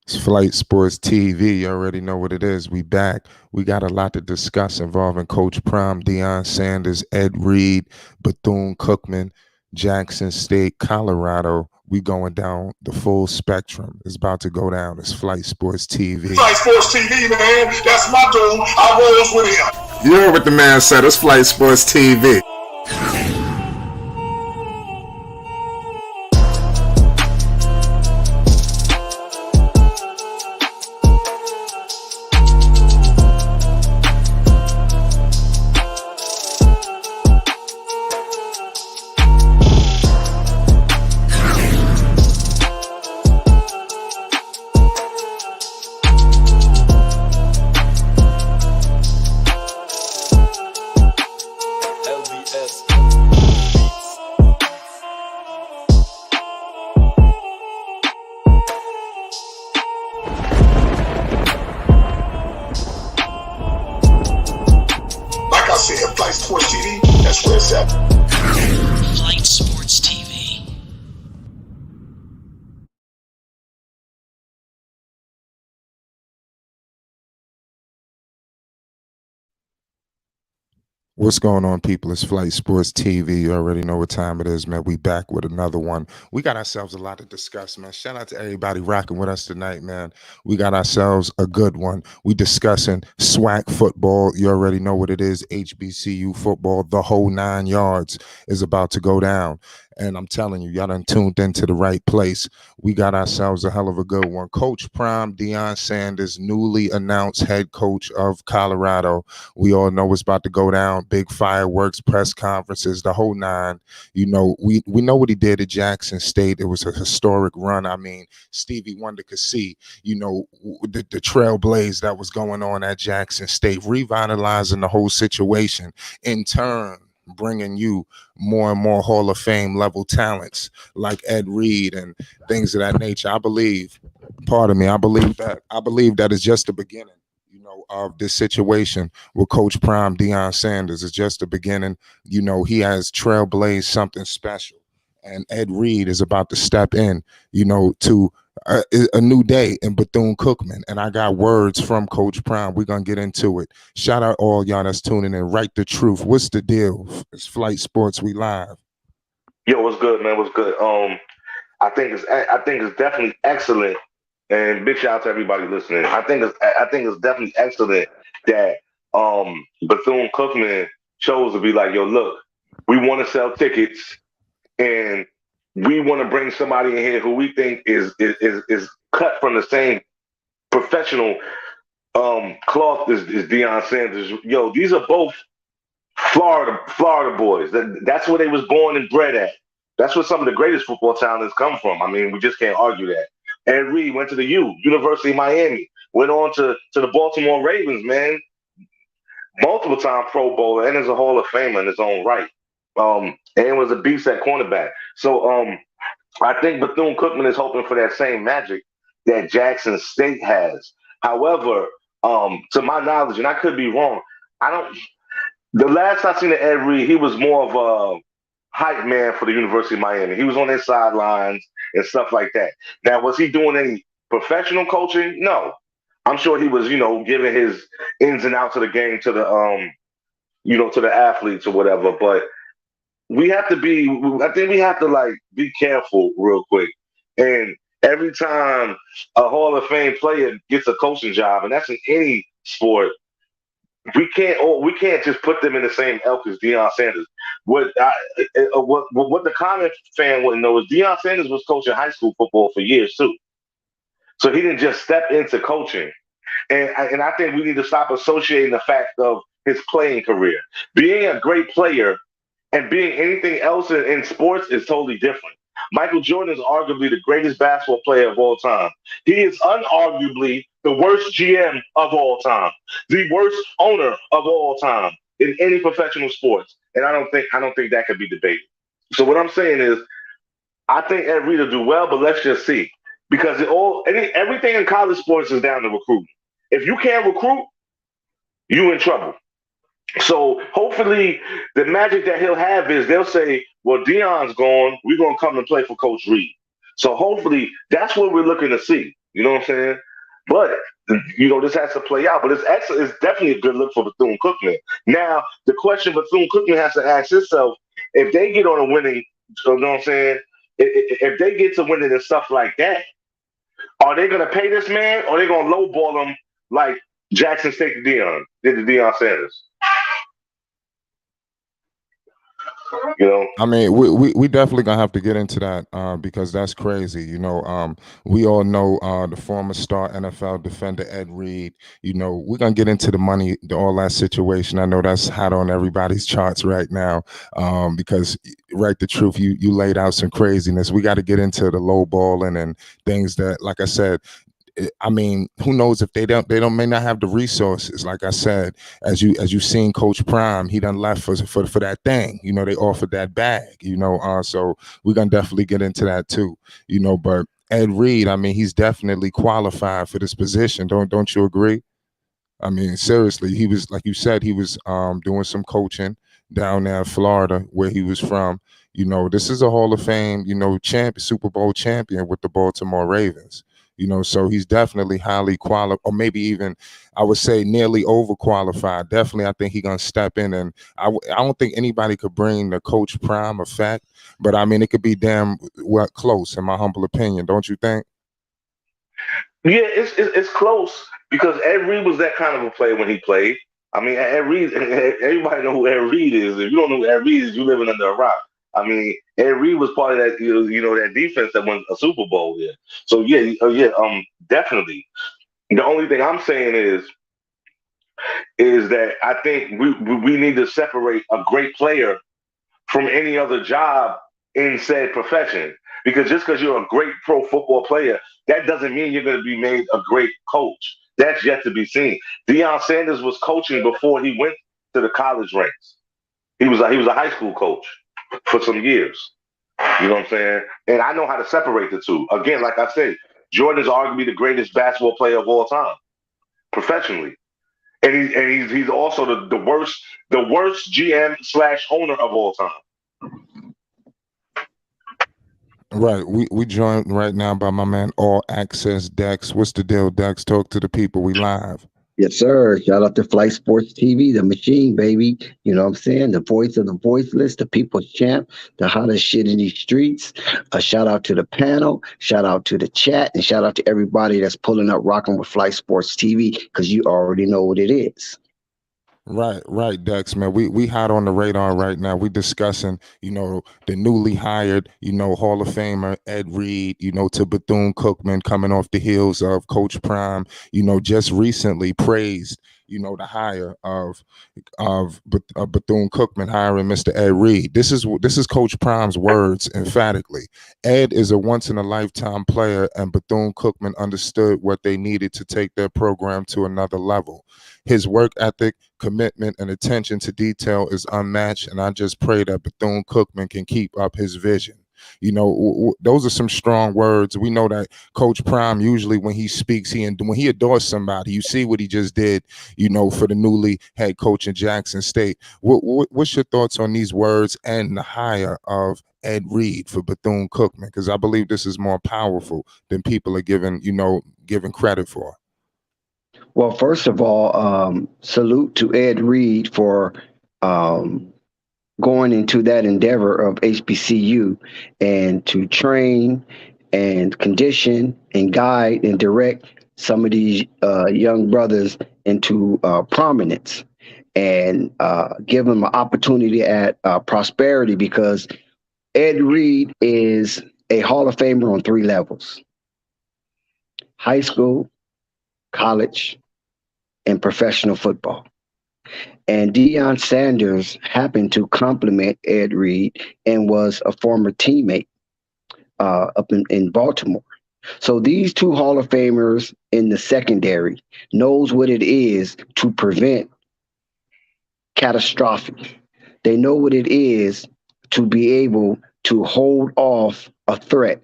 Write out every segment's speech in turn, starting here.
It's Flight Sports TV. You already know what it is. We back. We got a lot to discuss involving Coach Prime, Deion Sanders, Ed Reed, Bethune-Cookman, Jackson State, Colorado. We going down the full spectrum. It's about to go down. It's Flight Sports TV. Flight Sports TV, man. That's my dude. I rolls with him. You heard what the man said. It's Flight Sports TV. Like I said, Flight Sports TV, that's where it's at. Flight Sports TV. What's going on, people? It's Flight Sports TV. You already know what time it is, man. We back with another one. We got ourselves a lot to discuss, man. Shout out to everybody rocking with us tonight, man. We got ourselves a good one. We discussing SWAC football. You already know what it is. HBCU football. The whole 9 yards is about to go down. And I'm telling you, y'all done tuned into the right place. We got ourselves a hell of a good one. Coach Prime, Deion Sanders, newly announced head coach of Colorado. We all know it's about to go down. Big fireworks, press conferences, the whole nine. You know, we know what he did at Jackson State. It was a historic run. I mean, Stevie Wonder could see, you know, the trailblaze that was going on at Jackson State, revitalizing the whole situation. In turn, bringing you more and more Hall of Fame level talents like Ed Reed and things of that nature. I believe, pardon me, I believe that is just the beginning, you know, of this situation with Coach Prime, Deion Sanders. Is just the beginning. You know, he has trailblazed something special. And Ed Reed is about to step in, you know, to a new day in Bethune-Cookman. And I got words from Coach Prime. We're going to get into it. Shout out all y'all that's tuning in. Write the truth. What's the deal? It's Flight Sports. We live. Yo, what's good, man? What's good? I think it's definitely excellent, and big shout out to everybody listening. I think it's definitely excellent that Bethune Cookman chose to be like, yo, look, we want to sell tickets, and we want to bring somebody in here who we think is cut from the same professional cloth as Deion Sanders. Yo, these are both Florida boys. That's where they was born and bred at. That's where some of the greatest football talents come from. I mean, we just can't argue that. Ed Reed went to the University of Miami, went on to the Baltimore Ravens, man. Multiple time Pro Bowler and is a Hall of Famer in his own right. And was a beast at cornerback. So I think Bethune Cookman is hoping for that same magic that Jackson State has. However, to my knowledge, and I could be wrong, I don't. The last I seen of Ed Reed, he was more of a hype man for the University of Miami. He was on their sidelines and stuff like that. Now, was he doing any professional coaching? No. I'm sure he was, giving his ins and outs of the game to to the athletes or whatever. But I think we have to like be careful real quick. And every time a Hall of Fame player gets a coaching job, and that's in any sport, we can't just put them in the same elk as Deion Sanders. What the common fan wouldn't know is Deion Sanders was coaching high school football for years too. So he didn't just step into coaching. And I think we need to stop associating the fact of his playing career. Being a great player and being anything else in sports is totally different. Michael Jordan is arguably the greatest basketball player of all time. He is unarguably the worst GM of all time, the worst owner of all time in any professional sports. And I don't think that could be debated. So what I'm saying is, I think Ed Reed will do well, but let's just see, because everything in college sports is down to recruiting. If you can't recruit, you in trouble. So hopefully the magic that he'll have is they'll say, well, Deion's gone. We're going to come and play for Coach Reed. So hopefully that's what we're looking to see. You know what I'm saying? But this has to play out. But it's definitely a good look for Bethune Cookman. Now, the question Bethune Cookman has to ask himself: if they get on a winning, you know what I'm saying? If they get to winning and stuff like that, are they going to pay this man, or are they going to lowball him like Jackson State to Deion did to Deion Sanders? You know, I mean, we definitely gonna have to get into that because that's crazy. We all know the former star NFL defender Ed Reed. We're gonna get into the money, all that situation. I know that's hot on everybody's charts right now because, right, the truth, you laid out some craziness. We got to get into the low balling and things that, like I said, I mean, who knows if they may not have the resources. Like I said, as you seen Coach Prime, he done left for that thing. They offered that bag. So we're gonna definitely get into that too. But Ed Reed, I mean, he's definitely qualified for this position. Don't you agree? I mean, seriously, he was, like you said, he was doing some coaching down there in Florida, where he was from. This is a Hall of Fame, Super Bowl champion with the Baltimore Ravens. So he's definitely highly qualified, or maybe even, I would say, nearly overqualified. Definitely, I think he's gonna step in, and I don't think anybody could bring the Coach Prime effect, but I mean, it could be damn well close, in my humble opinion. Don't you think? yeah, it's close because Ed Reed was that kind of a player when he played. I mean, Ed Reed, everybody know who Ed Reed is. If you don't know who Ed Reed is, you living under a rock. I mean, Ed Reed was part of that, that defense that won a Super Bowl. Yeah. So yeah, yeah, definitely. The only thing I'm saying is that I think we need to separate a great player from any other job in said profession. Because just because you're a great pro football player, that doesn't mean you're going to be made a great coach. That's yet to be seen. Deion Sanders was coaching before he went to the college ranks. He was a high school coach for some years. You know what I'm saying? And I know how to separate the two. Again, like I said, Jordan is arguably the greatest basketball player of all time, professionally. And he's also the worst GM slash owner of all time. Right. We joined right now by my man All Access Dex. What's the deal, Dex? Talk to the people. We live. Yes, sir. Shout out to Flight Sports TV, the machine, baby. You know what I'm saying? The voice of the voiceless, the people's champ, the hottest shit in these streets. A shout out to the panel, shout out to the chat, and shout out to everybody that's pulling up rocking with Flight Sports TV, because you already know what it is. Right, Dex, man. We hot on the radar right now. We discussing, the newly hired, Hall of Famer Ed Reed, to Bethune-Cookman, coming off the heels of Coach Prime, just recently praised, the hire of Bethune-Cookman hiring Mr. Ed Reed. This is Coach Prime's words emphatically. Ed is a once in a lifetime player, and Bethune-Cookman understood what they needed to take their program to another level. His work ethic, commitment, and attention to detail is unmatched, and I just pray that Bethune-Cookman can keep up his vision. Those are some strong words. We know that Coach Prime, usually when he speaks, when he adores somebody, you see what he just did, for the newly head coach in Jackson State. What's your thoughts on these words and the hire of Ed Reed for Bethune-Cookman? Because I believe this is more powerful than people are giving credit for. Well, first of all, salute to Ed Reed for going into that endeavor of HBCU and to train and condition and guide and direct some of these young brothers into prominence and give them an opportunity at prosperity, because Ed Reed is a Hall of Famer on 3 levels: high school, college, and professional football. And Deion Sanders happened to compliment Ed Reed and was a former teammate up in Baltimore. So these 2 Hall of Famers in the secondary knows what it is to prevent catastrophe. They know what it is to be able to hold off a threat.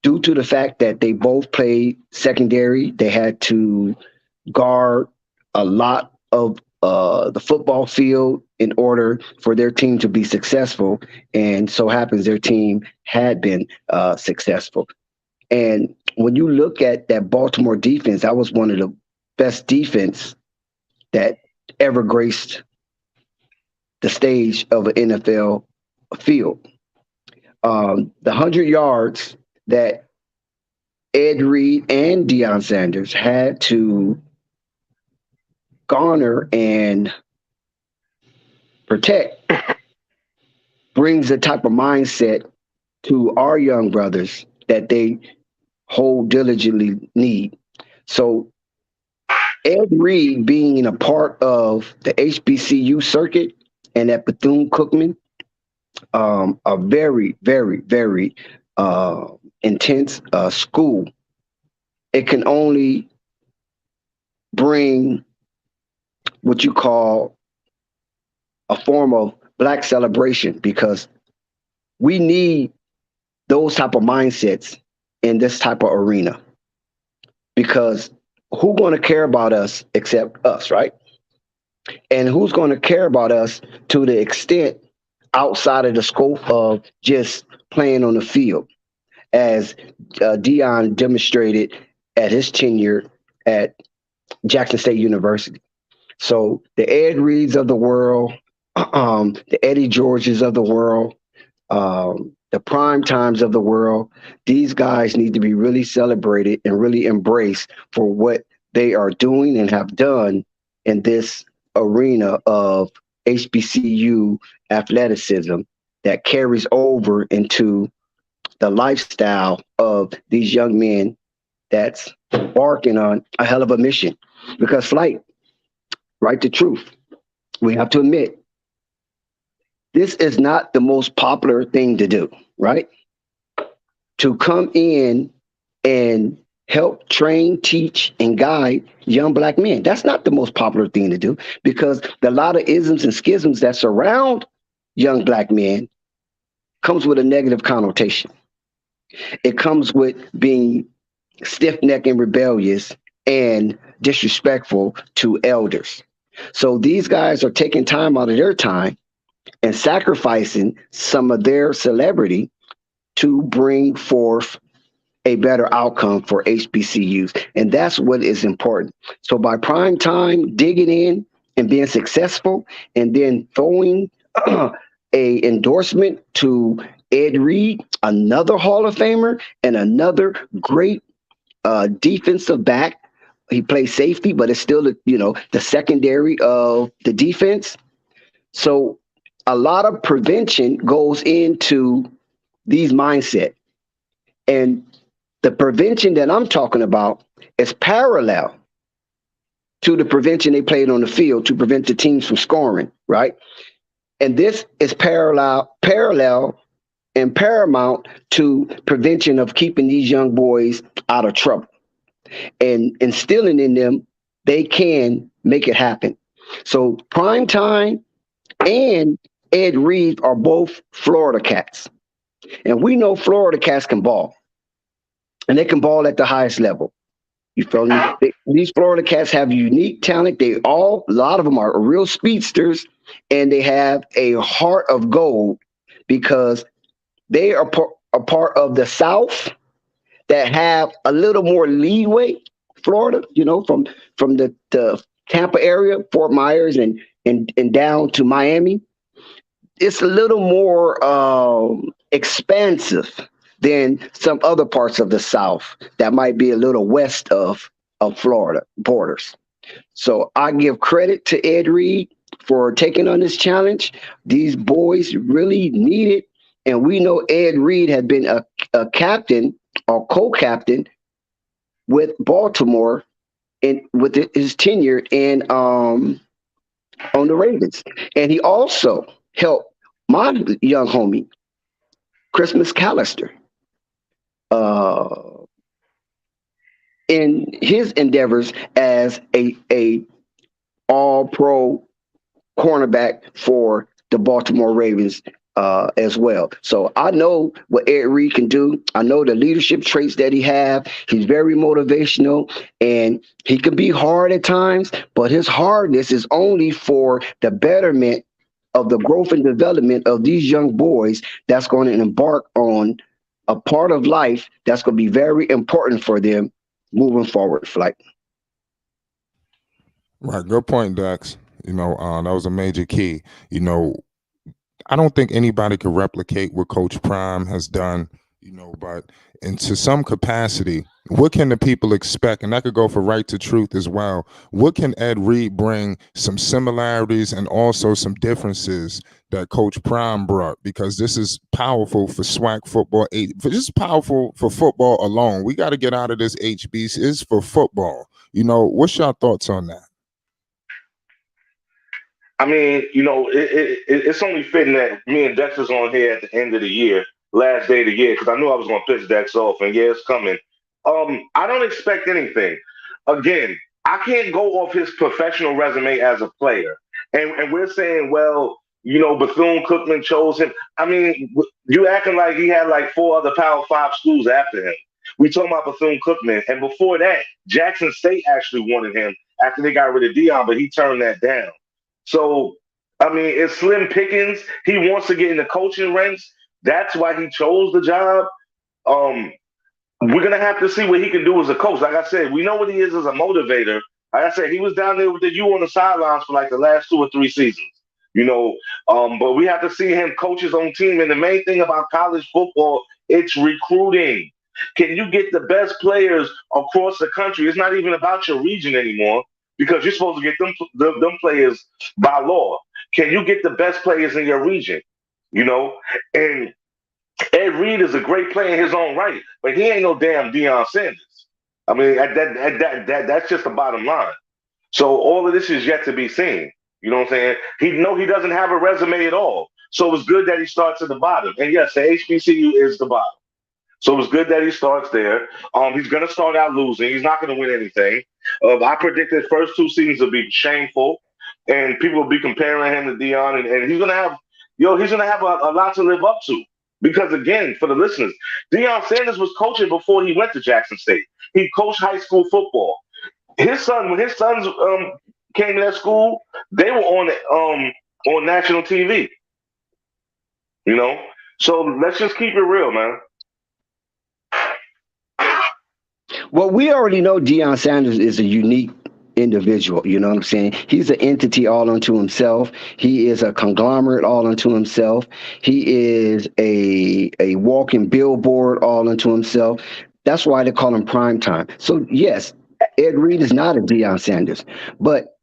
Due to the fact that they both played secondary, they had to guard a lot of the football field in order for their team to be successful. And so happens their team had been successful. And when you look at that Baltimore defense, that was one of the best defense that ever graced the stage of an NFL field. The 100 yards that Ed Reed and Deion Sanders had to garner and protect brings a type of mindset to our young brothers that they hold diligently need. So Ed Reed being a part of the HBCU circuit and at Bethune-Cookman, a very, very, very intense school, it can only bring what you call a form of black celebration, because we need those type of mindsets in this type of arena, because who's going to care about us except us, right? And who's going to care about us to the extent outside of the scope of just playing on the field, as Deion demonstrated at his tenure at Jackson State University. So the Ed Reeds of the world, the Eddie Georges of the world, the prime times of the world, these guys need to be really celebrated and really embraced for what they are doing and have done in this arena of HBCU athleticism that carries over into the lifestyle of these young men that's embarking on a hell of a mission. Because flight, right, the truth, we have to admit, this is not the most popular thing to do, right? To come in and help train, teach, and guide young black men. That's not the most popular thing to do, because a lot of isms and schisms that surround young black men comes with a negative connotation. It comes with being stiff-necked and rebellious and disrespectful to elders. So these guys are taking time out of their time and sacrificing some of their celebrity to bring forth a better outcome for HBCUs. And that's what is important. So by prime time, digging in and being successful, and then throwing a endorsement to Ed Reed, another Hall of Famer and another great defensive back. He plays safety, but it's still, the secondary of the defense. So a lot of prevention goes into these mindset. And the prevention that I'm talking about is parallel to the prevention they played on the field to prevent the teams from scoring, right? And this is parallel and paramount to prevention of keeping these young boys out of trouble and instilling in them they can make it happen. So Prime Time and Ed Reed are both Florida cats. And we know Florida cats can ball. And they can ball at the highest level. You feel me? These Florida cats have unique talent. A lot of them are real speedsters, and they have a heart of gold because they are a part of the South that have a little more leeway. Florida, from the Tampa area, Fort Myers, and down to Miami, it's a little more expansive than some other parts of the South that might be a little west of Florida borders. So I give credit to Ed Reed for taking on this challenge. These boys really need it. And we know Ed Reed had been a captain or co-captain with Baltimore with his tenure on the Ravens. And he also helped my young homie, Christmas Callister, in his endeavors as a all-pro cornerback for the Baltimore Ravens as well. So I know what Ed Reed can do. I know the leadership traits that he have. He's very motivational, and he can be hard at times, but his hardness is only for the betterment of the growth and development of these young boys that's going to embark on a part of life that's going to be very important for them moving forward. Like, Right, good point, Dex. That was a major key. You know, I don't think anybody could replicate what Coach Prime has done, but into some capacity, what can the people expect? And that could go for Right to Truth as well. What can Ed Reed bring some similarities and also some differences that Coach Prime brought? Because this is powerful for SWAC football. This is powerful for football alone. We got to get out of this HBC. It's for football. What's your thoughts on that? I mean, it's only fitting that me and Dexter's on here at the end of the year, last day of the year, because I knew I was going to piss Dex off, and yeah, it's coming. I don't expect anything. Again, I can't go off his professional resume as a player, and we're saying, well, Bethune-Cookman chose him. I mean, you acting like he had like 4 other Power 5 schools after him. We talking about Bethune-Cookman, and before that, Jackson State actually wanted him after they got rid of Deion, but he turned that down. So, I mean, it's slim pickings. He wants to get in the coaching ranks. That's why he chose the job. Um, we're gonna have to see what he can do as a coach. Like I said, we know what he is as a motivator. Like I said, he was down there with the U on the sidelines for like the last 2 or 3 seasons. But we have to see him coach his own team. And the main thing about college football, it's recruiting. Can you get the best players across the country? It's not even about your region anymore because you're supposed to get them players by law. Can you get the best players in your region? And Ed Reed is a great player in his own right, but he ain't no damn Deion Sanders. I mean, that's just the bottom line. So all of this is yet to be seen. You know what I'm saying? He doesn't have a resume at all. So it's good that he starts at the bottom. And yes, the HBCU is the bottom. So it's good that he starts there. He's going to start out losing. He's not going to win anything. I predict his first 2 seasons will be shameful, and people will be comparing him to Deion, and he's going to have, he's going to have a lot to live up to. Because again, for the listeners, Deion Sanders was coaching before he went to Jackson State. He coached high school football. When his sons came to that school, they were on national TV. So let's just keep it real, man. well, we already know Deion Sanders is a unique individual. You know what I'm saying? He's an entity all unto himself. He is a conglomerate all unto himself. He is a walking billboard all unto himself. That's why they call him prime time. So yes, Ed Reed is not a Deion Sanders, but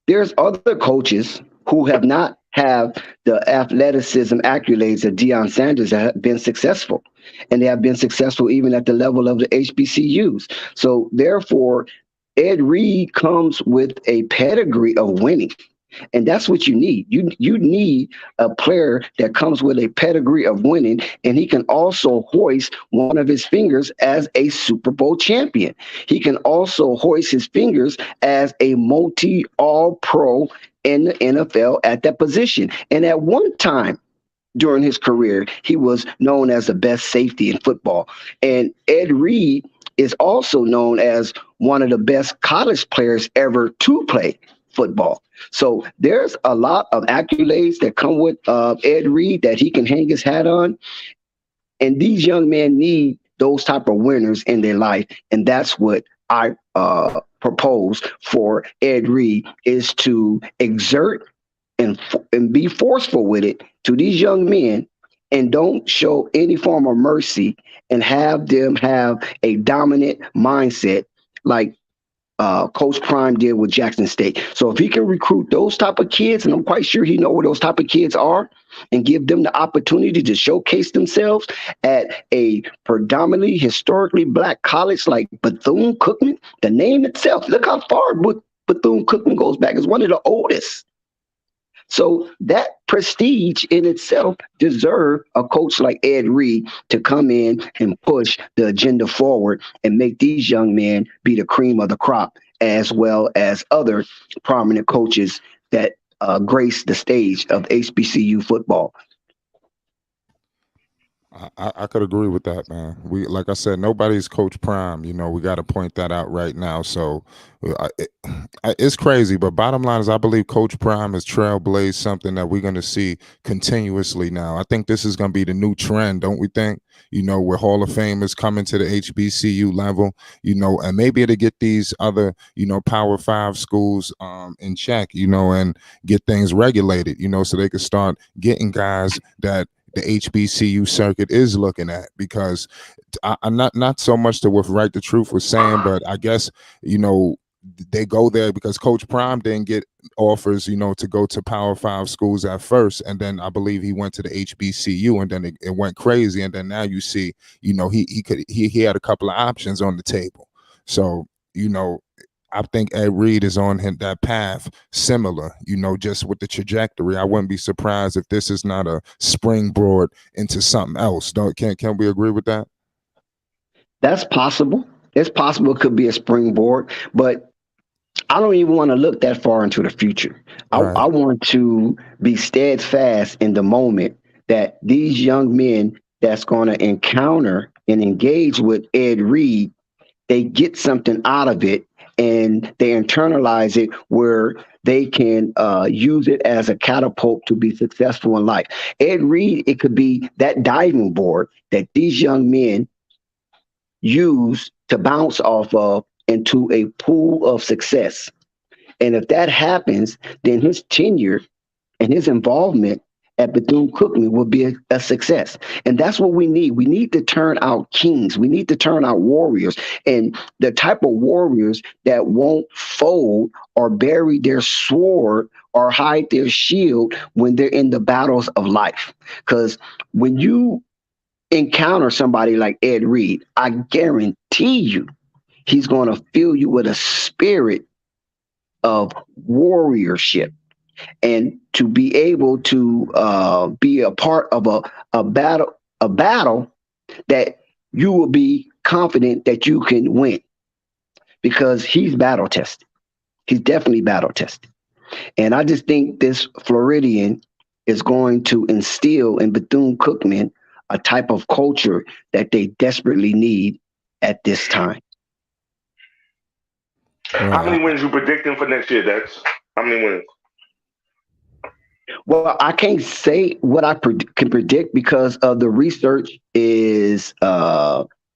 there's other coaches who have not have the athleticism accolades that Deion Sanders have been successful. And they have been successful even at the level of the HBCUs. So therefore, Ed Reed comes with a pedigree of winning. And that's what you need. You need a player that comes with a pedigree of winning, and he can also hoist one of his fingers as a Super Bowl champion. He can also hoist his fingers as a multi all pro in the NFL at that position. And at one time during his career, he was known as the best safety in football. And Ed Reed is also known as one of the best college players ever to play football. So there's a lot of accolades that come with Ed Reed that he can hang his hat on. And these young men need those type of winners in their life. And that's what I propose for Ed Reed is to exert and be forceful with it to these young men and don't show any form of mercy and have them have a dominant mindset like Coach Prime did with Jackson State. So if he can recruit those type of kids, and I'm quite sure he know where those type of kids are, and give them the opportunity to showcase themselves at a predominantly historically black college like Bethune-Cookman, the name itself, look how far Bethune-Cookman goes back. It's one of the oldest. So that prestige in itself deserves a coach like Ed Reed to come in and push the agenda forward and make these young men be the cream of the crop, as well as other prominent coaches that grace the stage of HBCU football. I could agree with that, man. We, like I said, nobody's Coach Prime. We got to point that out right now. So it's crazy, but bottom line is, I believe Coach Prime has trailblazed something that we're going to see continuously now. I think this is going to be the new trend, don't we think? Where Hall of Famers coming to the HBCU level, and maybe to get these other, Power Five schools in check, and get things regulated, so they can start getting guys that the HBCU circuit is looking at. Because I'm not so much to what Right the Truth was saying, but I guess you know they go there because Coach Prime didn't get offers, to go to Power Five schools at first, and then I believe he went to the HBCU, and then it went crazy, and then now you see, he had a couple of options on the table. So you know I think Ed Reed is on that path, similar, just with the trajectory. I wouldn't be surprised if this is not a springboard into something else. Don't can we agree with that? That's possible. It's possible it could be a springboard, but I don't even want to look that far into the future. I Right. want to be steadfast in the moment that these young men that's going to encounter and engage with Ed Reed, they get something out of it and they internalize it where they can use it as a catapult to be successful in life. Ed Reed, it could be that diving board that these young men use to bounce off of into a pool of success. And if that happens, then his tenure and his involvement at Bethune-Cookman will be a success. And that's what we need. We need to turn out kings. We need to turn out warriors, and the type of warriors that won't fold or bury their sword or hide their shield when they're in the battles of life. Because when you encounter somebody like Ed Reed, I guarantee you he's going to fill you with a spirit of warriorship, and to be able to be a part of a battle that you will be confident that you can win, because he's battle tested. He's definitely battle tested. And I just think this Floridian is going to instill in Bethune Cookman a type of culture that they desperately need at this time. How Right. many wins you predicting for next year? That's how many wins? Well, I can't say what I can predict because of the research is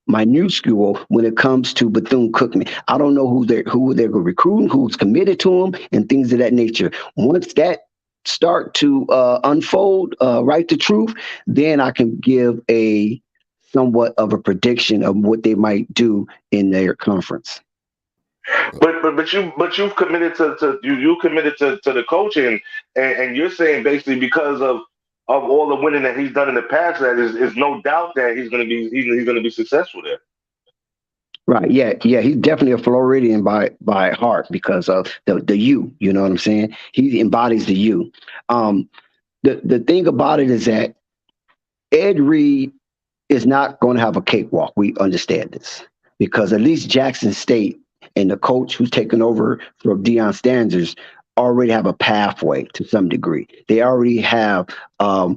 minuscule when it comes to Bethune Cookman. I don't know who they're recruiting, who's committed to them, and things of that nature. Once that start to unfold, right the truth, then I can give a somewhat of a prediction of what they might do in their conference. But you've committed to you committed to the coaching, and you're saying basically because of all the winning that he's done in the past, that is no doubt that he's gonna be successful there. Right. Yeah. Yeah. He's definitely a Floridian by heart because of the U. You know what I'm saying? He embodies the U. Um, the thing about it is that Ed Reed is not going to have a cakewalk. We understand this because at least Jackson State and the coach who's taken over from Deion Sanders already have a pathway to some degree. They already have a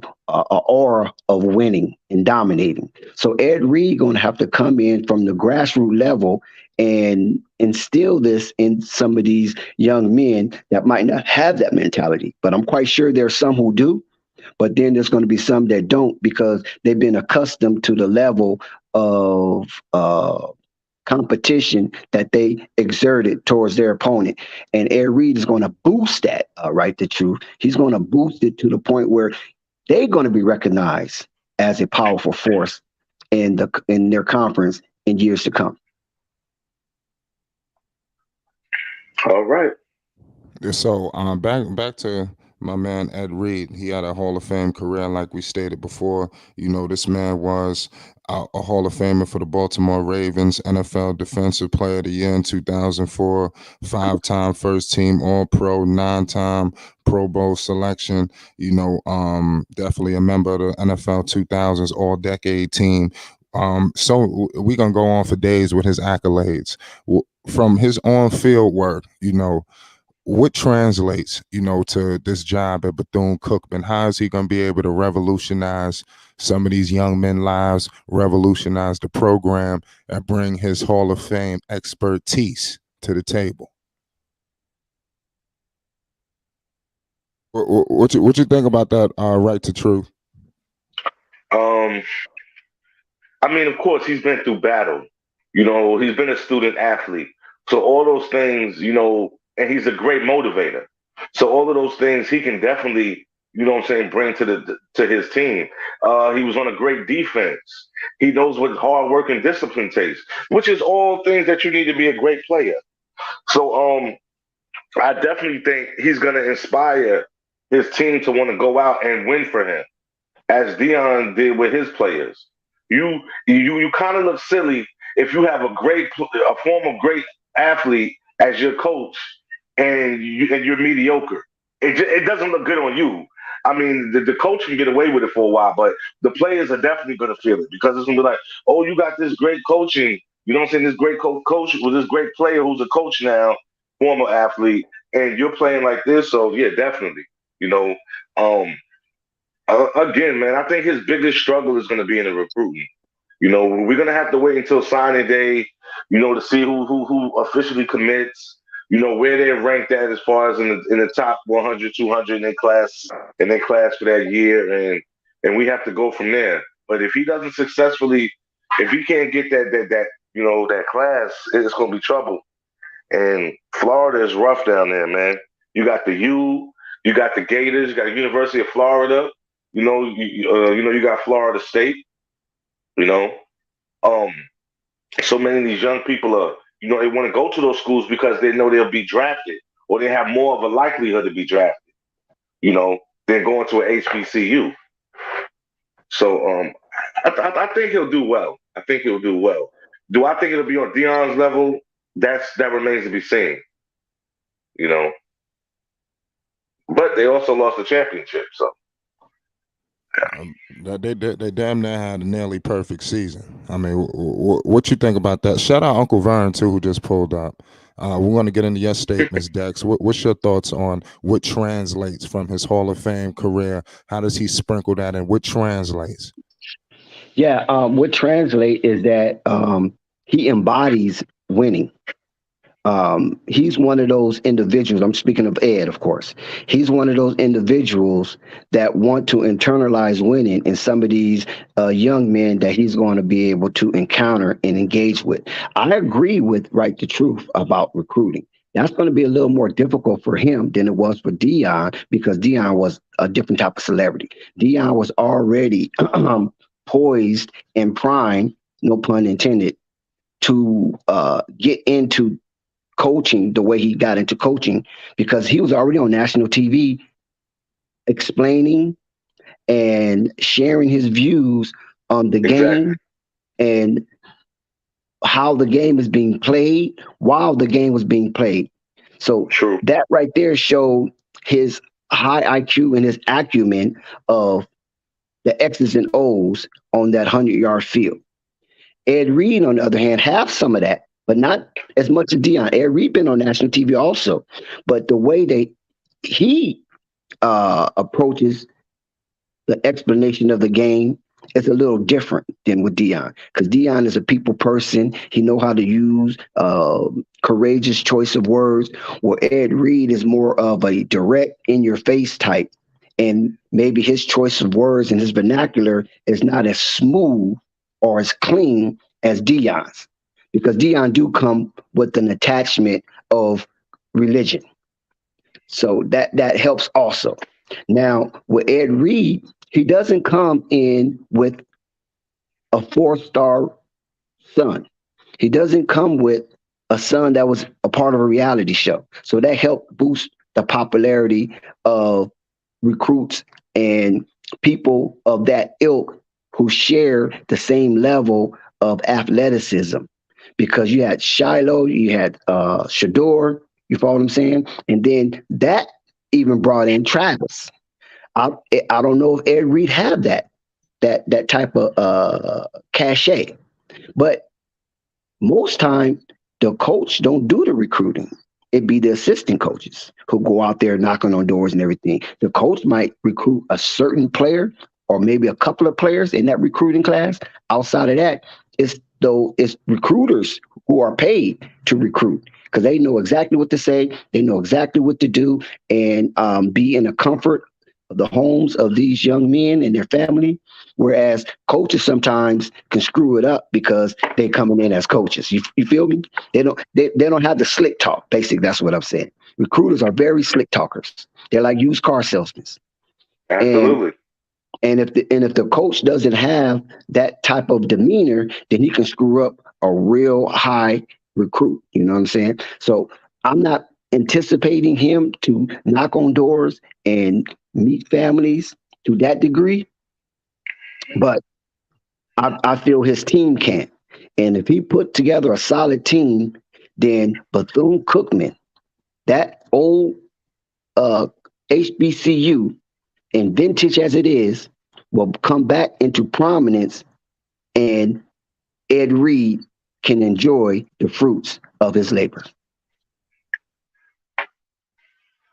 aura of winning and dominating. So Ed Reed going to have to come in from the grassroots level and instill this in some of these young men that might not have that mentality. But I'm quite sure there are some who do, but then there's going to be some that don't because they've been accustomed to the level of competition that they exerted towards their opponent. And Ed Reed is going to boost that, right? The truth. He's going to boost it to the point where they're going to be recognized as a powerful force in their conference in years to come. All right. So back to my man Ed Reed. He had a Hall of Fame career, like we stated before. This man was a Hall of Famer for the Baltimore Ravens, NFL Defensive Player of the Year in 2004, five-time first team All Pro, nine-time Pro Bowl selection. Definitely a member of the NFL 2000s All Decade team. So we're gonna go on for days with his accolades. From his on-field work. what translates, to this job at Bethune-Cookman? How is he going to be able to revolutionize some of these young men' lives, revolutionize the program, and bring his Hall of Fame expertise to the table? What you think about that? Right to truth. Um, I mean, of course, he's been through battle. He's been a student athlete. So all those things, and he's a great motivator. So all of those things he can definitely, what I'm saying, bring to his team. He was on a great defense. He knows what hard work and discipline takes, which is all things that you need to be a great player. So I definitely think he's gonna inspire his team to want to go out and win for him as Deion did with his players. You kind of look silly if you have a former great athlete as your coach and you're mediocre. It doesn't look good on you. I mean, the coach can get away with it for a while, but the players are definitely going to feel it because it's going to be like, oh, you got this great coaching. You know what I'm saying? This great coach with this great player who's a coach now, former athlete, and you're playing like this. So yeah, definitely. You know, um, again, man, I think his biggest struggle is going to be in the recruiting. We're going to have to wait until signing day, to see who officially commits. Where they're ranked at as far as in the top 100, 200 in their class for that year, and we have to go from there. But if he doesn't successfully, if he can't get that class, it's going to be trouble. And Florida is rough down there, man. You got the U, you got the Gators, you got the University of Florida. You got Florida State. You know, um, so many of these young people they want to go to those schools because they know they'll be drafted, or they have more of a likelihood to be drafted. Than going to an HBCU. So I think he'll do well. I think he'll do well. Do I think it'll be on Deion's level? That remains to be seen. You know, but they also lost the championship. So They damn near had a nearly perfect season. I mean, what you think about that? Shout out Uncle Vern too, who just pulled up. We're going to get into your statements, Dex. What's your thoughts on what translates from his Hall of Fame career? How does he sprinkle that in? What translates? Yeah, what translate is that he embodies winning. He's one of those individuals. I'm speaking of Ed, of course. He's one of those individuals that want to internalize winning in some of these young men that he's going to be able to encounter and engage with. I agree with Right the Truth about recruiting. That's going to be a little more difficult for him than it was for Deion because Deion was a different type of celebrity. Deion was already poised and primed, no pun intended, to get into coaching the way he got into coaching because he was already on national TV explaining and sharing his views on the game and how the game is being played while the game was being played. So true. that right there showed his high IQ and his acumen of the X's and O's on that 100-yard field. Ed Reed, on the other hand, have some of that, but not as much as Deion. Ed Reed been on national TV also, but the way he approaches the explanation of the game is a little different than with Deion, because Deion is a people person. He know how to use courageous choice of words, where Ed Reed is more of a direct, in your face type, and maybe his choice of words and his vernacular is not as smooth or as clean as Deion's, because Deion do come with an attachment of religion. So that helps also. Now, with Ed Reed, he doesn't come in with a four-star son. He doesn't come with a son that was a part of a reality show. So that helped boost the popularity of recruits and people of that ilk who share the same level of athleticism. Because you had Shiloh, you had Shador, you follow what I'm saying? And then that even brought in Travis. I I don't know if Ed Reed had that type of cachet, but most time the coach don't do the recruiting. It'd be the assistant coaches who go out there knocking on doors and everything. The coach might recruit a certain player or maybe a couple of players in that recruiting class. Outside of that, it's recruiters who are paid to recruit because they know exactly what to say, they know exactly what to do, and be in the comfort of the homes of these young men and their family. Whereas coaches sometimes can screw it up because they're coming in as coaches. You feel me? They don't have the slick talk. Basically, that's what I'm saying. Recruiters are very slick talkers. They're like used car salesmen. And Absolutely. and if the coach doesn't have that type of demeanor, then he can screw up a real high recruit. You know what I'm saying? So I'm not anticipating him to knock on doors and meet families to that degree, but I feel his team can. And if he put together a solid team, then Bethune-Cookman, that old uh, HBCU, and vintage as it is, will come back into prominence, and Ed Reed can enjoy the fruits of his labor.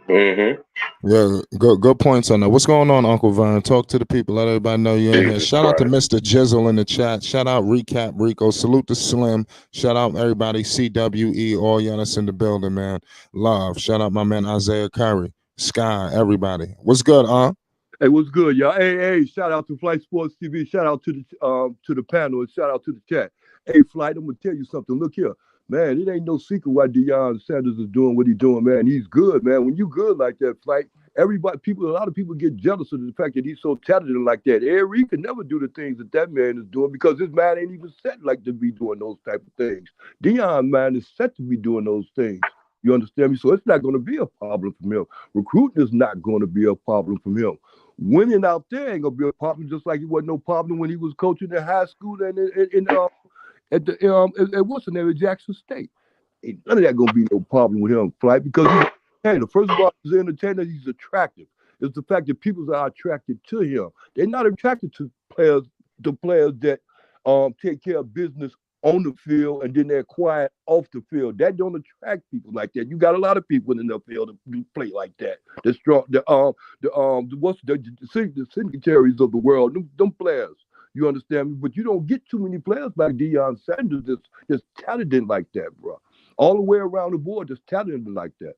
Mm-hmm. Yeah, good points on that. What's going on, Uncle Vern? Talk to the people. Let everybody know you're in here. Jesus Shout out to Christ. Mr. Jizzle in the chat. Shout out Recap Rico. Salute to Slim. Shout out everybody. CWE, all y'all that's in the building, man. Love. Shout out my man Isaiah Curry. Sky, everybody. What's good, Hey, what's good, y'all? Hey, shout out to Flight Sports TV. Shout out to the panel and shout out to the chat. Hey, Flight, I'm gonna tell you something. Look here, man. It ain't no secret why Deion Sanders is doing what he's doing, man. He's good, man. When you good like that, Flight, a lot of people get jealous of the fact that he's so talented like that. Harry could never do the things that man is doing because his man ain't even set like to be doing those type of things. Deion, man, is set to be doing those things. You understand me? So it's not going to be a problem from him. Recruiting is not going to be a problem from him. Winning out there ain't gonna be a problem, just like it wasn't no problem when he was coaching in high school and at what's the name, at Jackson State. Ain't none of that gonna be no problem with him, Flight, because he's an entertainer. First of all, he's an entertainer. He's attractive. It's the fact that people are attracted to him. They're not attracted to players that take care of business on the field and then they're quiet off the field. That don't attract people like that. You got a lot of people in the field to play like that. The strong, the signatories of the world, them players. You understand me? But you don't get too many players like Deion Sanders that's talented like that, bro. All the way around the board, that's talented like that.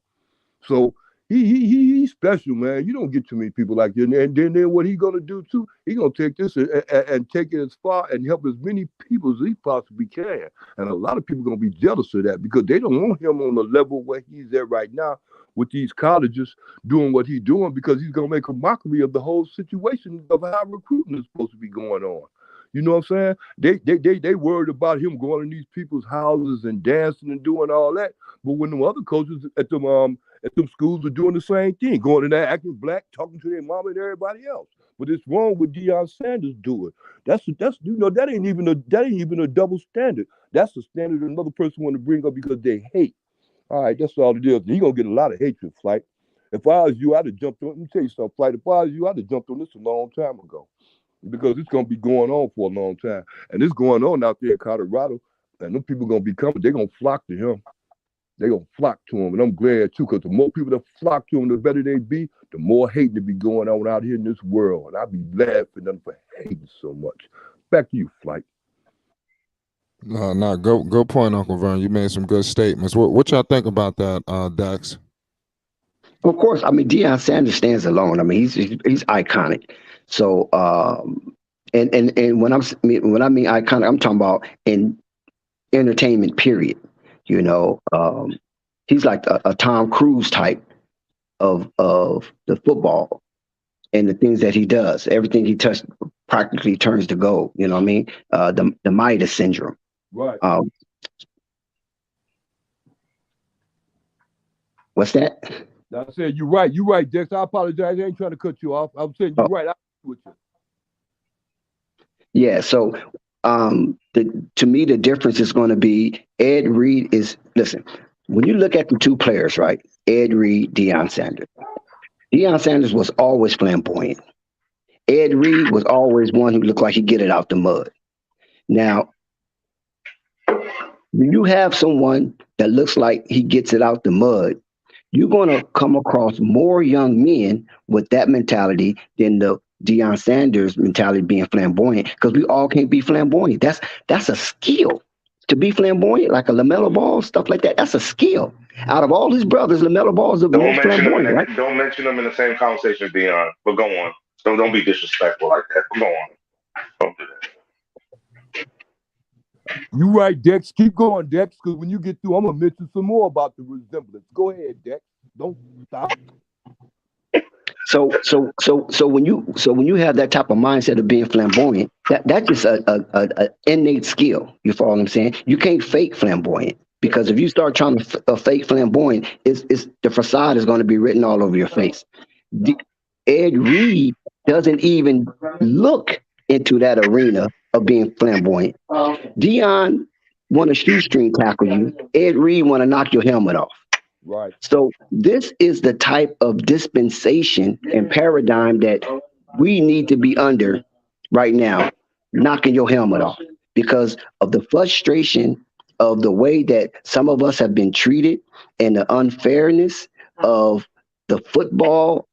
So he's special, man. You don't get too many people like that. And then what he gonna do too? He gonna take this and take it as far and help as many people as he possibly can. And a lot of people gonna be jealous of that because they don't want him on the level where he's at right now with these colleges doing what he's doing because he's gonna make a mockery of the whole situation of how recruiting is supposed to be going on. You know what I'm saying? They worried about him going in these people's houses and dancing and doing all that. But when the other coaches at them schools are doing the same thing, going in there acting black, talking to their mama and everybody else. But it's wrong with Deion Sanders doing. That's that ain't even a double standard. That's the standard another person want to bring up because they hate. All right, that's all it is. He gonna get a lot of hatred, Flight. If I was you, I'd have jumped on. Let me tell you something, Flight. If I was you, I'd have jumped on this a long time ago because it's gonna be going on for a long time, and it's going on out there in Colorado, and them people gonna be coming. They're gonna flock to him. They're going to flock to him. And I'm glad, too, because the more people that flock to him, the better they be, the more hate to be going on out here in this world. And I'd be glad for them for hating so much. Back to you, Flight. No, good point, Uncle Vern. You made some good statements. What y'all think about that, Dax? Of course, I mean Deion Sanders stands alone. I mean he's iconic. So and when I mean iconic, I'm talking about in entertainment. Period. You know, he's like a Tom Cruise type of the football and the things that he does. Everything he touched practically turns to gold. You know what I mean? The Midas syndrome. Right. What's that? I said you're right. You're right, Dex. I apologize. I ain't trying to cut you off. I'm saying you're right. I agree with you. Yeah. So to me, the difference is going to be Ed Reed is, listen, when you look at the two players, right? Ed Reed, Deion Sanders. Deion Sanders was always flamboyant. Ed Reed was always one who looked like he'd get it out the mud. Now, when you have someone that looks like he gets it out the mud, you're going to come across more young men with that mentality than the Deion Sanders mentality being flamboyant, because we all can't be flamboyant. That's a skill. To be flamboyant, like a LaMelo Ball, stuff like that, that's a skill. Out of all his brothers, LaMelo Ball is the Don't most mention them in flamboyant, right? don't mention them in the same conversation, Deion. But go on. Don't be disrespectful like that. Go on. Don't do that. You right, Dex. Keep going, Dex, because when you get through, I'm gonna mention some more about the resemblance. Go ahead, Dex. Don't stop. So when you have that type of mindset of being flamboyant, that's just a innate skill. You follow what I'm saying? You can't fake flamboyant, because if you start trying to fake flamboyant, it's the facade is going to be written all over your face. D- Ed Reed doesn't even look into that arena of being flamboyant. Dion want to shoestring tackle you. Ed Reed want to knock your helmet off. Right. So this is the type of dispensation and paradigm that we need to be under right now, knocking your helmet off because of the frustration of the way that some of us have been treated and the unfairness of the football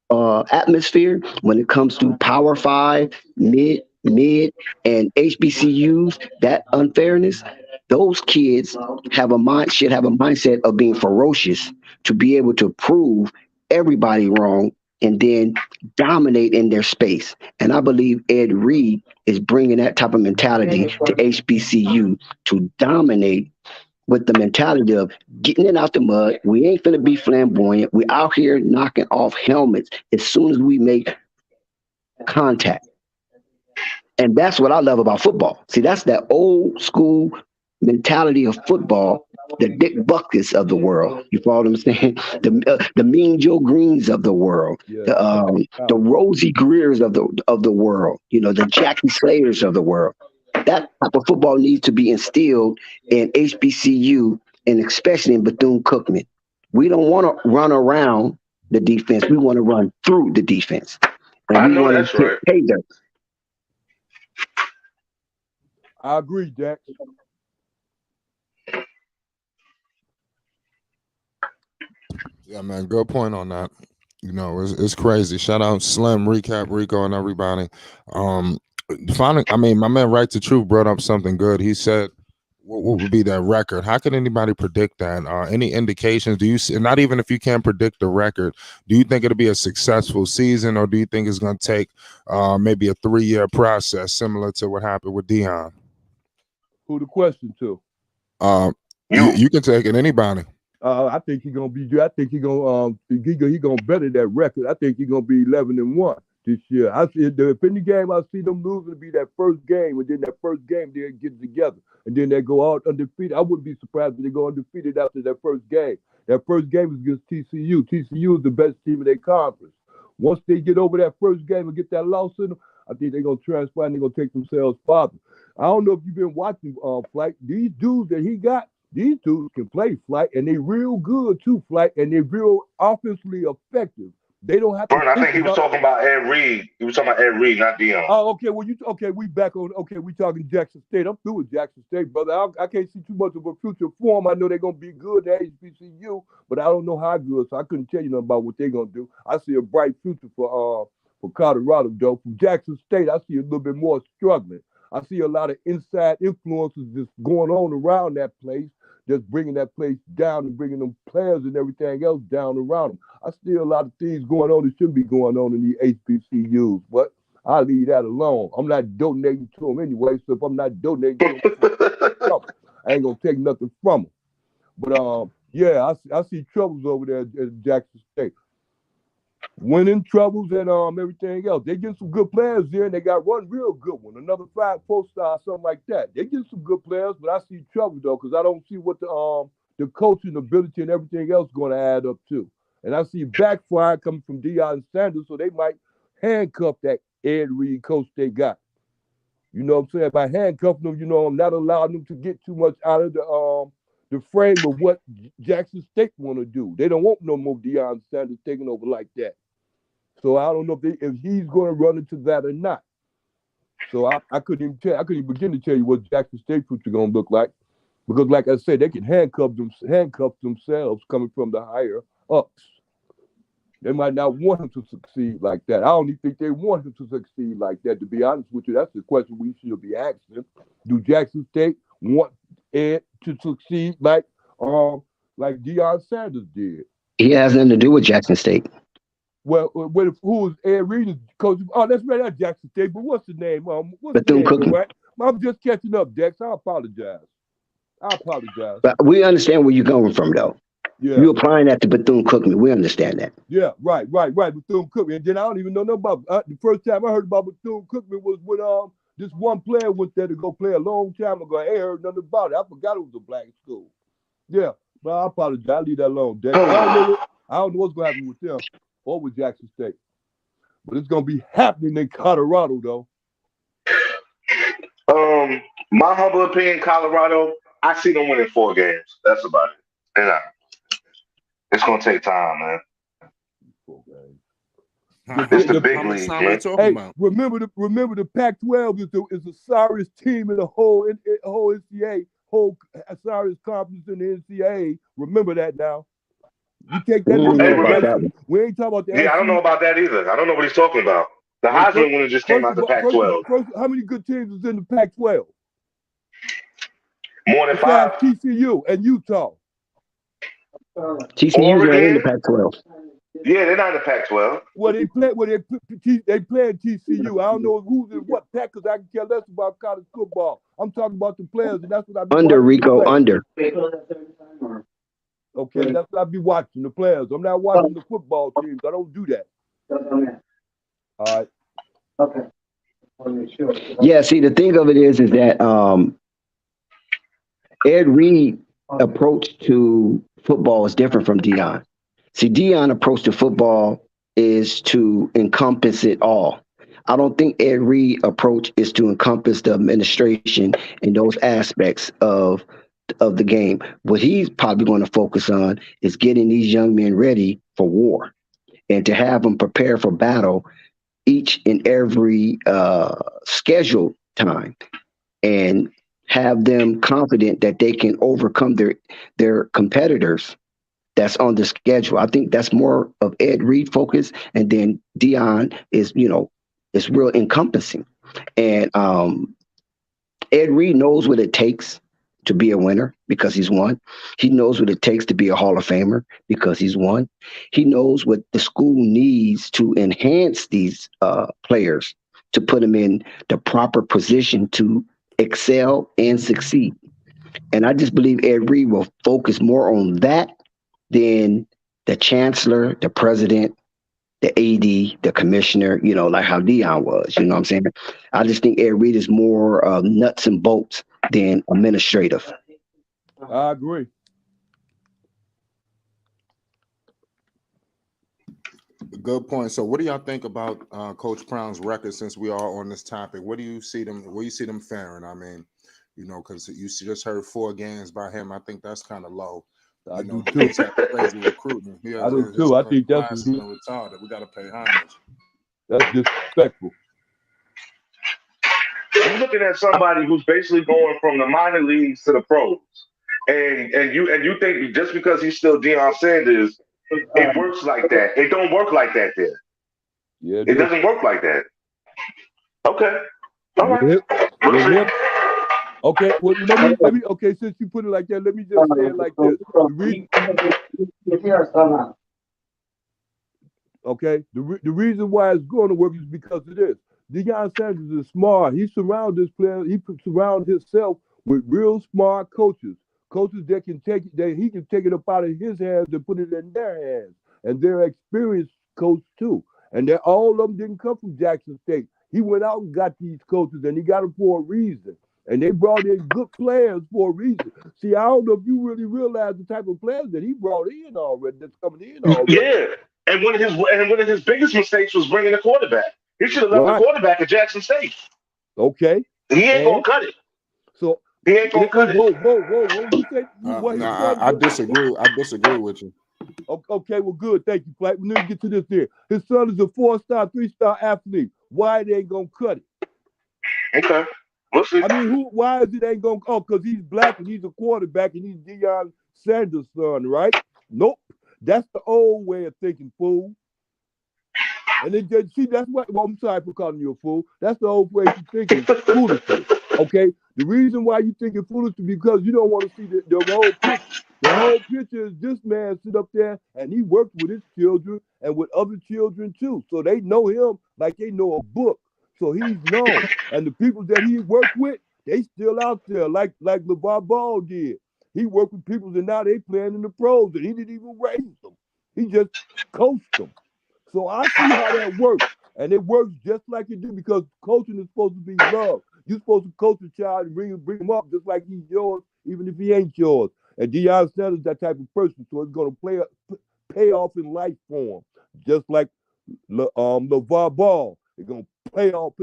atmosphere when it comes to Power Five, mid, and HBCUs. That unfairness, those kids should have a mindset of being ferocious to be able to prove everybody wrong and then dominate in their space. And I believe Ed Reed is bringing that type of mentality to HBCU to dominate with the mentality of getting it out the mud. We ain't finna be flamboyant. We out here knocking off helmets as soon as we make contact. And that's what I love about football. See, that's that old school mentality of football, the Dick Buckets of the world. You follow what I'm saying? The Mean Joe Greens of the world, Yeah. the Rosie Greers of the world. You know, the Jackie Slayers of the world. That type of football needs to be instilled in HBCU and especially in Bethune-Cookman. We don't want to run around the defense. We want to run through the defense, and I we know want that's to right. pay them. I agree, Dex. Yeah, man, good point on that. You know, it's crazy. Shout out Slim, Recap, Rico, and everybody. Um, finally, I mean, my man Right to Truth brought up something good. He said, what would be that record? How can anybody predict that? Any indications? Do you see, not even if you can't predict the record, do you think it'll be a successful season, or do you think it's going to take maybe a 3-year process similar to what happened with Deion? Who the question to? You can take it, anybody. I think he's gonna be. I think he's gonna he gonna better that record. I think he's gonna be 11-1 this year. I see if any game I see them losing, to be that first game, and then that first game they'll get together, and then they go out undefeated. I wouldn't be surprised if they go undefeated after that first game. That first game is against TCU. TCU is the best team in their conference. Once they get over that first game and get that loss in them, I think they're gonna transfer and they're gonna take themselves farther. I don't know if you've been watching Flight. These dudes that he got. These dudes can play Flight, and they real good too, Flight, and they're real offensively effective. They don't have to Vern, I think think he was about. talking about Ed Reed. He was talking about Ed Reed, not Deion. Oh, okay. Well, we back on. Okay, we talking Jackson State. I'm through with Jackson State, brother. I can't see too much of a future for them. I know they're gonna be good at HBCU, but I don't know how good, so I couldn't tell you nothing about what they're gonna do. I see a bright future for Colorado, though. From Jackson State, I see a little bit more struggling. I see a lot of inside influences just going on around that place, just bringing that place down and bringing them players and everything else down around them. I see a lot of things going on that shouldn't be going on in the HBCUs, but I'll leave that alone. I'm not donating to them anyway, so if I'm not donating to them, I ain't gonna take nothing from them. But yeah, I see troubles over there at Jackson State. Winning troubles and everything else. They get some good players there, and they got one real good one, another 5-star, something like that. They get some good players, but I see trouble though, because I don't see what the coaching ability and everything else going to add up to. And I see backfire coming from Deion Sanders, so they might handcuff that Ed Reed coach they got. You know what I'm saying? By handcuffing them, I'm not allowing them to get too much out of the frame of what Jackson State want to do. They don't want no more Deion Sanders taking over like that. So I don't know if he's going to run into that or not. So I couldn't even tell. I couldn't even begin to tell you what Jackson State future going to look like. Because, like I said, they can handcuff themselves coming from the higher ups. They might not want him to succeed like that. I don't even think they want him to succeed like that. To be honest with you, that's the question we should be asking. Do Jackson State want Ed to succeed like Deion Sanders did? He has nothing to do with Jackson State. Well, who was Ed Reed's coach? Oh, that's right, that's Jackson State. But what's the name? What's the name? Bethune-Cookman. Right? I'm just catching up, Dex. I apologize. But we understand where you're going from, though. Yeah. You're applying that to Bethune-Cookman. We understand that. Yeah, right. Bethune-Cookman. And then I don't even know nothing about the first time I heard about Bethune-Cookman was when this one player went there to go play a long time ago. I ain't heard nothing about it. I forgot it was a black school. Yeah, but I apologize. I'll leave that alone, Dex. I don't know what's going to happen with them or with Jackson State. But it's going to be happening in Colorado, though. My humble opinion, Colorado, I see them winning 4 games. That's about it. And it's going to take time, man. It's the big league, man. Hey, remember the Pac-12 is the sorriest team in the whole NCAA, whole sorriest conference in the NCAA. Remember that now. You take that. We ain't talking about that. Yeah, I don't know about that either. I don't know what he's talking about. The Heisman winner just came out the Pac-12. How many good teams is in the Pac-12? More than 5. TCU and Utah. TCU's not in the Pac-12. Yeah, they're not in the Pac-12. Well, they play in TCU. I don't know who's in what pack because I can care less about college football. I'm talking about the players, and that's what I under Rico under. Okay, that's what I be watching, the players. I'm not watching the football teams. I don't do that. All right. Okay. Yeah, see, the thing of it is that Ed Reed approach to football is different from Deion. See, Deion approach to football is to encompass it all. I don't think Ed Reed approach is to encompass the administration and those aspects of the game. What he's probably going to focus on is getting these young men ready for war and to have them prepare for battle each and every scheduled time and have them confident that they can overcome their competitors that's on the schedule. I think that's more of Ed Reed focus, and then Deion is real encompassing. And Ed Reed knows what it takes to be a winner because he's won. He knows what it takes to be a Hall of Famer because he's won. He knows what the school needs to enhance these players to put them in the proper position to excel and succeed. And I just believe Ed Reed will focus more on that than the chancellor, the president, the AD, the commissioner, like how Deion was, you know what I'm saying? I just think Ed Reed is more nuts and bolts than administrative. I agree. Good point. So what do y'all think about Coach Brown's record since we are on this topic? Where do you see them faring? I mean, because you just heard 4 games by him. I think that's kind of low. I do too. He's had crazy recruiting. I do too. I think that's retarded. We got to pay homage. That's disrespectful. You're looking at somebody who's basically going from the minor leagues to the pros, and you think just because he's still Deion Sanders, it works like that. It don't work like that there. Yeah, it doesn't work like that. Okay, all right. Okay, well, let me. Okay, since you put it like that, let me just say it like this. The reason why it's going to work is because of this. Deion Sanders is smart. He surrounds his players. He surrounds himself with real smart coaches that can take it. That he can take it up out of his hands and put it in their hands, and they're experienced coach too. And all of them didn't come from Jackson State. He went out and got these coaches, and he got them for a reason. And they brought in good players for a reason. See, I don't know if you really realize the type of players that he brought in already, that's coming in already. Yeah, and one of his biggest mistakes was bringing a quarterback. He should have left the quarterback at Jackson State. Okay. He ain't gonna cut it. So he ain't gonna cut it. Whoa. I disagree. I disagree with you. Okay, well, good. Thank you, Flight. Let me get to this there. His son is a 4-star, 3-star athlete. Why they ain't gonna cut it? Okay. We'll see. I mean, why is it ain't going to come? Because he's black and he's a quarterback and he's Deion Sanders' son, right? Nope. That's the old way of thinking, fool. And then just see, that's what. Well, I'm sorry for calling you a fool. That's the old way you thinking foolishly. Okay. The reason why you think it's foolish is because you don't want to see the whole picture. The whole picture is this man sit up there and he worked with his children and with other children too. So they know him like they know a book. So he's known. And the people that he worked with, they still out there, like LeVar Ball did. He worked with people and now they playing in the pros and he didn't even raise them. He just coached them. So I see how that works. And it works just like it do because coaching is supposed to be love. You're supposed to coach a child and bring him up just like he's yours, even if he ain't yours. And Deion Sanders is that type of person, so it's going to pay off in life for him, just like LeVar Ball. It's going to pay off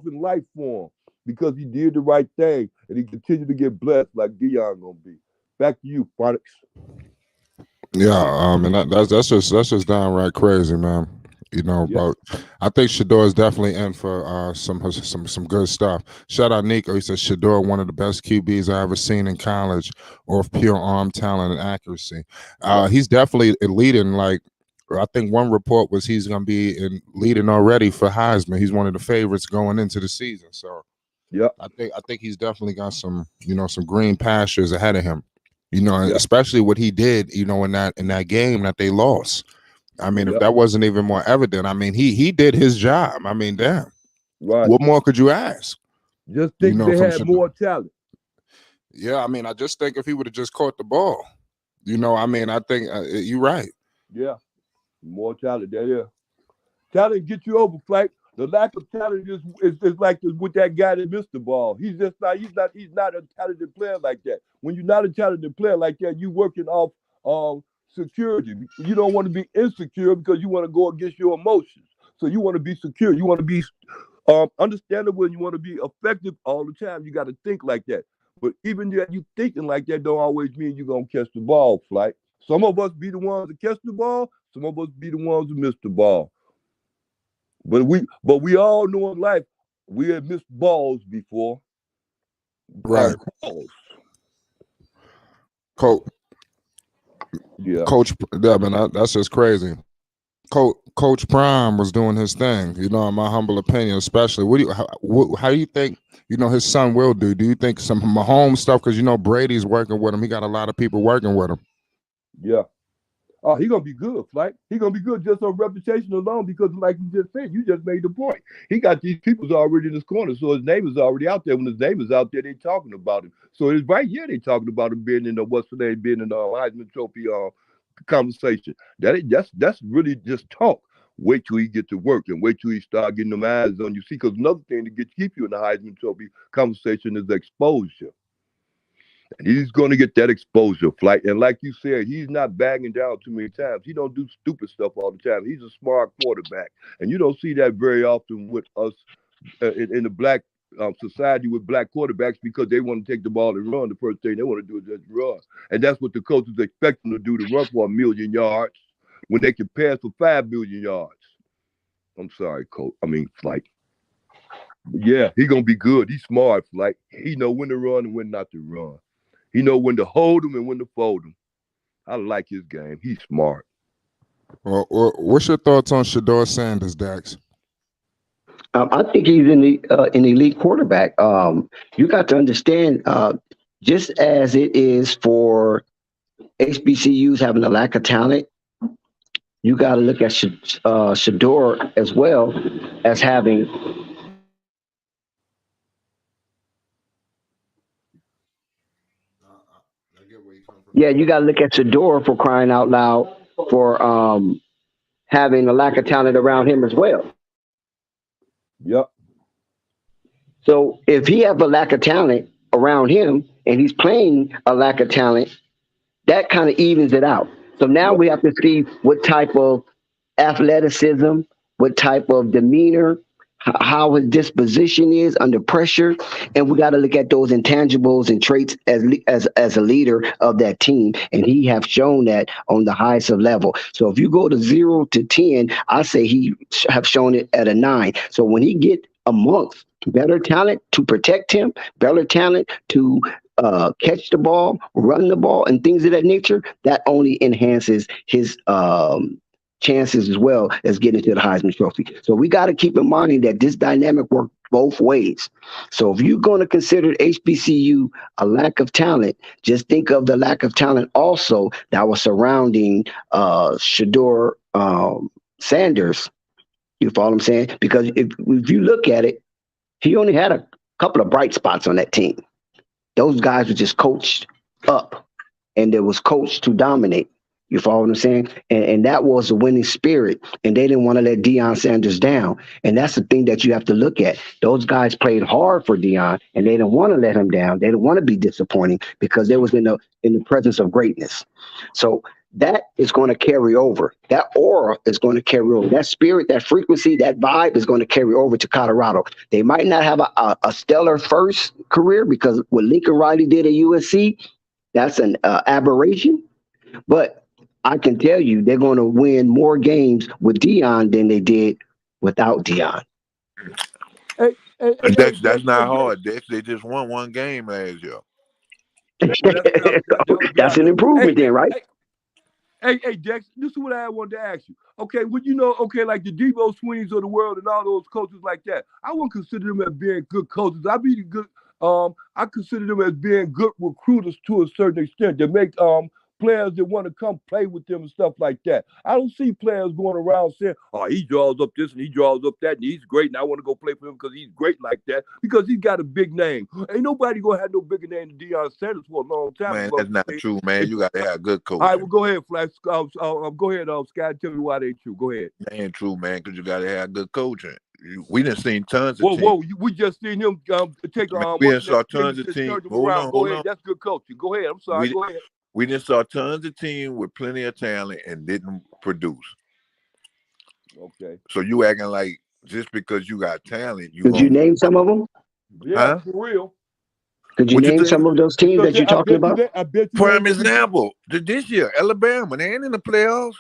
in life for him because he did the right thing and he continued to get blessed like Deion going to be. Back to you, Phonics. Yeah, and that's just downright crazy, man. You know, Yeah. but I think Shador is definitely in for some good stuff. Shout out Nico. He says Shador, one of the best QBs I ever seen in college, or of pure arm talent and accuracy. He's definitely leading. Like I think one report was he's going to be leading already for Heisman. He's one of the favorites going into the season. So yeah, I think he's definitely got some green pastures ahead of him. You know, yeah, especially what he did. You know, in that game that they lost. I mean, if that wasn't even more evident, I mean, he did his job. I mean, damn. right. What more could you ask? Just think they had more talent. Yeah, I mean, I just think if he would have just caught the ball, you know, I mean, I think you're right. Yeah, more talent. Yeah. Talent get you over, Flight. The lack of talent is like with that guy that missed the ball. He's not a talented player like that. When you're not a talented player like that, you working off security. You don't want to be insecure because you want to go against your emotions. So you want to be secure. You want to be understandable and you want to be effective all the time. You got to think like that. But even that you thinking like that don't always mean you're going to catch the ball, Flight. Some of us be the ones that catch the ball. Some of us be the ones who miss the ball. But we all know in life we have missed balls before. Right. Coach. Yeah. Coach, yeah, man, that's just crazy. Coach Prime was doing his thing, you know, in my humble opinion, especially. How do you think, you know, his son will do? Do you think some Mahomes stuff, because, you know, Brady's working with him. He got a lot of people working with him. Yeah. Oh, he going to be good, Flight. He going to be good just on reputation alone because, like you just said, you just made the point. He got these people already in his corner, so his name is already out there. When his name is out there, they talking about him. So it's right here they talking about him being in the being in the Heisman Trophy conversation. That's really just talk. Wait till he get to work and wait till he start getting them eyes on you. See, because another thing to keep you in the Heisman Trophy conversation is exposure. And he's going to get that exposure, Flight. And like you said, he's not bagging down too many times. He don't do stupid stuff all the time. He's a smart quarterback. And you don't see that very often with us in the black society with black quarterbacks because they want to take the ball and run. The first thing they want to do is just run. And that's what the coaches expect them to do, to run for 1,000,000 yards when they can pass for 5,000,000 yards. I'm sorry, Coach. I mean, Flight. Yeah, he's going to be good. He's smart, Flight. He know when to run and when not to run. He know when to hold him and when to fold him. I like his game. He's smart. Well, what's your thoughts on Shador Sanders, Dax? I think he's an elite quarterback. You got to understand, just as it is for HBCUs having a lack of talent, you got to look at Shador as well as having. Yeah, you got to look at Shador for crying out loud for having a lack of talent around him as well. Yep. So if he have a lack of talent around him and he's playing a lack of talent, that kind of evens it out. So now we have to see what type of athleticism, what type of demeanor, how his disposition is under pressure, and we got to look at those intangibles and traits as a leader of that team, and he have shown that on the highest of level. So if you go to 0 to 10, I say he have shown it at a 9. So when he get amongst better talent to protect him, better talent to catch the ball, run the ball, and things of that nature, that only enhances his chances as well as getting to the Heisman Trophy. So we got to keep in mind that this dynamic works both ways. So if you're going to consider HBCU a lack of talent, just think of the lack of talent also that was surrounding Shador Sanders. You follow what I'm saying? Because if you look at it, he only had a couple of bright spots on that team. Those guys were just coached up, and it was coached to dominate. You follow what I'm saying? And that was a winning spirit, and they didn't want to let Deion Sanders down. And that's the thing that you have to look at. Those guys played hard for Deion, and they didn't want to let him down. They didn't want to be disappointing because they was in the presence of greatness. So that is going to carry over. That aura is going to carry over. That spirit, that frequency, that vibe is going to carry over to Colorado. They might not have a stellar first career because what Lincoln Riley did at USC, that's an aberration. But I can tell you they're going to win more games with Deion than they did without Deion. Hey, That's not hard. They just won one game last year. That's an improvement then, right? Hey, Dex, this is what I wanted to ask you. Okay, would you know, like the Debo Sweeneys of the world and all those coaches like that, I wouldn't consider them as being good coaches. I consider them as being good recruiters to a certain extent. They make players that want to come play with them and stuff like that. I don't see players going around saying, oh, he draws up this and he draws up that and he's great and I want to go play for him because he's great like that because he's got a big name. Ain't nobody going to have no bigger name than Deion Sanders for a long time. Man, that's not true, man. You got to have good coaching. All right, well, go ahead, Flash. Go ahead, Scott. Tell me why they true. Go ahead. That ain't true, man, because you got to have good coaching. We done seen tons of teams. Whoa, we just seen him take we done saw tons of teams. Hold on. That's good coaching. Go ahead. I'm sorry. Go ahead. We just saw tons of teams with plenty of talent and didn't produce. Okay. So you acting like just because you got talent, Could you name some of them? Yeah, for real. Could you name some of those teams that you're talking about? Prime example, this year, Alabama, they ain't in the playoffs.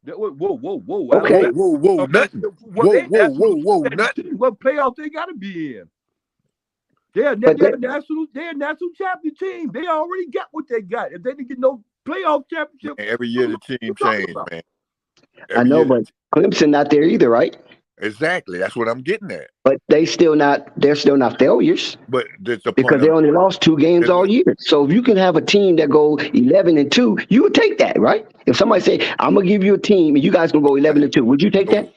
Whoa. Okay. Whoa, nothing. Whoa, nothing. What playoffs they got to be in? They're national champion team. They already got what they got. If they didn't get no playoff championship, man, every year the team changed, man. I know, but Clemson not there either, right? Exactly. That's what I'm getting at. But they're still not failures. But because they only lost 2 games all year. So if you can have a team that go 11-2, you would take that, right? If somebody say, I'm gonna give you a team and you guys gonna go 11-2, would you take that?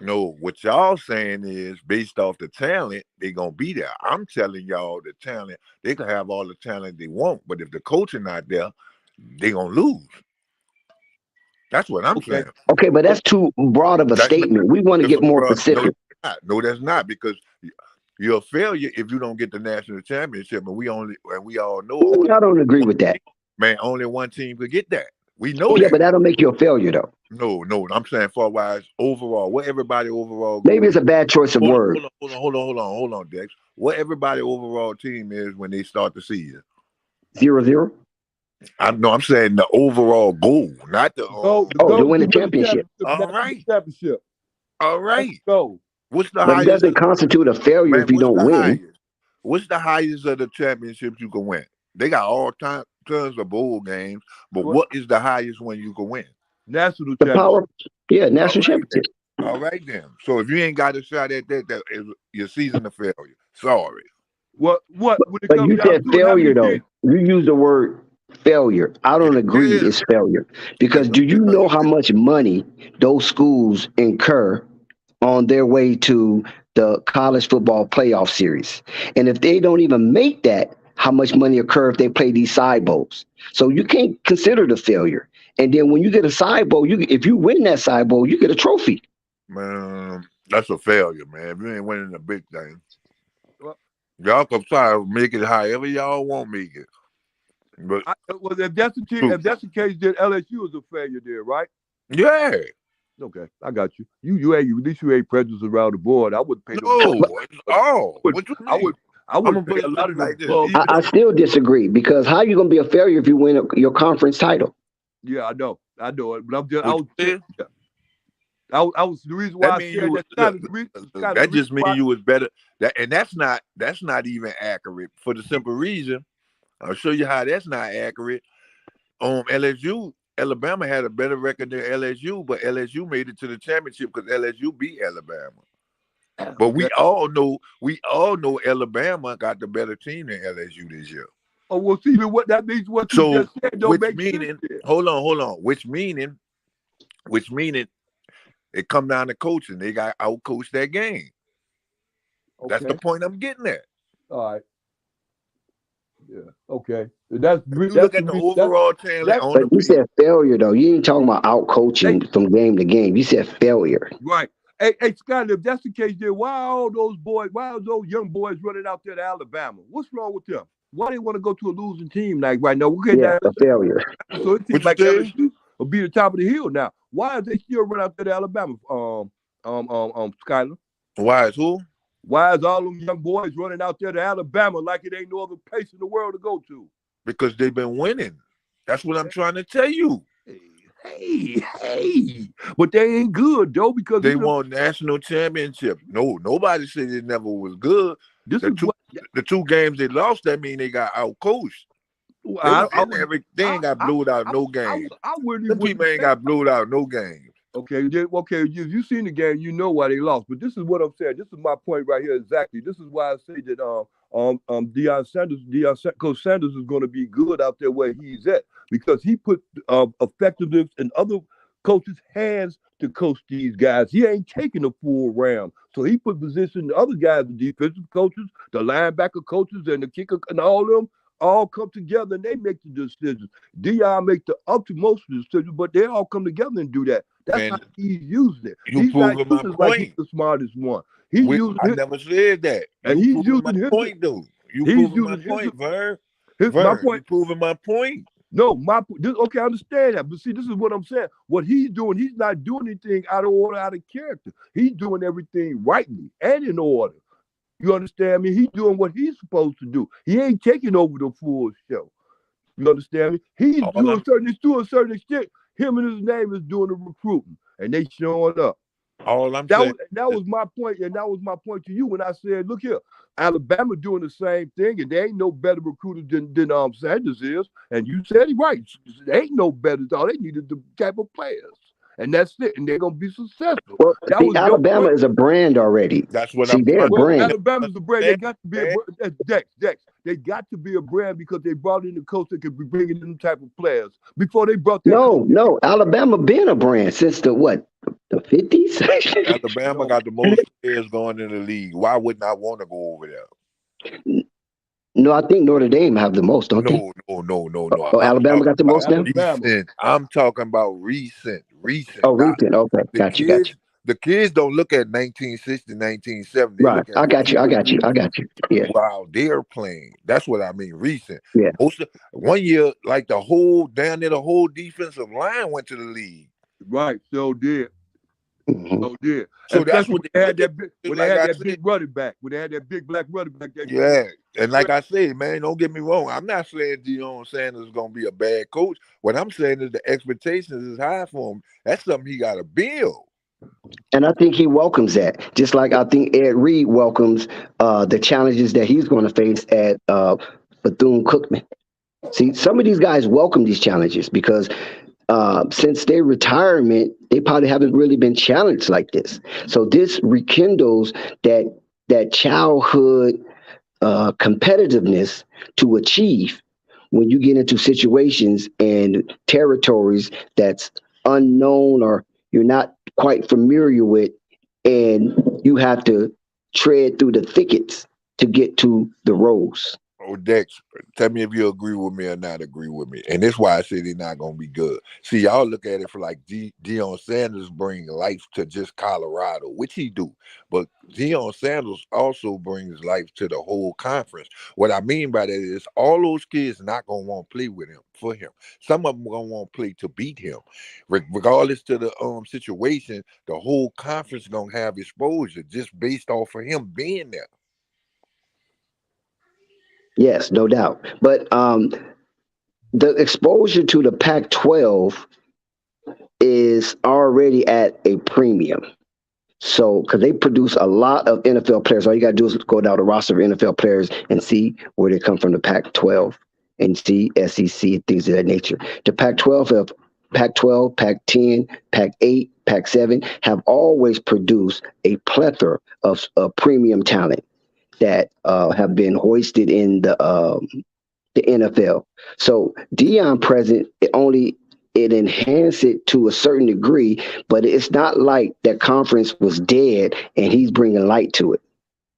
No, what y'all saying is based off the talent, they gonna be there. I'm telling y'all the talent, they can have all the talent they want, but if the coaching not there, they gonna lose. That's what I'm saying. Okay, but that's too broad of a statement. We want to get more specific. No, that's not, because you're a failure if you don't get the national championship, and we all know. I don't agree with that. Man, only one team could get that. We know that. Yeah, but that'll make you a failure, though. No. I'm saying far-wise, overall, what everybody overall. Maybe it's a bad choice of words. Hold on, Dex. What everybody overall team is when they start the season? 0-0. I'm saying the overall goal, not the to win the championship. All right. Championship. All right. So what's the highest? It doesn't constitute a failure if you don't win. Highest? What's the highest of the championships you can win? They got tons of bowl games, but what is the highest one you can win? National championship. National championship. All right then. So if you ain't got a shot at that is your season a failure. Sorry. What? But you said failure though. You used the word failure. I don't agree it's failure. Because do you know how much money those schools incur on their way to the college football playoff series? And if they don't even make that, how much money occur if they play these side bowls? So you can't consider the failure. And then when you get a side bowl, if you win that side bowl, you get a trophy. Man, that's a failure, man. If you ain't winning the big thing, y'all can try to make it however y'all want to make it. But if that's the case, then LSU is a failure there, right? Yeah. Okay, I got you. At least you ain't prejudice around the board. I wouldn't pay I would pay a lot of like this. I still disagree, because how are you going to be a failure if you win your conference title? Yeah, I know it, but I was the reason why That I mean said you that's kind of the reason. Kind of that the reason just mean why. you was better. That's not even accurate for the simple reason. I'll show you how that's not accurate. LSU, Alabama had a better record than LSU, but LSU made it to the championship because LSU beat Alabama. But Okay. we all know Alabama got the better team than LSU this year. Oh well, see, then what that means? What you So just said don't which make sense. meaning, There. hold on, which meaning it come down to coaching. They got outcoached that game. That's the Okay. point I'm getting at. All right. Yeah. Okay. That's If you that's look the at the reason. That's overall talent that's on But the you field, said failure though. You ain't talking about out they, coaching from game to game. You said failure. right. Hey, Scott, if that's the case, then why are all those boys, why are those young boys running out there to Alabama? What's wrong with them? Why they want to go to a losing team like right now? We're getting Yeah, that. a failure. So it seems what you like say? LSU will be the top of the hill now. Why are they still running out there to Alabama? Skyler? Why is who? Why is all them young boys running out there to Alabama like it ain't no other place in the world to go to? Because they've been winning. That's what I'm trying to tell you. Hey. But they ain't good, though, because They won national championship. No, nobody said it never was good. this The is two what the two games they lost, that mean they got outcoached. They was in every. They ain't got blowed out no game. I wouldn't Them people ain't got blowed out no game. Okay, if you seen the game, you know why they lost. But this is what I'm saying. This is my point right here exactly. This is why I say that Coach Sanders is going to be good out there where he's at because he put effectiveness in other coaches' hands to coach these guys. He ain't taking the full round, so he put position the other guys, the defensive coaches, the linebacker coaches, and the kicker, and all of them. All come together and they make the decisions. Deion make the utmost decisions, but they all come together and do that. That's how And he's using it. you He's not proving my using it like he's point. the smartest one. He's using I it, never said that. and You he's proving my using his. point though. You He's proving my using his. point, Vern. My Vern, you point. proving my point. No, okay, I understand that, but see, this is what I'm saying. What he's doing, he's not doing anything out of order, out of character. He's doing everything rightly and in order. You understand me? He's doing what he's supposed to do. He ain't taking over the full show. You understand me? He's All to I'm a certain extent. Him and his name is doing the recruiting, and they showing up. all I'm That saying was my point, and that was my point to you when I said, look here, Alabama doing the same thing, and they ain't no better recruiter than Sanders is. And you said it right. They ain't no better. All they needed the type of players. And that's it. And they're gonna be successful. Well, That see, was your Alabama point. is a brand already. that's what See, I'm they're a trying Well, brand. Alabama's the brand. They to got to be understand. Dex. They got to be a brand because they brought in the coach that could be bringing in them type of players. Before they brought that coach, No, Alabama been a brand since the what? The 50s? Alabama no, got the most players going in the league. Why wouldn't I want to go over there? No, I think Notre Dame have the most, don't they? No. Oh, I'm Alabama talking got the about most now? Alabama. recent. I'm talking about recent. Oh, Not recent. Okay, the got you. kids. The kids don't look at 1960, 1970. They Right. look at I who got you. I was got you. I got you. Yeah. while they're playing. That's what I mean. Recent. Yeah. Most of, one year, like the whole defensive line went to the league. Right, so did. Mhm. So did. So that's Especially what they look at. when they Like had I that said, big running back, when they had that big black running back. yeah. And like I said, man, don't get me wrong. I'm not saying Deion Sanders is gonna be a bad coach. What I'm saying is the expectations is high for him. That's something he got to build. And I think he welcomes that, just like I think Ed Reed welcomes the challenges that he's going to face at Bethune-Cookman. See, some of these guys welcome these challenges because since their retirement, they probably haven't really been challenged like this. So this rekindles that childhood competitiveness to achieve when you get into situations and territories that's unknown or you're not quite familiar with, and you have to tread through the thickets to get to the rose. Oh, Dex, tell me if you agree with me or not agree with me. And that's why I say they're not going to be good. See, y'all look at it for like Deion Sanders bring life to just Colorado, which he do. But Deion Sanders also brings life to the whole conference. What I mean by that is all those kids not going to want to play with him, for him. Some of them going to want to play to beat him. Regardless to the situation, the whole conference going to have exposure just based off of him being there. Yes, no doubt. But the exposure to the Pac-12 is already at a premium. So, because they produce a lot of NFL players, all you got to do is go down the roster of NFL players and see where they come from the Pac-12 and see SEC, things of that nature. The Pac-12 have Pac-12, Pac-10, Pac-8, Pac-7 have always produced a plethora of premium talent that have been hoisted in the NFL. So Deion present it enhanced it to a certain degree, but it's not like that conference was dead and he's bringing light to it.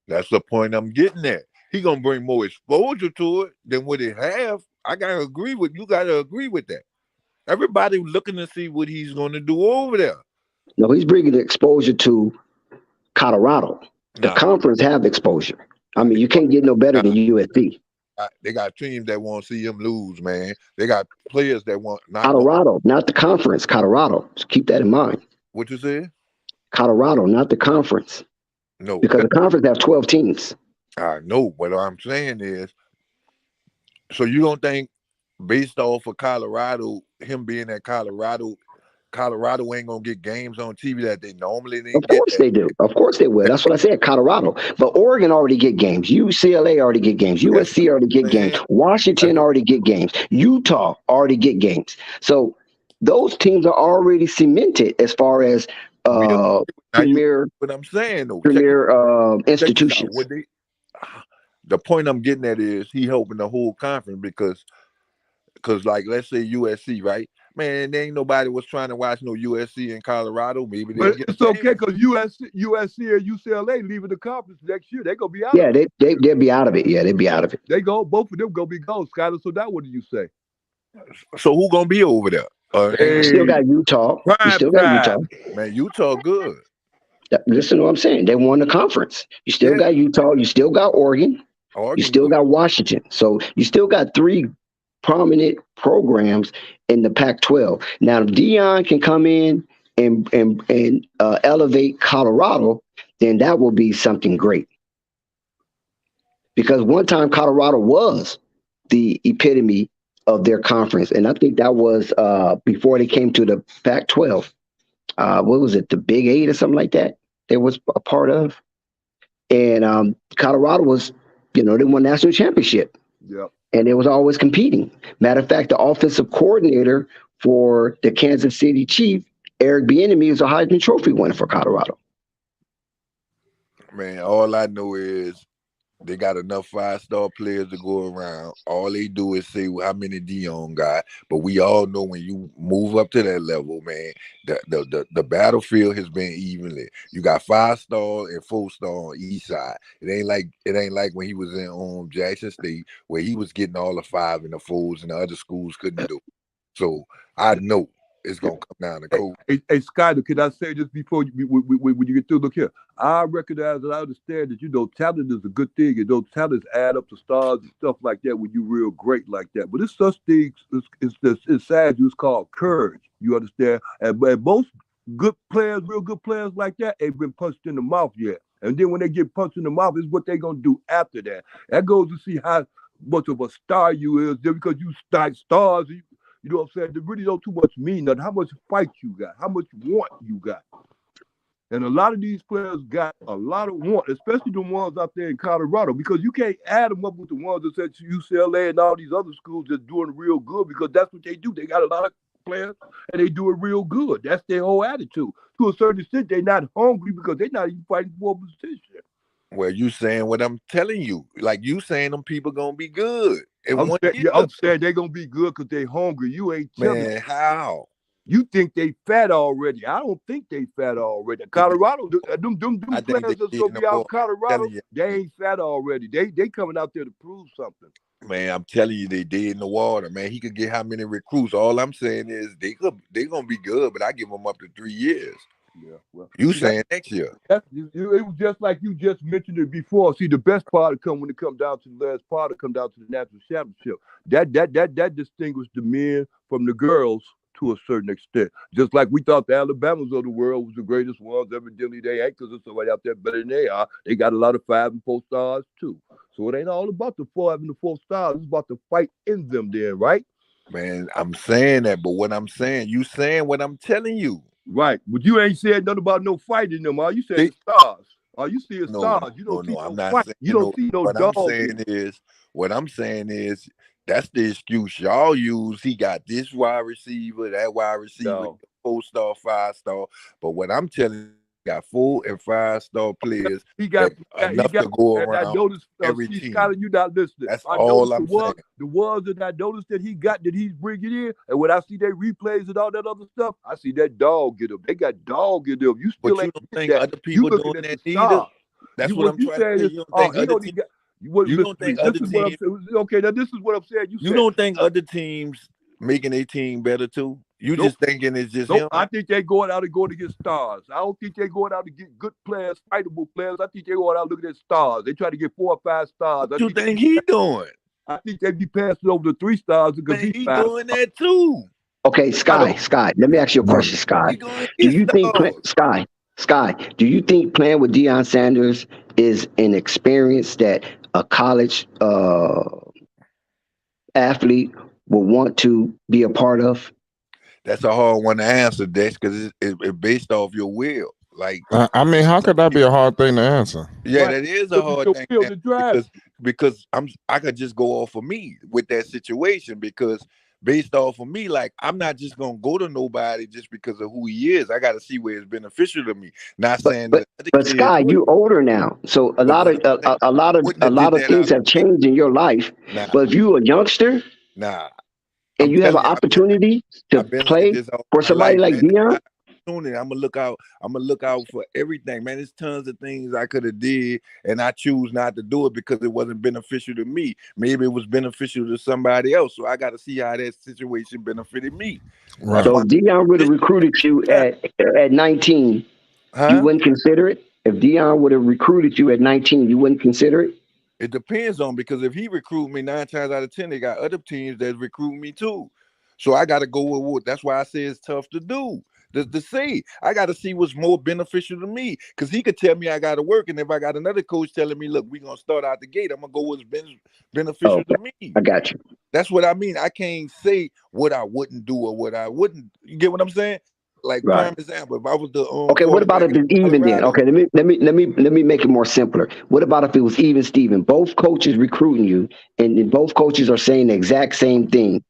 That's the point I'm getting at. He gonna bring more exposure to it than what it have. I gotta agree with you. Gotta agree with that. Everybody looking to see what he's gonna do over there. No, he's bringing the exposure to Colorado. The Nah, conference have exposure. I nah, mean, you can't get no better than USC. they got teams that want to see him lose, man. They got players that want not want. Colorado, not the conference. Colorado. Just keep that in mind. What you said? Colorado, not the conference, No, because the conference have 12 teams. I know. What I'm saying is, so you don't think, based off of Colorado, him being at Colorado, Colorado ain't gonna get games on TV that they normally Of didn't get. course they do. Of course they will. That's what I said, Colorado. But Oregon already get games. UCLA already get games. USC already get games. Washington already get games. Utah already get games. So those teams are already cemented as far as premier What I'm saying though, premier check this out. institutions. The point I'm getting at is he helping the whole conference because like let's say USC, right? Man, there ain't nobody was trying to watch no USC in Colorado. Maybe they'll But get it's okay because USC or UCLA leaving the conference next year. They're going to be out Yeah, of it. they'll be out of it. Yeah, they'll be out of it. Both of them going to be gone, Skyler. So now what do you say? So who gonna be over there? You still got Utah. You still got Utah. Man, Utah good. Listen to what I'm saying. They won the conference. You still Yeah. got Utah. You still got Oregon. You still got Washington. So you still got three prominent programs in the Pac-12. Now, if Deion can come in and elevate Colorado, then that will be something great. Because one time Colorado was the epitome of their conference, and I think that was before they came to the Pac-12. What was it, the Big Eight or something like that? They was a part of, and Colorado was, they won national championship. Yep. And it was always competing. Matter of fact, the offensive coordinator for the Kansas City Chiefs, Eric Bieniemy, is a Heisman Trophy winner for Colorado. Man, all I know is they got enough 5-star players to go around. All they do is say how many Deion got. But we all know when you move up to that level, man, the battlefield has been evenly. You got 5-star and 4-star on each side. It ain't like when he was in Jackson State where he was getting all the 5 and the 4s and the other schools couldn't do. So I know it's gonna come down to cold. Hey, Skyler, can I say this before when you get through? Look here, I recognize and I understand that talent is a good thing, and those talents add up to stars and stuff like that when you're real great like that. But it's such things. It's sad. It's called courage. You understand? And most good players, real good players like that, ain't been punched in the mouth yet. And then when they get punched in the mouth, is what they gonna do after that. That goes to see how much of a star you is. Just because you stars. You know what I'm saying? They really don't too much mean nothing. How much fight you got? How much want you got? And a lot of these players got a lot of want, especially the ones out there in Colorado, because you can't add them up with the ones that's at UCLA and all these other schools that's doing real good, because that's what they do. They got a lot of players and they do it real good. That's their whole attitude. To a certain extent, they're not hungry because they're not even fighting for a position. Well, you saying what I'm telling you. Like you saying them people gonna be good. I'm saying they're gonna be good because they're hungry. You ain't telling me. Man, how? You think they fat already. I don't think they fat already. Colorado, them players that's gonna be out in Colorado, they ain't fat already. They coming out there to prove something. Man, I'm telling you, they dead in the water, man. He could get how many recruits? All I'm saying is they gonna be good, but I give them up to 3 years. Yeah, well, you saying next year? It was just like you just mentioned it before. See, the best part to come when it comes down to the last part, to come down to the national championship. That distinguished the men from the girls to a certain extent. Just like we thought the Alabamas of the world was the greatest ones. Evidently, they ain't, because there's somebody out there better than they are. They got a lot of 5 and 4 stars too. So it ain't all about the 5 and the 4 stars. It's about the fight in them, then, right? Man, I'm saying that, but what I'm saying, you saying what I'm telling you. Right. But you ain't said nothing about no fighting them. All you said They, is stars. All you see is no, stars. You no, don't see no. I'm no not fight. saying You don't no. see no What I'm dog. saying is, that's the excuse y'all use. He got this wide receiver, that wide receiver, No. 4-star, 5-star. But what I'm telling you, he got 4 and 5-star players He that got he enough got to go and I around noticed every see team. Scott, you not listening. That's I all noticed I'm saying. the ones that I noticed that he got that he's bringing in, and when I see their replays and all that other stuff, I see that dog get them. They got dog in them. You But still you ain't don't get think that. other You people looking doing at the that neither? star. That's You what what I'm you trying to saying say. is, You don't oh, think he other don't even teams. got. What, You listen don't to me. think This other is what I'm teams. saying. Okay, now this is what I'm saying. You You said don't think other teams making a team better too? You nope. just thinking it's just Nope, him? I think they going out and going to get stars. I don't think they going out to get good players, fightable players. I think they going out looking at stars. They try to get 4 or 5 stars. What you think he doing? I think they be passing over the 3 stars because Man, he's he 5. doing that too. Okay, I Sky, don't. Sky. Let me ask you a Right. question, Sky. He gonna Do get you think stars. Sky? Do you think playing with Deion Sanders is an experience that a college athlete will want to be a part of? That's a hard one to answer, Dex, because it's based off your will. Like I mean, how some could that be people, a hard thing to answer? yeah, Right. that is a Because it's hard your thing will to to answer drive. because I could just go off of me with that situation because based off of me, like I'm not just gonna go to nobody just because of who he is. I got to see where it's beneficial to me. Not But saying but that other but kids Sky, you wouldn't, older now, so a but lot what of I'm saying, I wouldn't a have lot did of that out things of have changed in your life. nah, But if you a youngster nah. and I'm you have an telling you, opportunity to I've been like play this all for my somebody life, like man. If I Deion, have opportunity, I'm gonna look out. I'm gonna look out for everything, man. There's tons of things I could have did, and I choose not to do it because it wasn't beneficial to me. Maybe it was beneficial to somebody else. So I got to see how that situation benefited me. That's Right. so why, if Deion would have this, recruited you at 19, you huh? wouldn't consider it. If Deion would have recruited you at 19, you wouldn't consider it. It depends on because if he recruit me 9 times out of 10, they got other teams that recruit me too. So I got to go with what. That's why I say it's tough to do. To say I got to see what's more beneficial to me because he could tell me I got to work, and if I got another coach telling me, "Look, we're gonna start out the gate," I'm gonna go what's beneficial Okay, to me. I got you. That's what I mean. I can't say what I wouldn't do or what I wouldn't. You get what I'm saying? Like Right. prime example, if I was the Okay, what about quarterback if at it's even then? Colorado, Okay, let me make it more simpler. What about if it was even Steven? Both coaches recruiting you, and then both coaches are saying the exact same thing.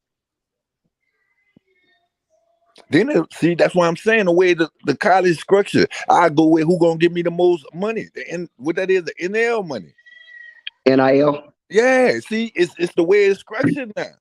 then see that's why I'm saying the way the college structure, I go with who gonna give me the most money. And what that is, the NL money. NIL. Yeah, see, it's the way it's structured now.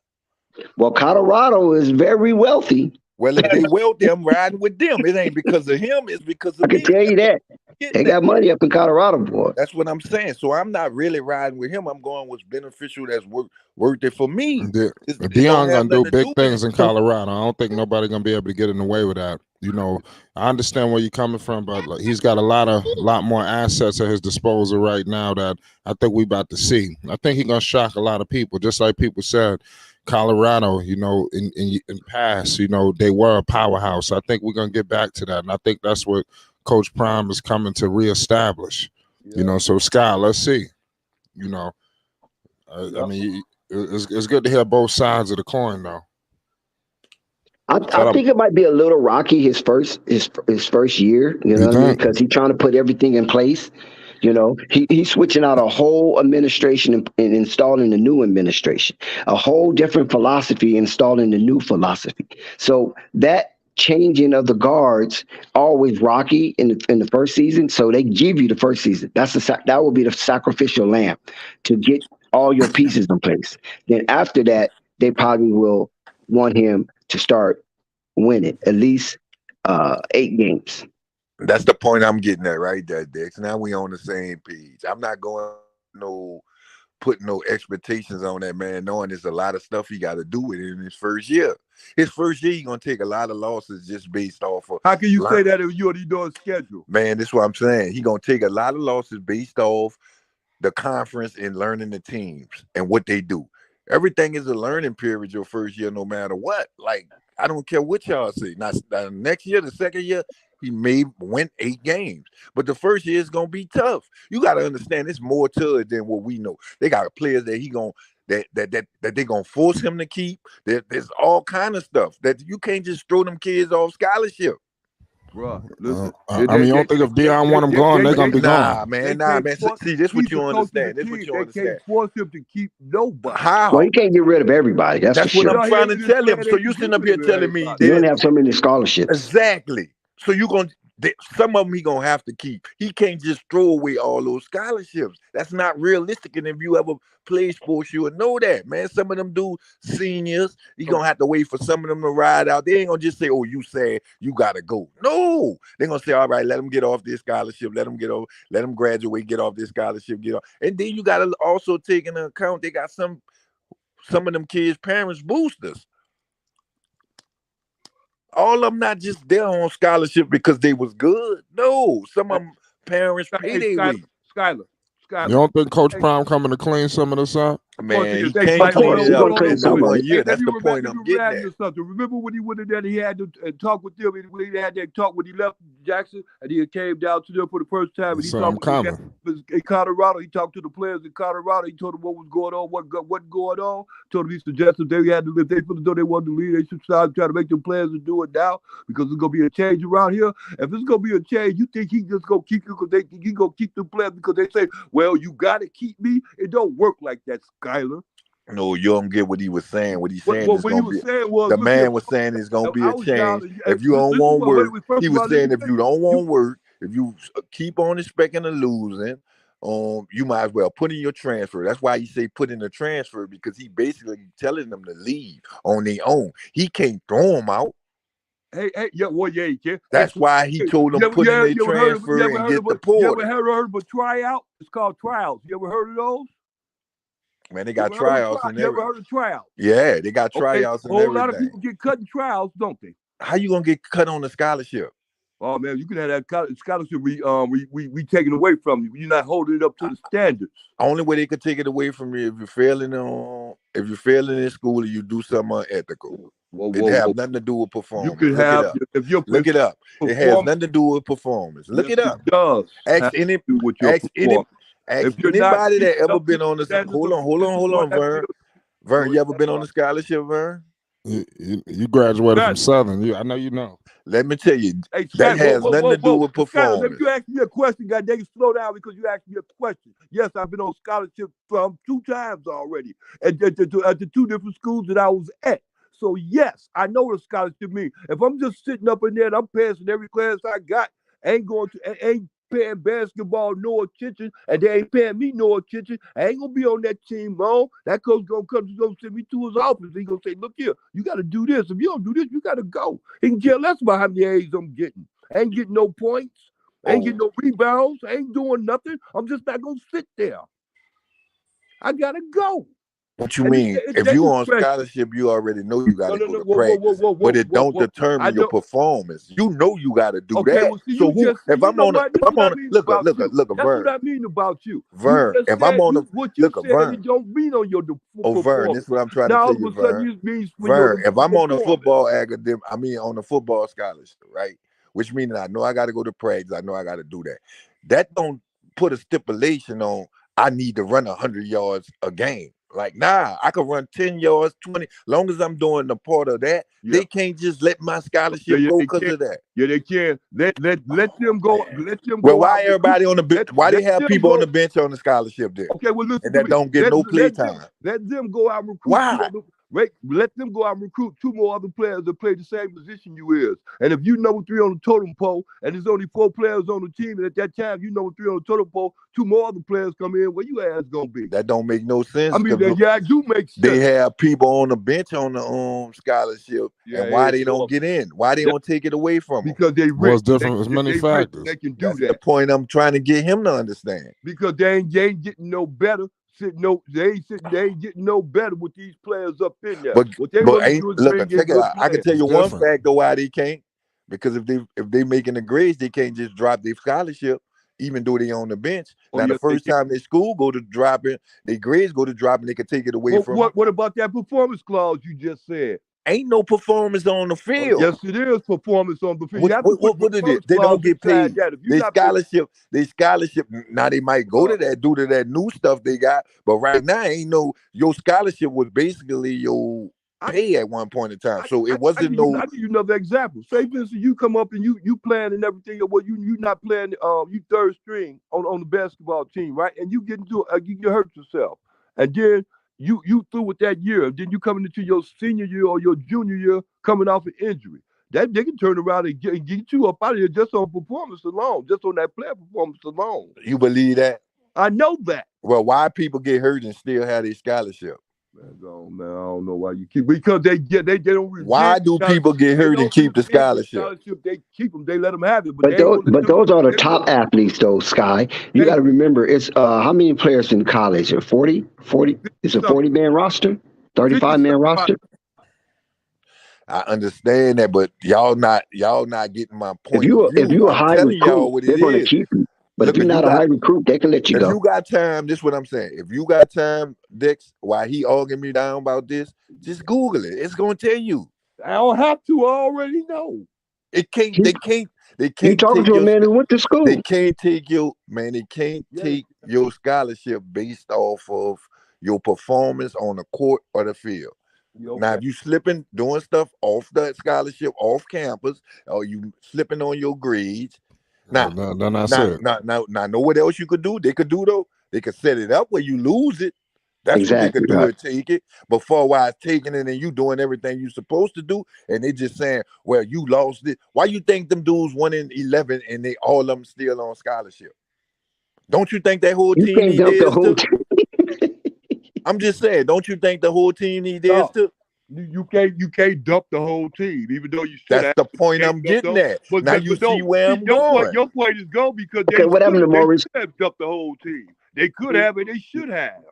Well, Colorado is very wealthy. Well, if they wealthy, I'm riding with them. It ain't because of him, it's because I of can me. tell you that Getting they that. got money up in Colorado, boy. That's what I'm saying. So I'm not really riding with him. I'm going what's beneficial that's worth it for me. It don't Deion have gonna do nothing to big do with it. things in Colorado. I don't think nobody gonna be able to get in the way with that. You know, I understand where you're coming from, but like, he's got a lot more assets at his disposal right now that I think we about to see. I think he's gonna shock a lot of people, just like people said. Colorado, you know, in past, you know, they were a powerhouse. I think we're gonna get back to that, and I think that's what Coach Prime is coming to reestablish. You Yeah. know, so Scott, let's see. You know, I Yep. mean, it's good to hear both sides of the coin, though. I Shut up. think it might be a little rocky his first year. You know You what I mean? think? Because he's trying to put everything in place. You know, he's switching out a whole administration and installing a new administration, a whole different philosophy, installing the new philosophy. So that changing of the guards always rocky in the first season. So they give you the first season. That will be the sacrificial lamb to get all your pieces in place. Then after that, they probably will want him to start winning at least 8 games. That's the point I'm getting at right there, Dex. Now we on the same page. I'm not going no putting no expectations on that man, knowing there's a lot of stuff he got to do with it in his first year. His first year, he's gonna take a lot of losses just based off of How can you say line. that if you already doing schedule? Man, this is what I'm saying. He gonna take a lot of losses based off the conference and learning the teams and what they do. Everything is a learning period your first year, no matter what. Like, I don't care what y'all say. Now, next year, the second year, he may win 8 games. But the first year is gonna be tough. You gotta understand it's more to it than what we know. They got players that he gonna that they're gonna force him to keep. There's all kind of stuff that you can't just throw them kids off scholarship. Bro, listen. I mean, you don't think if Deion want them gone, they're gonna be gone? Nah, man. See, this what you understand. This what you They understand. can't force him to keep nobody. How? Well, you can't get rid of everybody. That's for what sure. I'm trying to tell him. So you sitting up here telling me You don't have so many scholarships. exactly. So you gonna some of them he gonna have to keep. He can't just throw away all those scholarships. That's not realistic. And if you ever play sports, you would know that, man. Some of them do seniors. He gonna have to wait for some of them to ride out. They ain't gonna just say, "Oh, you said you gotta go." No, they're gonna say, "All right, let them get off this scholarship. Let them get over. Let them graduate. Get off this scholarship. Get off." And then you gotta also take into account they got some of them kids' parents boosters. All of them not just there on scholarship because they was good. No, some of them parents pay their way. Skyler. You don't think Coach Prime coming to clean some of this up? Man, he can't clean it up in no 1 year. That's the point I'm getting at. Remember when he went in there and he had to talk with them, when he had that talk when he left Jackson and he came down to them for the first time. And he talked in Colorado. He talked to the players in Colorado. He told them what was going on, what going on. Told them he suggested they had to, if they feel as though they wanted to leave, they should start trying to make them players to do it now because there's going to be a change around here. If it's going to be a change, you think he just going to keep you because he going to keep the players because they say, well, you got to keep me. It don't work like that, Skyler. No, you don't get what he was saying. What he's saying is going to be. The man was saying it's going to be a change. If you don't want work, he was saying if you don't want work, if you keep on expecting and losing, you might as well put in your transfer. That's why he say put in the transfer because he basically telling them to leave on their own. He can't throw them out. Hey, yeah, well, yeah, he can. That's why he told them put in their transfer and get the portal. You ever heard of a tryout? It's called trials. You ever heard of those? Man, they got tryouts and everything. You ever heard of tryouts? Yeah, they got tryouts and everything. A whole lot of people get cut in trials, don't they? How you gonna get cut on the scholarship? Oh man, you can have that scholarship we taken away from you. You're not holding it up to the standards. Only way they could take it away from you if you're failing in school or you do something unethical. It have nothing to do with performance. You could have if you're look it up. It has nothing to do with performance. Look it up. It does. Ask anybody that ever been on the hold on, Vern. Vern, you ever been on the scholarship, Vern? You graduated from Southern. I know you know. Let me tell you, that has nothing to do with performance. If you ask me a question, God dang, slow down because you asked me a question. Yes, I've been on scholarship from 2 times already at the 2 different schools that I was at. So yes, I know what a scholarship means. If I'm just sitting up in there and I'm passing every class I got, ain't paying basketball no attention, and they ain't paying me no attention, I ain't gonna be on that team long. That coach gonna send me to his office. He gonna say, look here, you gotta do this. If you don't do this, you gotta go. He can care less about how many A's I'm getting. I ain't getting no points. I ain't getting no rebounds. I ain't doing nothing. I'm just not gonna sit there. I gotta go. What you mean? If you on scholarship, you already know you got to go to practice, but it don't determine your performance. You know you got to do that. Well, see, so if I'm on, look, Vern. That's what I mean about you, Vern. If I'm on Vern, it don't mean on your Vern. This is what I'm trying to tell you, Vern. Vern, if I'm on the football on the football scholarship, right? Which means I know I got to go to practice. I know I got to do that. That don't put a stipulation on I need to run 100 yards a game. Like, nah, I can run 10 yards, 20. Long as I'm doing the part of that, they can't just let my scholarship go because of that. Yeah, they can. Let them go. Let them go. Well, why everybody on the bench? Why they have people on the bench on the scholarship there? Okay, well, listen. And that don't get no play time. Let them go out and recruit. Why? Let them go out and recruit 2 more other players that play the same position you is. And if you number 3 on the totem pole, and there's only 4 players on the team, and at that time you number 3 on the totem pole, 2 more other players come in. Where you ass gonna be? That don't make no sense. I mean, it do make sense. They have people on the bench on the scholarship, and why they don't get in? Why they don't take it away from them? Because they rich. It's different. There's many factors. They can do that. The point I'm trying to get him to understand. Because they ain't getting no better. They ain't getting no better with these players up in there. But check it out. I can tell you one fact though why they can't. Because if they making the grades, they can't just drop their scholarship, even though they on the bench. The first time their school go to dropping, their grades go to dropping, they can take it away from them. What about that performance clause you just said? Ain't no performance on the field. Yes, it is performance on the field. You have to put What is it? performance They clause don't get inside paid. that. If They you're not putting, scholarship. Now they might go to that due to that new stuff they got, but right now ain't no. Your scholarship was basically your pay at one point in time, so it wasn't no. I give you another example. Say, Vincent, you come up and you playing and everything. Well, you not playing. You third string on the basketball team, right? And you get into you hurt yourself, and then you through with that year. And then you coming into your senior year or your junior year coming off an injury. That they can turn around and get you up out of here just on performance alone, just on that player performance alone. You believe that? I know that. Well, why people get hurt and still have their scholarship? Man, I don't know why you keep, because they don't. Why do people get hurt and keep the scholarship? They keep them. They let them have it, but those are the top athletes, though. Sky, you got to remember, it's how many players in college? 40? It's a 40-man roster, 35-man roster. I understand that, but y'all not getting my point of If view. you a I'm high telling y'all recruit, what they're it going to is. keep you. But Look, if you're not a high recruit, they can let you go. If you got time, this is what I'm saying. If you got time, Dex, while he arguing me down about this, just Google it. It's gonna tell you. I don't have to. I already know. It can't. They can't. You talking to a man who went to school? They can't take your man. They can't take your scholarship based off of your performance on the court or the field. Okay. Now, if you slipping doing stuff off the scholarship, off campus, or you slipping on your grades. Now, know what else you could do? They could do though. They could set it up where you lose it. That's what they could do and take it. Before while taking it and you doing everything you supposed to do, and they just saying, "Well, you lost it." Why you think them dudes 1-11 and they all of them still on scholarship? Don't you think that whole team need theirs too? I'm just saying. Don't you think the whole team need theirs too? You can't dump the whole team, even though you should. That's the point I'm getting at. Now you see where I'm going. Your point is gone because what happened to Maurice? They could have dumped the whole team. They could have, and they should have.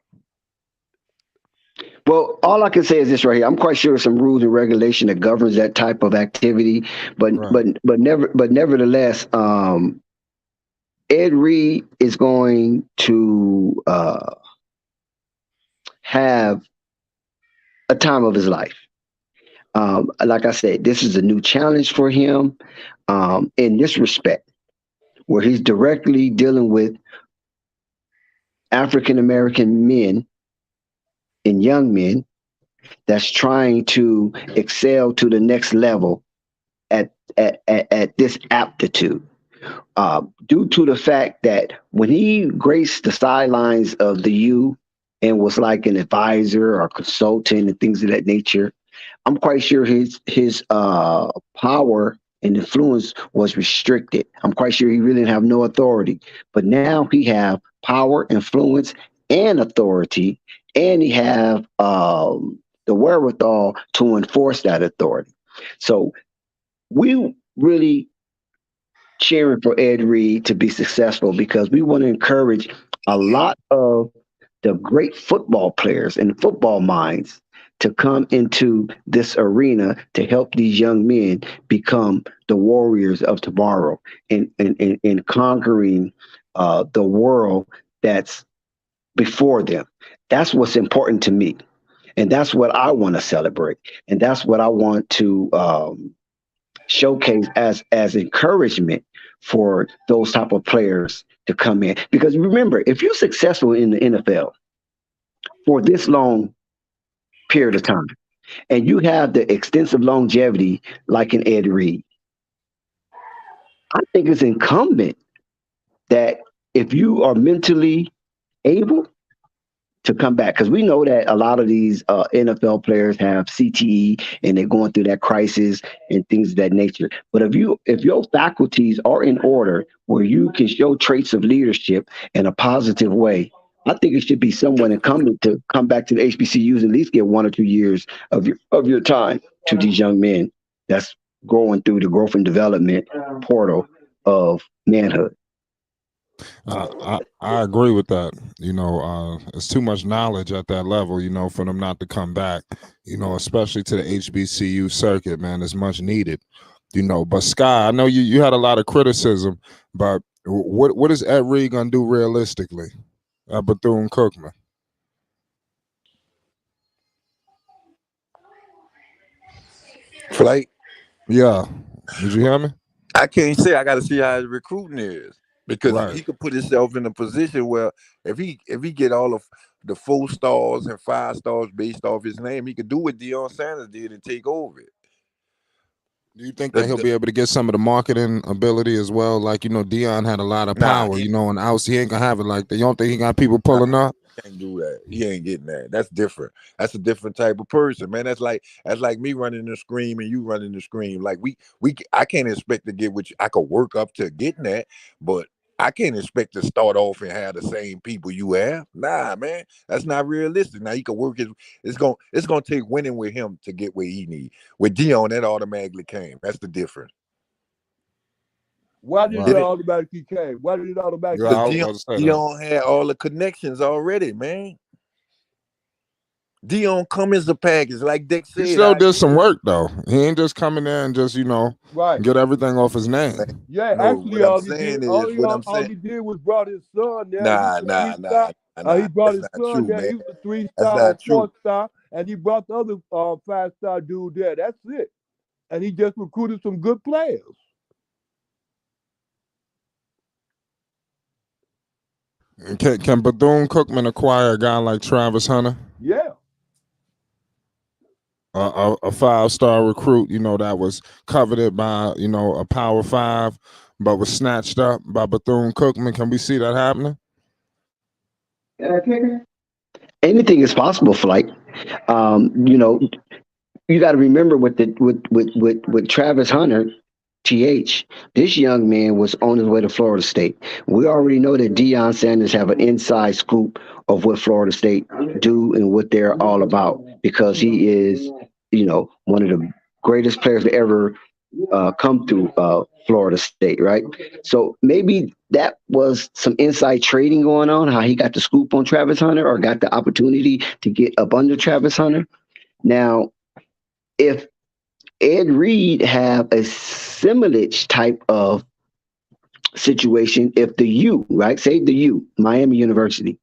Well, all I can say is this right here. I'm quite sure there's some rules and regulation that governs that type of activity, but nevertheless, Ed Reed is going to have a time of his life. Like I said, this is a new challenge for him in this respect, where he's directly dealing with African American men and young men that's trying to excel to the next level at this aptitude. Due to the fact that when he graced the sidelines of the U and was like an advisor or consultant and things of that nature, I'm quite sure his power and influence was restricted. I'm quite sure he really didn't have no authority. But now he have power, influence, and authority, and he have the wherewithal to enforce that authority. So we really cheering for Ed Reed to be successful because we want to encourage a lot of the great football players and football minds to come into this arena to help these young men become the warriors of tomorrow in conquering the world that's before them. That's what's important to me. And that's what I want to celebrate. And that's what I want to showcase as encouragement for those type of players to come in. Because remember, if you're successful in the NFL for this long period of time, and you have the extensive longevity like an Ed Reed, I think it's incumbent that if you are mentally able to come back, because we know that a lot of these NFL players have CTE and they're going through that crisis and things of that nature. But if your faculties are in order where you can show traits of leadership in a positive way, I think it should be someone incumbent to come back to the HBCUs and at least get 1 or 2 years of your time to these young men that's going through the growth and development portal of manhood. I agree with that. It's too much knowledge at that level, for them not to come back, especially to the HBCU circuit, man. It's much needed, But Sky, I know you had a lot of criticism, but what is Ed Reed going to do realistically at Bethune-Cookman? Flight. Yeah. Did you hear me? I can't say. I got to see how his recruiting is, because Right. he could put himself in a position where if he get all of the 4 stars and 5 stars based off his name, he could do what Deion Sanders did and take over it. Do you think that he'll be able to get some of the marketing ability as well? Like, you know, Deion had a lot of Nah, power, you know, and outs he ain't gonna have it like that. You don't think he got people pulling up? can't do that. He ain't getting that. That's different. That's a different type of person, man. That's like me running the scream and you running the scream. Like I can't expect to get what I could work up to getting that, but I can't expect to start off and have the same people you have. Nah, man, that's not realistic. Now he can work his. It's gonna take winning with him to get where he need. With Deion, that automatically came. That's the difference. Why did it automatically came? Why did it automatically? Because Deion had all the connections already, man. Deion come as a package, like Dick said. He still did some work though. He ain't just coming there and just, you know, get everything off his name. Yeah, no, actually, what all I'm he saying did, is, all he did was brought his son there. He brought his son there. Man. He was a 3-star, 4-star, and he brought the other 5-star dude there. That's it. And he just recruited some good players. Can Bethune-Cookman acquire a guy like Travis Hunter? Yeah. A 5-star recruit, you know, that was coveted by, you know, a Power 5, but was snatched up by Bethune-Cookman. Can we see that happening? Anything is possible, Flight. You know, you got to remember with Travis Hunter, this young man was on his way to Florida State. We already know that Deion Sanders have an inside scoop of what Florida State do and what they're all about, because he is, you know, one of the greatest players to ever come through Florida State, right? So maybe that was some inside trading going on, how he got the scoop on Travis Hunter or got the opportunity to get up under Travis Hunter. Now, if Ed Reed have a similar type of situation, if the U, right, say the U, Miami University,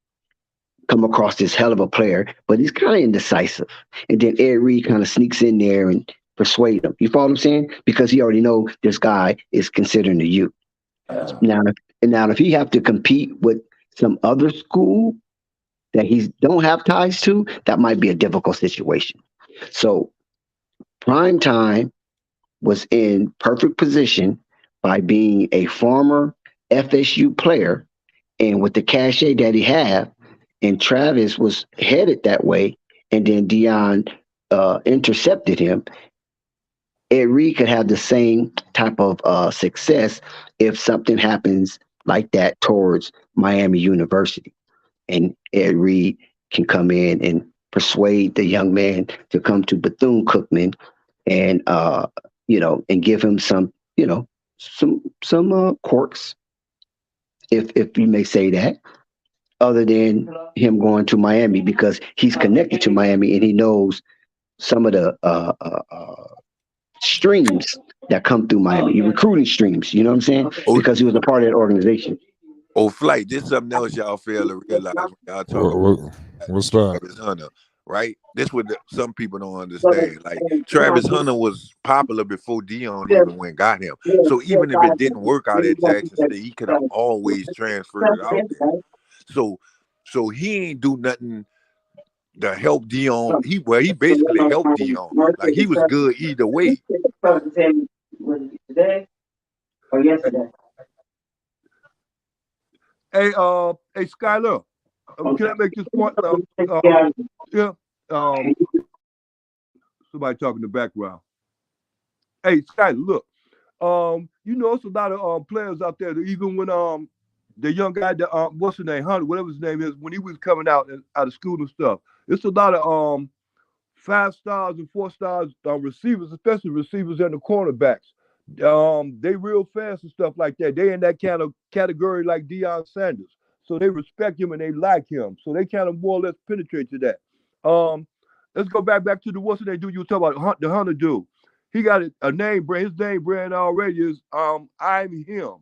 come across this hell of a player, but he's kind of indecisive, and then Ed Reed kind of sneaks in there and persuade him. You follow what I'm saying? Because he already know this guy is considering the U. Now, if he have to compete with some other school that he don't have ties to, that might be a difficult situation. So Prime Time was in perfect position by being a former FSU player, and with the cachet that he had, and Travis was headed that way, and then Deion intercepted him. Ed Reed could have the same type of success if something happens like that towards Miami University, and Ed Reed can come in and persuade the young man to come to Bethune-Cookman, and you know, and give him some, you know, some quirks, if you may say that, other than him going to Miami, because he's connected to Miami and he knows some of the streams that come through Miami, recruiting streams. You know what I'm saying? Because he was a part of that organization. Flight. This is something else y'all fail to realize when y'all talk what's about Travis Hunter, right? This what some people don't understand. Like, Travis Hunter was popular before Deion even went got him. So even if it didn't work out at Jackson State, he could have always transferred out there. So he ain't do nothing to help Deion. He basically helped Deion. Like, he was good either way. Today or yesterday? Hey, Skyler, can I make this point? Yeah. Somebody talking in the background. Hey, Skyler, look. You know, it's a lot of players out there that even when the young guy that what's his name, Hunter, whatever his name is, when he was coming out of school and stuff, it's a lot of 5 stars and 4 stars receivers, especially receivers and the cornerbacks. They real fast and stuff like that. They in that kind of category like Deion Sanders. So they respect him and they like him. So they kind of more or less penetrate to that. Let's go back to the what's the name dude you were talking about, the Hunter dude. He got a name brand. His name brand already is I'm him.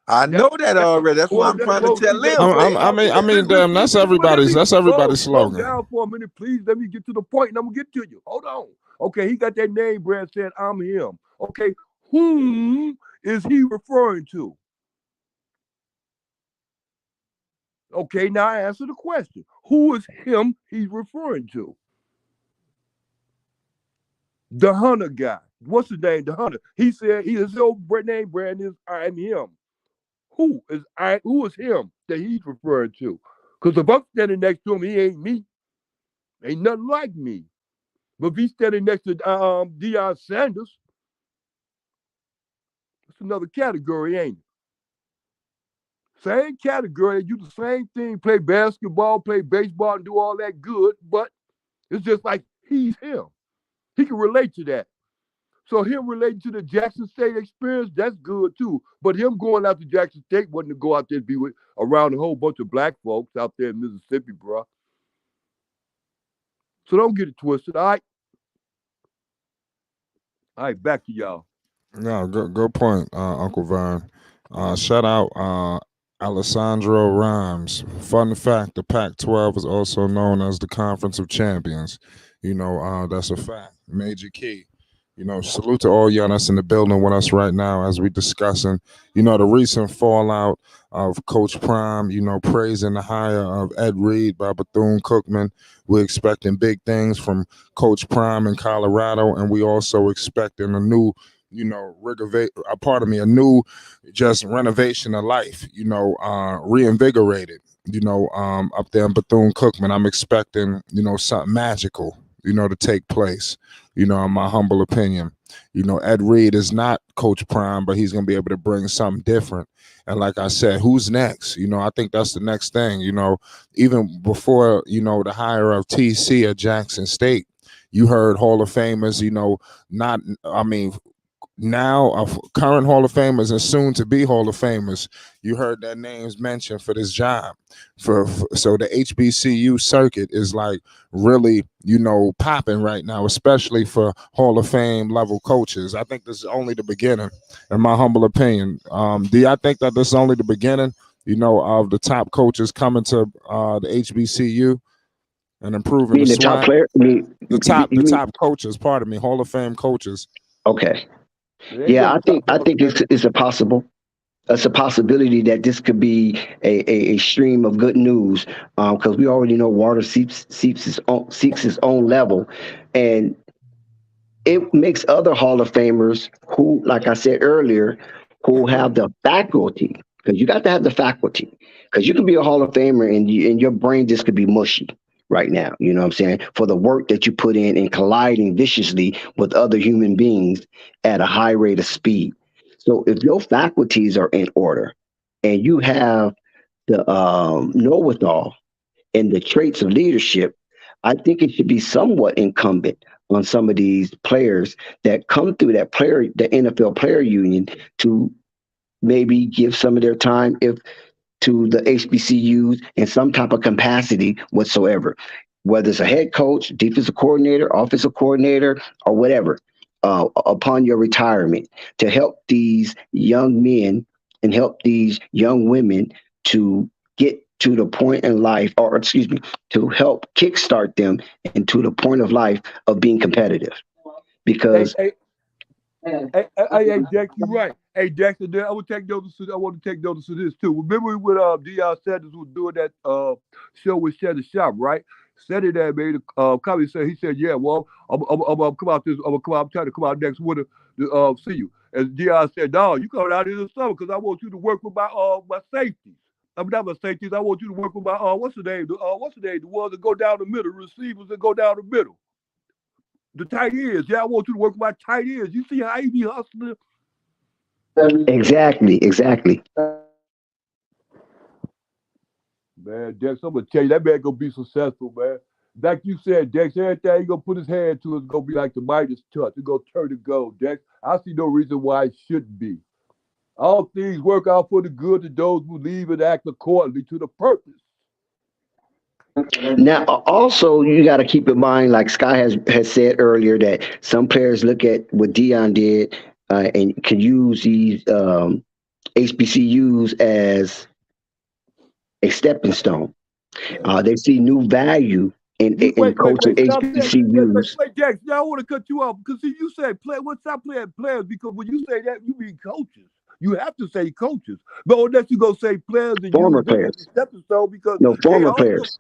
I know that already. That's what I'm trying to tell them. I mean, damn, that's everybody's slogan. Slow down for a minute, please. Let me get to the point, and I'm gonna get to you. Hold on. Okay, he got that name brand saying, I'm him. Okay, whom is he referring to? Okay, now I answer the question. Who is him he's referring to? The Hunter guy. What's his name? The Hunter. He said his old name brand is I'm him. Who is him that he's referring to? Because if I'm standing next to him, he ain't me. Ain't nothing like me. But if he's standing next to Deion Sanders, it's another category, ain't it? Same category, you the same thing, play basketball, play baseball, and do all that good, but it's just like he's him. He can relate to that. So him relating to the Jackson State experience, that's good too. But him going out to Jackson State wasn't to go out there and be with around a whole bunch of black folks out there in Mississippi, bro. So don't get it twisted. All right, back to y'all. No, good point, Uncle Vern. Shout out Alessandro Rhymes. Fun fact: the Pac-12 is also known as the Conference of Champions. That's a fact. Major key. Salute to all y'all that's in the building with us right now as we discussing, the recent fallout of Coach Prime, praising the hire of Ed Reed by Bethune-Cookman. We're expecting big things from Coach Prime in Colorado, and we also expecting a new, a new just renovation of life, reinvigorated, up there in Bethune-Cookman. I'm expecting, something magical, to take place, in my humble opinion. Ed Reed is not Coach Prime, but he's going to be able to bring something different. And like I said, who's next? I think that's the next thing. Even before, the hire of TC at Jackson State, you heard Hall of Famers, not, I mean, now of current Hall of Famers and soon to be Hall of Famers, you heard their names mentioned for this job. So the HBCU circuit is like really, popping right now, especially for Hall of Fame level coaches. I think this is only the beginning, in my humble opinion. Do I think that this is only the beginning, of the top coaches coming to the HBCU and You improving mean the the top swag? player? The You mean top coaches, pardon me, Hall of Fame coaches. okay? It ain't Yeah, just I the think top dog, man. it's a possible. It's a possibility that this could be a stream of good news because we already know water seeks its own level, and it makes other Hall of Famers who, like I said earlier, who have the faculty, because you got to have the faculty, because you can be a Hall of Famer and your brain just could be mushy right now. You know what I'm saying? For the work that you put in colliding viciously with other human beings at a high rate of speed. So if your faculties are in order and you have the know-withal and the traits of leadership, I think it should be somewhat incumbent on some of these players that come through the NFL player union to maybe give some of their time if to the HBCUs in some type of capacity whatsoever, whether it's a head coach, defensive coordinator, offensive coordinator, or whatever, upon your retirement to help these young men and help these young women to get to the point in life, or excuse me, to help kickstart them into the point of life of being competitive. Hey, Because hey, hey, Jack, you right. Hey, Jackson, I would take notice. I want to take notice of this too. Remember when Deion Sanders was doing that show with Shannon Sharp, right? Saturday made a comment. He said, "Yeah, well, I'm gonna come out this. I'm gonna come out. I'm trying to come out next winter to see you." And Deion said, "No, you coming out in the summer because I want you to work with my safeties. I mean, not my safeties. I want you to work with my what's the name? What's the name? The ones that go down the middle, receivers that go down the middle." The tight ends. Yeah, I want you to work with my tight ends. You see how he be hustling? exactly. Man, Dex, I'm gonna tell you, that man gonna be successful, man. Like you said, Dex, everything he gonna put his hand to is gonna be like the Midas touch. It's gonna turn to gold, Dex. I see no reason why it shouldn't be. All things work out for the good to those who believe and act accordingly to the purpose. Now, also, you got to keep in mind, like Sky has said earlier, that some players look at what Dion did and can use these HBCUs as a stepping stone. They see new value You and coaching stop saying HBCUs. wait, Jackson. Now I want to cut you off because see, you say play. What's stop playing players? Because when you say that, you mean coaches. You have to say coaches, but unless you go say players and use Former them as a players. stepping stone, because No, they former also players.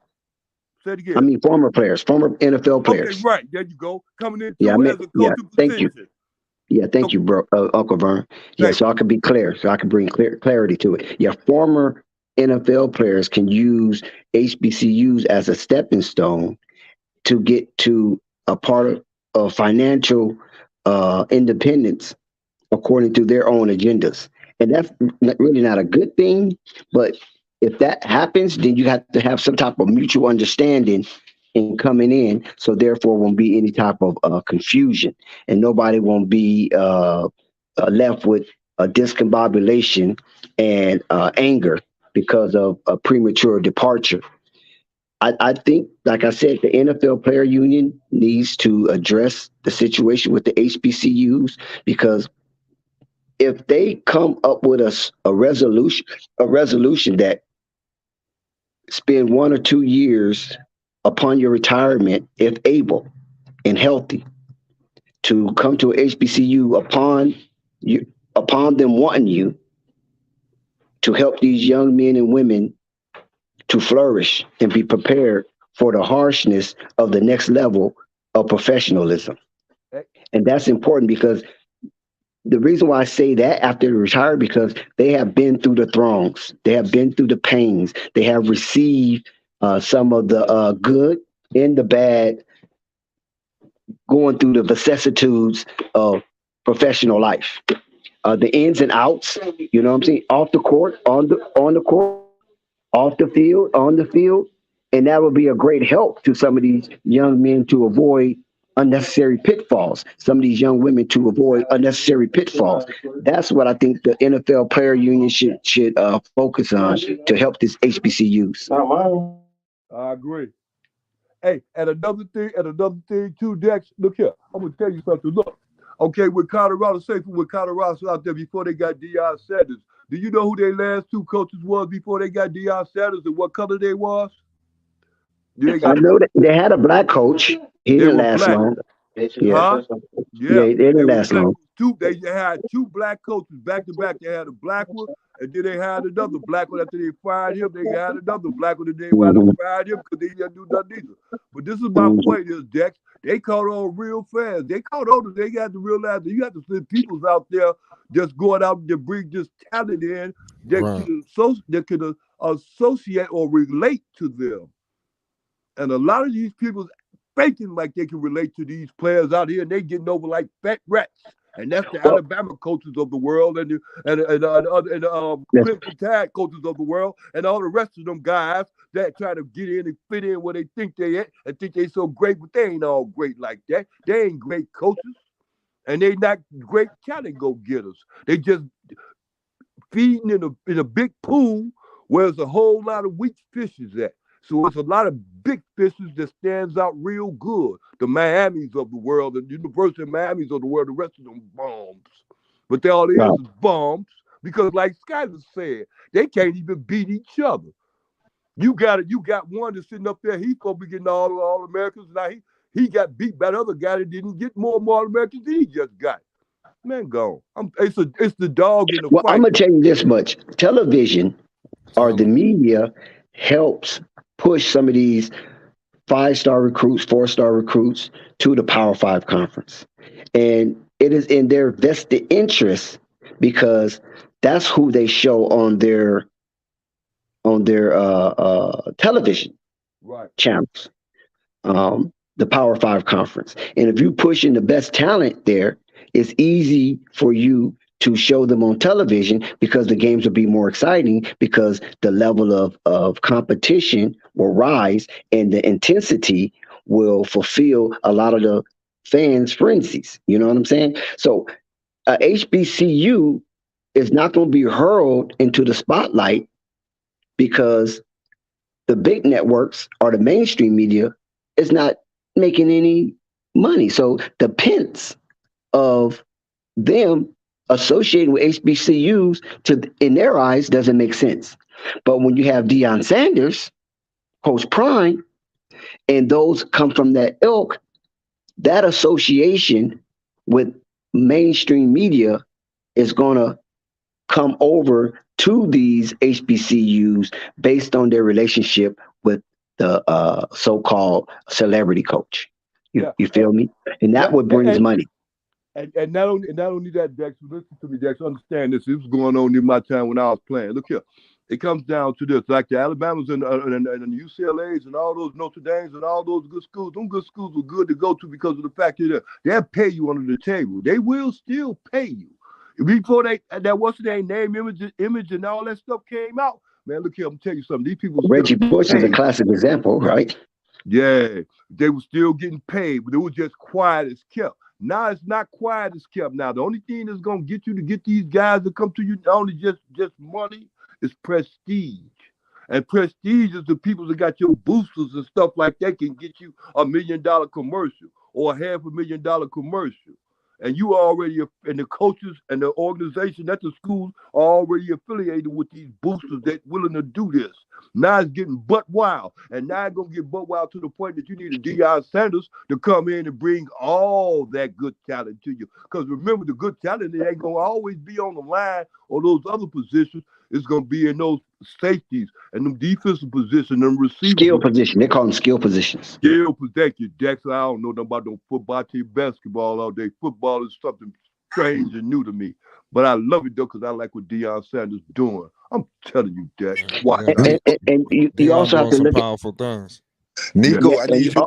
say it I again. mean former players, former NFL Okay, players. right there you go, coming Yeah, I into meant as a yeah. coaching Thank you. position. Yeah, thank So you, bro, Uncle Vern. Yeah, thank so I you. can be clear, so I can bring clarity to it. Yeah, former NFL players can use HBCUs as a stepping stone to get to a part of financial independence according to their own agendas. And that's really not a good thing. But if that happens, then you have to have some type of mutual understanding in coming in. So therefore, won't be any type of confusion, and nobody won't be left with a discombobulation and anger because of a premature departure. I think, like I said, the NFL player union needs to address the situation with the HBCUs because if they come up with a resolution that spend 1 or 2 years upon your retirement, if able and healthy, to come to a HBCU upon them wanting you to help these young men and women to flourish and be prepared for the harshness of the next level of professionalism. Eh, And that's important because the reason why I say that after they retire because they have been through the throngs, they have been through the pains, they have received some of the good and the bad, going through the vicissitudes of professional life, the ins and outs. You know what I'm saying? Off the court, on the court, off the field, on the field, and that would be a great help to some of these young men to avoid unnecessary pitfalls. Some of these young women to avoid unnecessary pitfalls. That's what I think the NFL player union should focus on to help this HBCUs. I agree. Hey, and another thing too, Dex. Look here, I'm gonna tell you something. Look, okay, with Colorado out there before they got Deion Sanders. Do you know who their last two coaches was before they got Deion Sanders and what color they was? They I got know that they had a black coach. He they didn't were last black, long. Yeah, huh? Yeah, yeah, they they didn't were last black. long. They had two black coaches back to back. They had a black one, and then they had another black one after they fired him. They had another black one, and they wound up Hmm. fired him because they didn't do nothing either. But this is my Hmm. point: is Dex. They caught on real fast. They caught on. They got to realize that you have to send peoples out there just going out to bring this talent in that Right. can associate or relate to them. And a lot of these people faking like they can relate to these players out here, and they getting over like fat rats. And that's the Well, Alabama coaches of the world, and that's, Clemson Tide coaches of the world, and all the rest of them guys that try to get in and fit in where they think they at and think they so great, but they ain't all great like that. They ain't great coaches, and they not great talent go getters. They just feeding in a big pool where there's a whole lot of weak fishes at. So it's a lot of big fishes that stands out real good. The Miamis of the world, the University of Miamis of the world, the rest of them bombs. But they all wow. is bombs because, like Skyler said, they can't even beat each other. You got one that's sitting up there. He's supposed to be getting all Americans. Now he got beat by the other guy that didn't get more Americans than he just got. Man, gone. It's the dog in the Well, I'm fight. gonna tell you this much: television or the Tell media helps push some of these 5-star recruits, 4-star recruits to the Power Five conference, and it is in their vested interest because that's who they show on their television Right. channels, the Power Five conference. And if you push in the best talent there, it's easy for you to show them on television because the games will be more exciting because the level of competition will rise and the intensity will fulfill a lot of the fans' frenzies. You know what I'm saying? So HBCU is not going to be hurled into the spotlight because the big networks or the mainstream media is not making any money. So the pence of them associating with HBCUs in their eyes doesn't make sense. But when you have Deion Sanders, Coach Prime, and those come from that ilk, that association with mainstream media is going to come over to these HBCUs based on their relationship with the so-called celebrity coach. Yeah, You feel me? And that yeah, what brings money. and not only that, Dex. Listen to me, Dex. Understand this. This was going on in my time when I was playing. Look here. It comes down to this, like the Alabamas and the UCLA's and all those Notre Dames and all those good schools. Them good schools were good to go to because of the fact that they'll pay you under the table. They will still pay you. Before that what's their name, image, and all that stuff came out. Man, look here, I'm telling you something. These people still Reggie Bush is a paid. classic example, right? Yeah, they were still getting paid, but it was just quiet as kept. Now it's not quiet as kept. Now the only thing that's gonna get you to get these guys to come to you, not only just money, is prestige. And prestige is the people that got your boosters and stuff like that can get you $1 million commercial or a $500,000 commercial. And you already, and the coaches and the organization at the schools are already affiliated with these boosters that willing to do this. Now it's getting butt wild. And now it's going to get butt wild to the point that you need a Deion Sanders to come in and bring all that good talent to you. Because remember, the good talent, it ain't going to always be on the line or those other positions. It's going to be in those safeties and them defensive positions, them receivers. Skill position. They call them skill positions. Thank you, Jackson. I don't know nothing about no football team, basketball all day. Football is something strange and new to me. But I love it, though, because I like what Deion Sanders doing. I'm telling you, Jack. Watch. And you also have to some look at powerful things. Nico, yeah, I need you.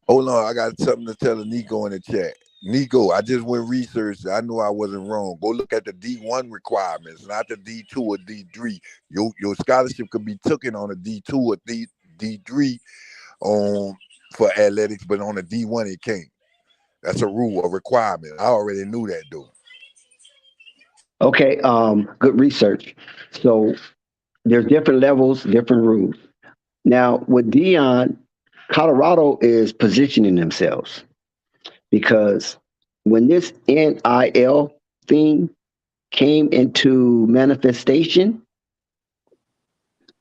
Hold on, I got something to tell Nico in the chat. Nico, I just went research. I knew I wasn't wrong. Go look at the D1 requirements, not the D2 or D3. Your scholarship could be taken on a D2 or D3 for athletics, but on a D1 it can't. That's a rule, a requirement. I already knew that though. okay, good research. So there's different levels, different rules. Now with Dion, Colorado is positioning themselves because when this NIL thing came into manifestation,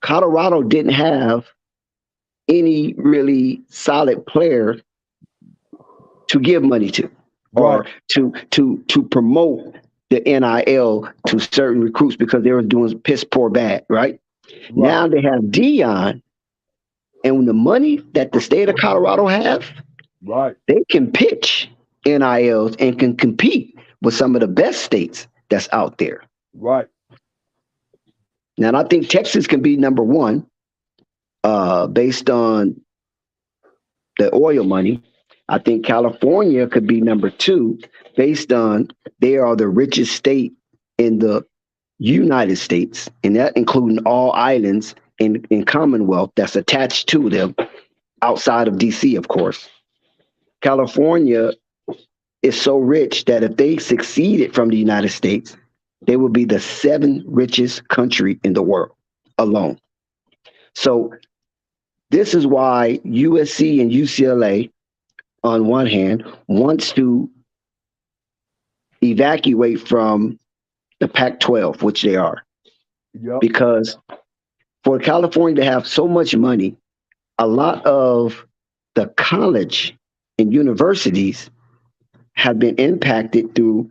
Colorado didn't have any really solid player to give money to or to promote the NIL to certain recruits because they were doing piss poor bad, right? Now they have Dion, and the money that the state of Colorado have, they can pitch NILs and can compete with some of the best states that's out there. Right. Now, I think Texas can be number one based on the oil money. I think California could be number two based on they are the richest state in the United States, and that including all islands in Commonwealth that's attached to them outside of DC, of course. California is so rich that if they succeeded from the United States, they would be the seventh richest country in the world alone. So this is why USC and UCLA, on one hand, wants to evacuate from the Pac-12, which they are. Yep. Because for California to have so much money, a lot of the college and universities have been impacted through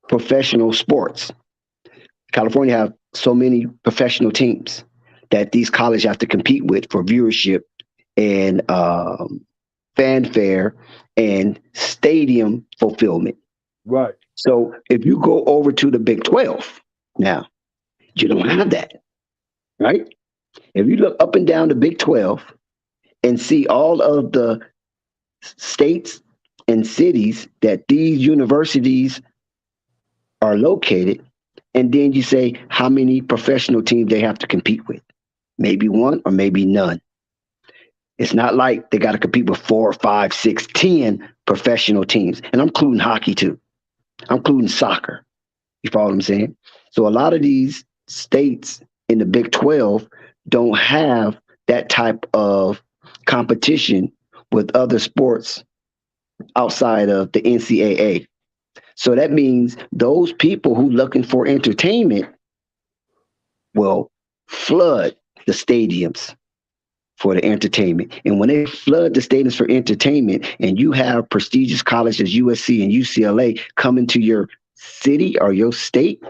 professional sports. California have so many professional teams that these colleges have to compete with for viewership and fanfare and stadium fulfillment. Right. So if you go over to the Big 12 now, you don't have that, right? If you look up and down the Big 12 and see all of the states and cities that these universities are located, and then you say how many professional teams they have to compete with. Maybe one or maybe none. It's not like they got to compete with 4, 5, 6, 10 professional teams. And I'm including hockey too. I'm including soccer. You follow what I'm saying? So a lot of these states in the Big 12 don't have that type of competition with other sports outside of the NCAA. So that means those people who looking for entertainment will flood the stadiums for the entertainment. And when they flood the stadiums for entertainment, and you have prestigious colleges USC and UCLA coming to your city or your state,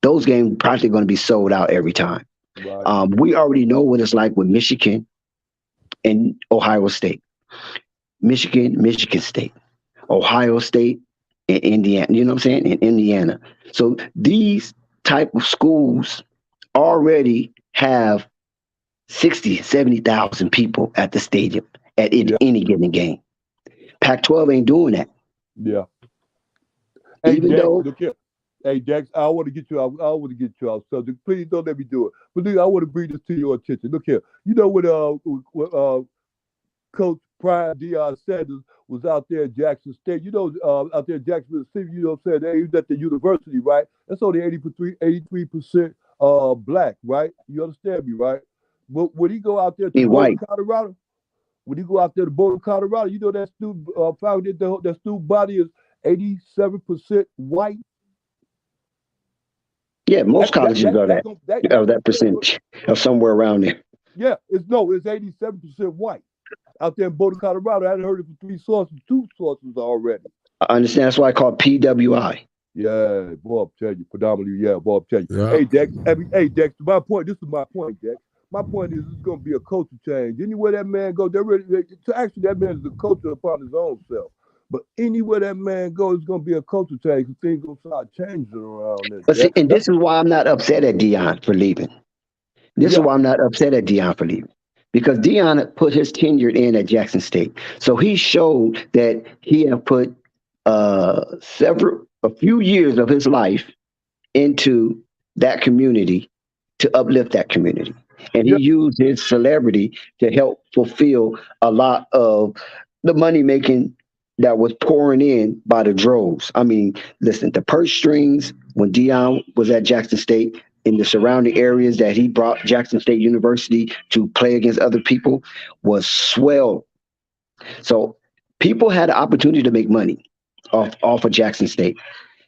those games probably going to be sold out every time. Right. We already know what it's like with Michigan and Ohio State, Michigan State, Ohio State, and Indiana. You know what I'm saying? In Indiana. So these type of schools already have 60, 70,000 people at the stadium at Yeah. any given game. Pac-12 ain't doing that. Yeah. Hey, Even Dex, though look here. Hey, Dex, I want to get you out. I want to get you out subject. Please don't let me do it. But look, I want to bring this to your attention. Look here. You know when Coach Prime Deion Sanders was out there at Jackson State. You know, out there at Jackson Mississippi. You know what I'm saying? He was at the university, right? That's only 83% black, right? You understand me, right? But when he go out there to he Boulder, white. Colorado, when you go out there to Boulder, Colorado, you know that student found that student body is 87% white. Yeah, most colleges are that That that percentage or somewhere around there. yeah, it's 87% white out there in Boulder, Colorado. I hadn't heard it from two sources already. I understand. That's why I call it PWI. Yeah, boy, I'm telling you, predominantly, yeah, boy, I'm telling you. Yeah. Hey, Dex, Dex, my point, this is my point, Dex. My point is it's going to be a culture change. Anywhere that man goes, actually, that man is a culture upon his own self. But anywhere that man goes, it's going to be a culture change. Things going to start changing around there. But see, and this is why I'm not upset at Deion for leaving. This is why I'm not upset at Deion for leaving. Because Deion put his tenure in at Jackson State. So he showed that he had put a few years of his life into that community to uplift that community. And he used his celebrity to help fulfill a lot of the money making that was pouring in by the droves. I mean, listen, the purse strings when Deion was at Jackson State in the surrounding areas that he brought Jackson State University to play against other people was swell. So people had the opportunity to make money off of Jackson State.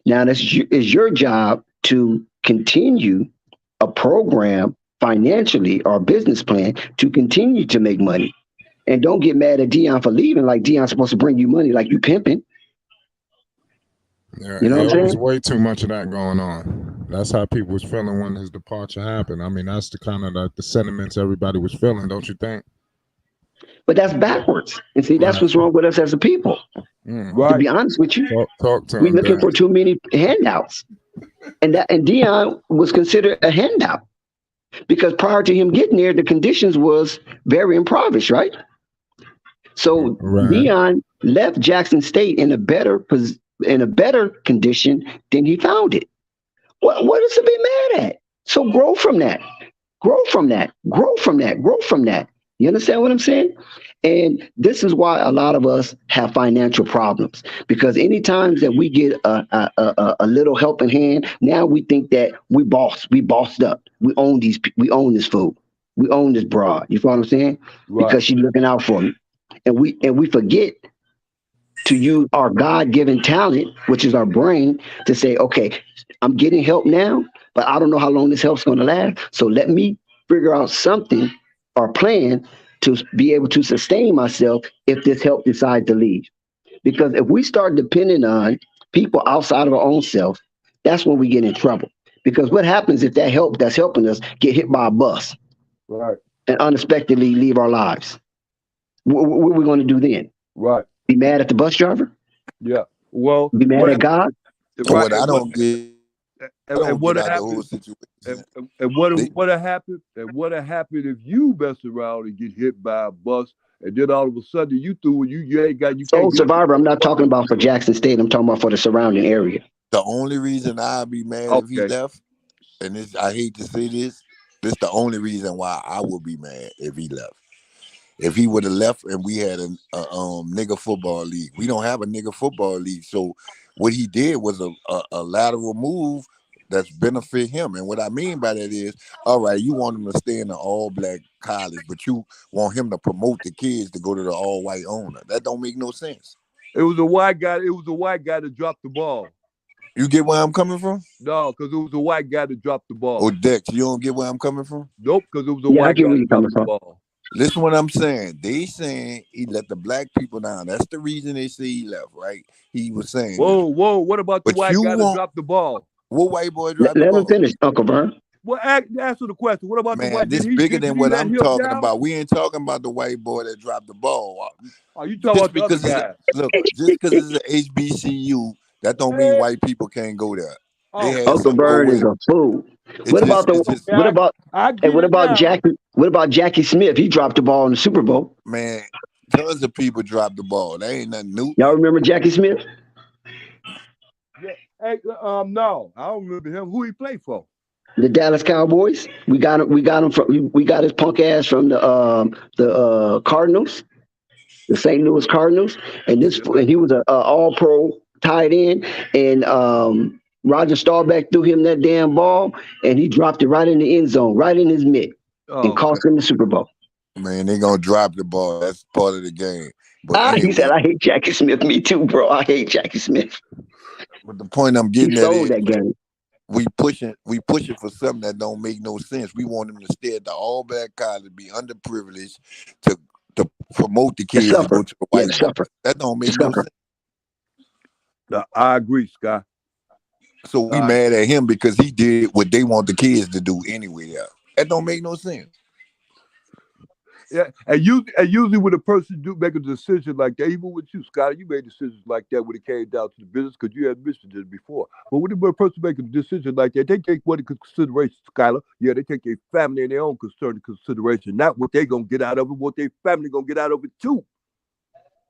Now, it's your job to continue a program financially or business plan to continue to make money. And don't get mad at Deion for leaving like Deion's supposed to bring you money like you pimping. Yeah, You know what I'm there was saying? way too much of that going on. That's how people was feeling when his departure happened. I mean, that's the kind of the sentiments everybody was feeling, don't you think? But that's backwards. And see, that's what's wrong with us as a people. To be honest with you, Talk to we him, looking Dex. for too many handouts. And Deion was considered a handout because prior to him getting there, the conditions was very impoverished, right? So Right. Deion left Jackson State in a better condition than he found it. What is to be mad at? So grow from that. Grow from that. Grow from that. Grow from that. You understand what I'm saying? And this is why a lot of us have financial problems because any times that we get a little helping hand, now we think that we bossed up. We own this food. We own this broad. You feel what I'm saying? Right. Because she's looking out for me. And we forget to use our God-given talent, which is our brain, to say, okay, I'm getting help now, but I don't know how long this help's going to last. So let me figure out something or plan to be able to sustain myself if this help decides to leave. Because if we start depending on people outside of our own self, that's when we get in trouble. Because what happens if that help that's helping us get hit by a bus Right. and unexpectedly leave our lives? What are we going to do then? Right. Be mad at the bus driver? Yeah. Well, Be mad at God? What I don't get, and what out the whole happened? situation. And what happened? And what happened if you mess around and get hit by a bus, and then all of a sudden you ain't got you So can't get Survivor, I'm not talking about for Jackson State. I'm talking about for the surrounding area. The only reason I'd be mad if he Okay. left, and this I hate to say this the only reason why I would be mad if he left. If he would have left and we had a nigga football league. We don't have a nigga football league. So what he did was a lateral move that's benefit him. And what I mean by that is, all right, you want him to stay in the all-black college, but you want him to promote the kids to go to the all-white owner. That don't make no sense. It was a white guy. It was a white guy that dropped the ball. You get where I'm coming from? No, because it was a white guy that dropped the ball. Oh, Dex, you don't get where I'm coming from? Nope, because it was a Yeah, I white get guy where that you're coming dropped the from. ball. Listen what I'm saying. They saying he let the black people down. That's the reason they say he left, right? He was saying this. Whoa. What about the But white you guy that want dropped the ball? what white boy Let, dropped the let him ball? finish, Uncle Vern. Well, answer the question. What about the Man, white? this bigger Did than he what let I'm him talking down? about. We ain't talking about the white boy that dropped the ball. Are you talking Just about the other because it's guy? just because it's an HBCU, that don't mean Hey, white people can't go there. They oh, had Uncle some go Vern is with. a fool. It's just it's just What about I hey, get it now. What about Jackie Smith? He dropped the ball in the Super Bowl. man, tons of people dropped the ball. That ain't nothing new. Y'all remember Jackie Smith? Yeah. Hey, no, I don't remember him. Who he played for? The Dallas Cowboys. We got him. We got his punk ass from the Cardinals, the St. Louis Cardinals, and he was a All Pro tight end, and Roger Staubach threw him that damn ball, and he dropped it right in the end zone, right in his mitt, and Oh man. cost him the Super Bowl. Man, they gonna drop the ball. That's part of the game. But He said, anyway, "I hate Jackie Smith." Me too, bro. I hate Jackie Smith. but the point I'm He getting at sold is that game. we pushing for something that don't make no sense. We want them to stay at the all black college, be underprivileged to to promote the To kids to go suffer. to the Yeah, white to boy. suffer. That don't To make no suffer. sense. I agree, Scott. So we mad at him because he did what they want the kids to do anyway. Yeah. That don't make no sense. Yeah, and usually when a person do make a decision like that, even with you, Scott, you made decisions like that when it came down to the business because you had mentioned this before. But when a person make a decision like that, they take what into consideration, Skylar. Yeah, they take their family and their own concern into consideration, not what they gonna get out of it, what their family gonna get out of it too.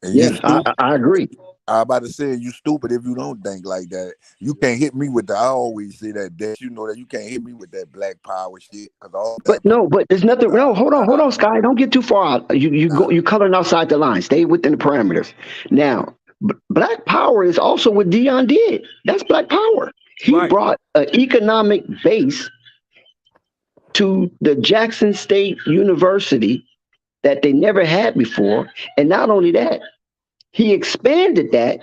And you Yeah, stupid. I agree. I about to say you stupid if you don't think like that. You can't hit me with the. I always say that you know that you can't hit me with that black power shit because all But black people. no, but there's nothing. No, hold on, Sky. Don't get too far out. You coloring outside the line. Stay within the parameters. Now, Black Power is also what Deion did. That's Black Power. He Right, brought an economic base to the Jackson State University that they never had before, and not only that, he expanded that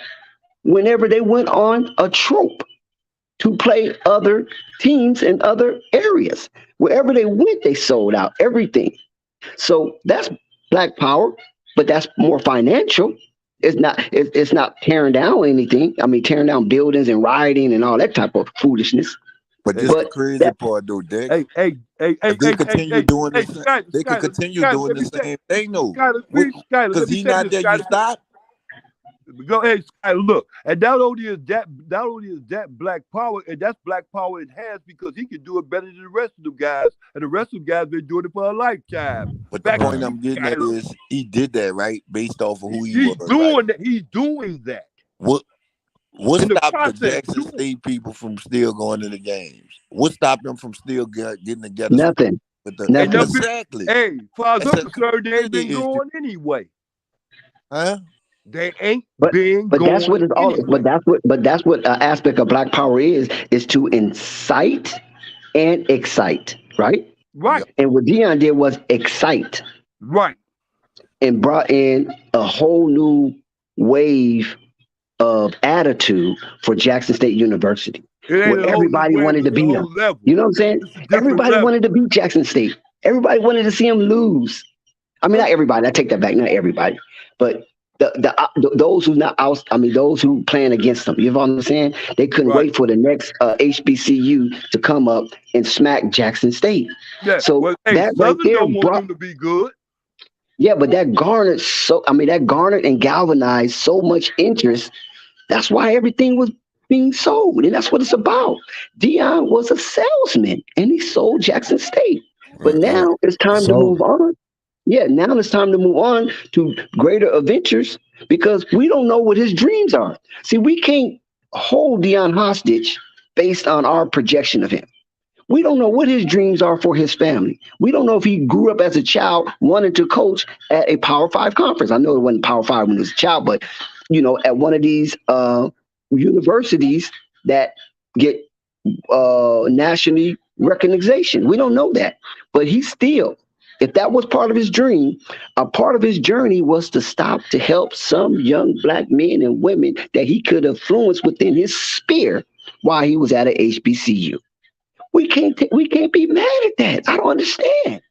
whenever they went on a trope to play other teams in other areas. Wherever they went, they sold out everything. So that's Black Power, but that's more financial. It's not tearing down anything. I mean, tearing down buildings and rioting and all that type of foolishness. But hey, this the But crazy that part though, Dick. hey, hey, hey, hey, If they hey, hey, continue hey, doing the hey, same, Skyler, they could Skyler, continue Skyler, doing let the me say, same thing though. Skyler, please, Skyler, Because let me he say not this, letting you Skyler. stop. Go ahead, Skyler. Look, and not only is that Black Power, and that's Black Power enhanced because he can do it better than the rest of them guys, and the rest of them guys been doing it for a lifetime. But the Back to point Right. you, I'm getting at Skyler. is he did that right based off of who he He's was, right? doing that. He's doing that What what in the stopped the process. Jackson State people from still going to the games? What stopped them from still getting together nothing, with the Ain't nothing. nothing. exactly? Hey, as far as That's I'm a concerned, they ain't been community issue, going anyway. huh? They ain't But been but that's what going it's all. anyway. But that's what aspect of Black Power is to incite and excite, right? Yeah. Right, And what Dion did was excite right. and brought in a whole new wave of attitude for Jackson State University, It ain't where a whole new everybody wave. wanted to It's a beat them. whole level. You know what I'm saying? It's a different Everybody level. wanted to beat Jackson State. Everybody wanted to see them lose. I mean, not everybody. I take that back. Not everybody, but those who not out. I mean, those who playing against them. You know what I'm saying? They couldn't Right. wait for the next HBCU to come up and smack Jackson State. Yeah. So Well, hey, that right Southern there don't want brought. them to be good. Yeah, but that garnered so. I mean, that garnered and galvanized so much interest. That's why everything was being sold, and that's what it's about. Dion was a salesman, and he sold Jackson State. But Yeah. now it's time to So move on. Yeah, now it's time to move on to greater adventures because we don't know what his dreams are. See, we can't hold Dion hostage based on our projection of him. We don't know what his dreams are for his family. We don't know if he grew up as a child wanting to coach at a Power Five conference. I know it wasn't Power Five when he was a child, but at one of these universities that get nationally recognition. We don't know that, but he still, if that was part of his dream, a part of his journey was to stop to help some young black men and women that he could influence within his sphere while he was at a HBCU. We can't be mad at that. I don't understand.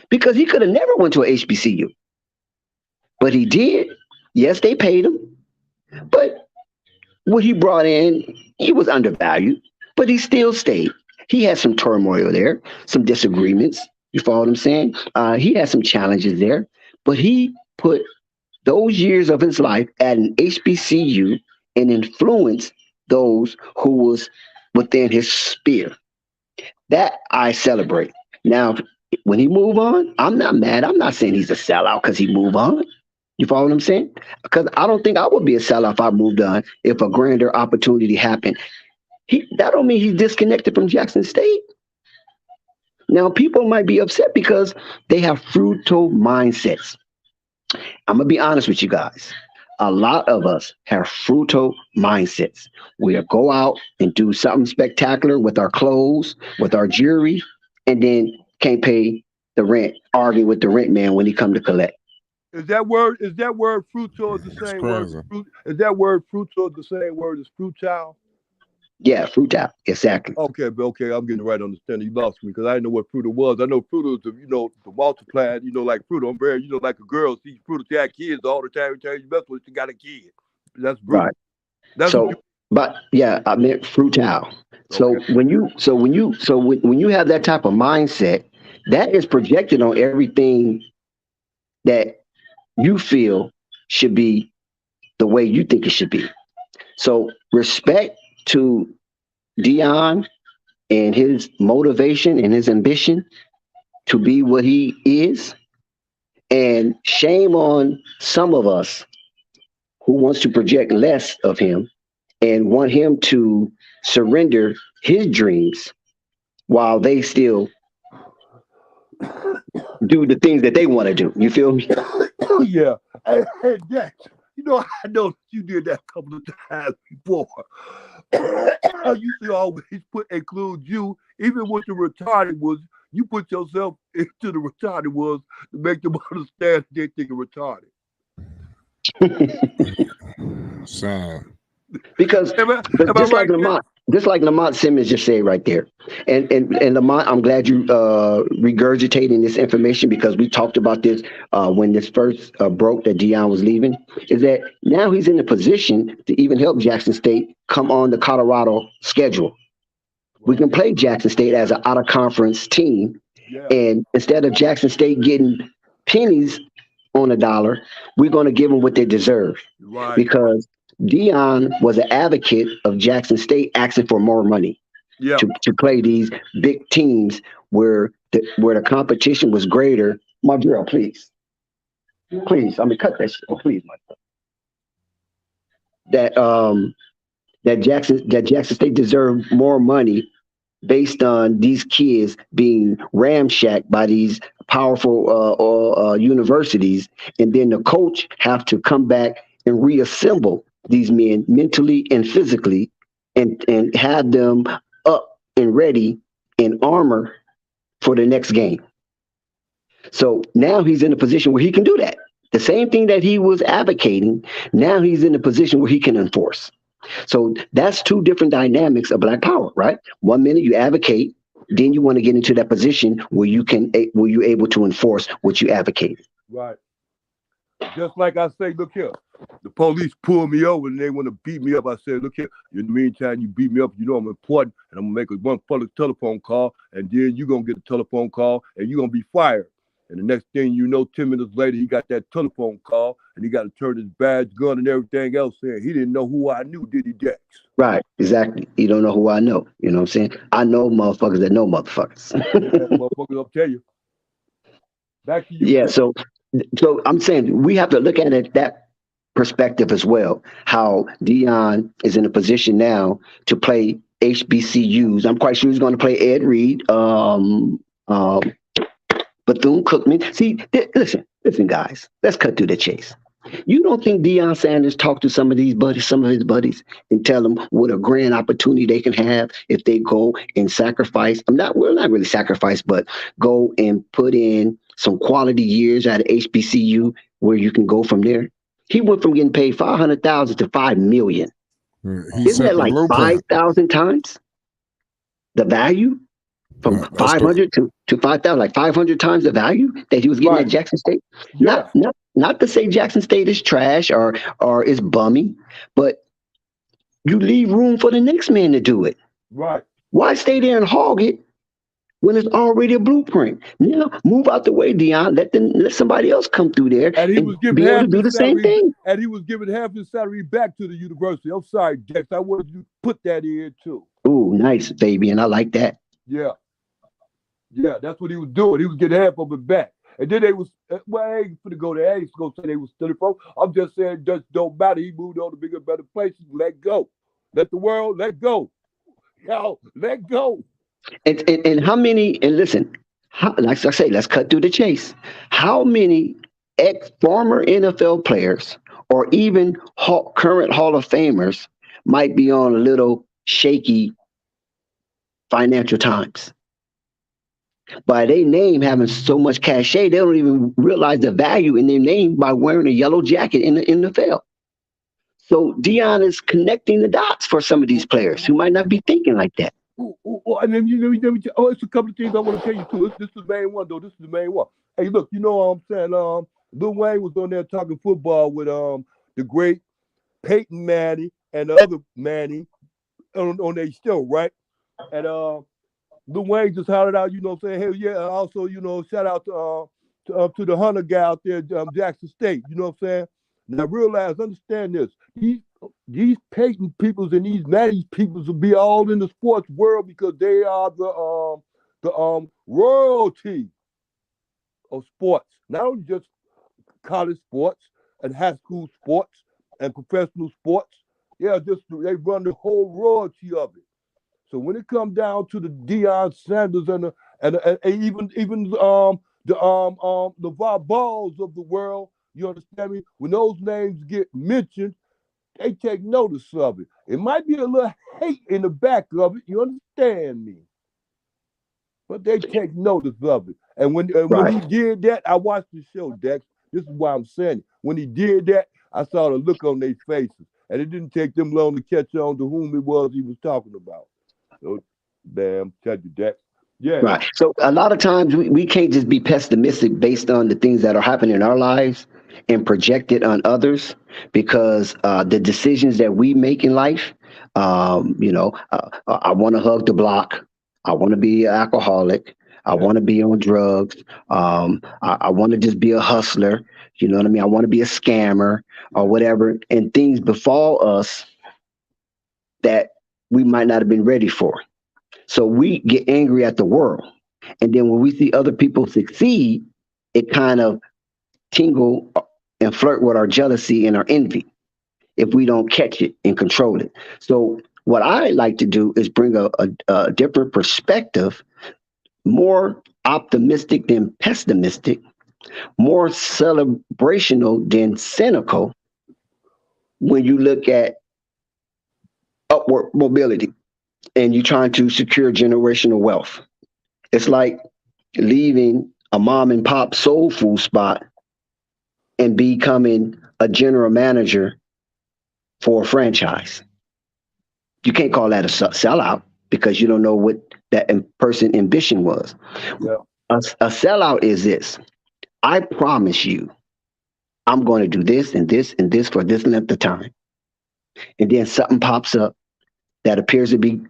because he could have never went to a HBCU, but he did. Yes, they paid him, but what he brought in, he was undervalued, but he still stayed. He had some turmoil there, some disagreements. You follow what I'm saying? He had some challenges there, but he put those years of his life at an HBCU and influenced those who was within his sphere. That I celebrate. Now, when he move on, I'm not mad. I'm not saying he's a sellout because he move on. You follow what I'm saying? Because I don't think I would be a sellout if I moved on if a grander opportunity happened. That don't mean he's disconnected from Jackson State. Now, people might be upset because they have fruitful mindsets. I'm gonna be honest with you guys. A lot of us have fruitful mindsets. We'll go out and do something spectacular with our clothes, with our jewelry, and then can't pay the rent. Argue with the rent man when he come to collect. Is that word fruitful the It's same word crazy. as fruit? Is that word fruitful the same word as fruit child? Yeah, fruitful. Exactly. Okay, but okay, I'm getting the right understanding. You lost me because I didn't know what fruit was. I know fruit is, the multiplied, like fruit. I'm very, like a girl sees fruit, she had kids all the time. Every time you mess with her, she got a kid. That's fruit. Right. That's what So, but yeah, I meant fruitful. So okay. when you have that type of mindset, that is projected on everything that you feel should be the way you think it should be. So respect to Deion and his motivation and his ambition to be what he is, and shame on some of us who wants to project less of him and want him to surrender his dreams while they still do the things that they want to do. You feel me? Yeah. Hey, Jack, I know you did that a couple of times before. I used to always include you, even with the retarded was, you put yourself into the retarded was to make them understand they think you're retarded. Sad. Because Am I, but am I right, Jack? just like Lamont Simmons just said right there, and Lamont, I'm glad you regurgitating this information because we talked about this when this first broke that Deion was leaving. Is that now he's in a position to even help Jackson State come on the Colorado schedule. We can play Jackson State as an out of conference team, Yeah. and instead of Jackson State getting pennies on a dollar, we're going to give them what they deserve Right. because Dion was an advocate of Jackson State asking for more money Yeah. to play these big teams where the competition was greater. My girl, please, I mean, cut that shit. Oh, please, my girl. That Jackson State deserved more money based on these kids being ramshacked by these powerful universities, and then the coach have to come back and reassemble these men mentally and physically, and have them up and ready in armor for the next game. So now he's in a position where he can do that. The same thing that he was advocating, now he's in a position where he can enforce. So that's two different dynamics of Black Power, right? One minute you advocate, then you want to get into that position where you're able to enforce what you advocated. Right. Just like I say, look here. The police pull me over and they want to beat me up. I said, look here, in the meantime, you beat me up, I'm important, and I'm going to make one public telephone call, and then you're going to get a telephone call, and you're going to be fired. And the next thing you know, 10 minutes later, he got that telephone call, and he got to turn his badge, gun, and everything else in. He didn't know who I knew, did he, Dex? Right, exactly. You don't know who I know. You know what I'm saying? I know motherfuckers that know motherfuckers. Motherfuckers, I'll tell you. Back to you. Yeah, so I'm saying we have to look at it that perspective as well. How Dion is in a position now to play HBCUs. I'm quite sure he's going to play Ed Reed, Bethune-Cookman. See, listen, guys. Let's cut through the chase. You don't think Deion Sanders talked to some of his buddies, and tell them what a grand opportunity they can have if they go and sacrifice? Not really sacrifice, but go and put in some quality years at HBCU where you can go from there. He went from getting paid $500,000 to $5 million. He Isn't set that the like blueprint. 5,000 times the value? from That's the 500 to 5,000, like 500 times the value that he was getting Right. at Jackson State. Yeah. Not to say Jackson State is trash or is bummy, but you leave room for the next man to do it. Right. Why stay there and hog it when it's already a blueprint? Now move out the way, Deion. Let somebody else come through there And he and was giving be able to half do his the same salary, thing. and he was giving half his salary back to the university. I'm sorry, Dex. I wanted you to put that in too. Ooh, nice, Fabian. I like that. Yeah. Yeah, that's what he was doing. He was getting half of it back. And then they was, well, I ain't finna go there. I ain't gonna say they was 34. I'm just saying it just don't matter. He moved on to bigger, better places. Let go. Let the world let go. Yo, let go. And how many? And listen, like I say, let's cut through the chase. How many ex former NFL players or even current Hall of Famers might be on a little shaky financial times? By their name having so much cachet, they don't even realize the value in their name by wearing a yellow jacket in the NFL. So Dion is connecting the dots for some of these players who might not be thinking like that. And then it's a couple of things I want to tell you too. This is the main one though. This is the main one. Hey, look, you know what I'm saying? Lil Wayne was on there talking football with the great Peyton Manning and the other Manning on their show, right? And Lil Wayne just hollered out, you know what I'm saying? Hell yeah. Also, you know, shout out to the Hunter guy out there, Jackson State. You know what I'm saying? Now realize, understand this. These Peyton peoples and these Manning peoples will be all in the sports world because they are the royalty of sports. Not only just college sports and high school sports and professional sports. Yeah, just they run the whole royalty of it. So when it comes down to the Deion Sanders and even the LeVar Balls of the world, you understand me? When those names get mentioned, they take notice of it. It might be a little hate in the back of it, you understand me? But they take notice of it. And when he did that, I watched the show, Dex. This is why I'm saying it. When he did that, I saw the look on their faces. And it didn't take them long to catch on to whom it was he was talking about. So, damn, tell you, Dex. Yeah. Right. So a lot of times we can't just be pessimistic based on the things that are happening in our lives and project it on others because the decisions that we make in life, I want to hug the block. I want to be an alcoholic. I want to be on drugs. I want to just be a hustler. You know what I mean? I want to be a scammer or whatever. And things befall us that we might not have been ready for. So we get angry at the world. And then when we see other people succeed, it kind of tingle and flirt with our jealousy and our envy if we don't catch it and control it. So what I like to do is bring a different perspective, more optimistic than pessimistic, more celebrational than cynical when you look at upward mobility and you're trying to secure generational wealth. It's like leaving a mom and pop soul food spot and becoming a general manager for a franchise. You can't call that a sellout because you don't know what that person ambition was. Yeah. A sellout is this. I promise you, I'm going to do this and this and this for this length of time. And then something pops up that appears to be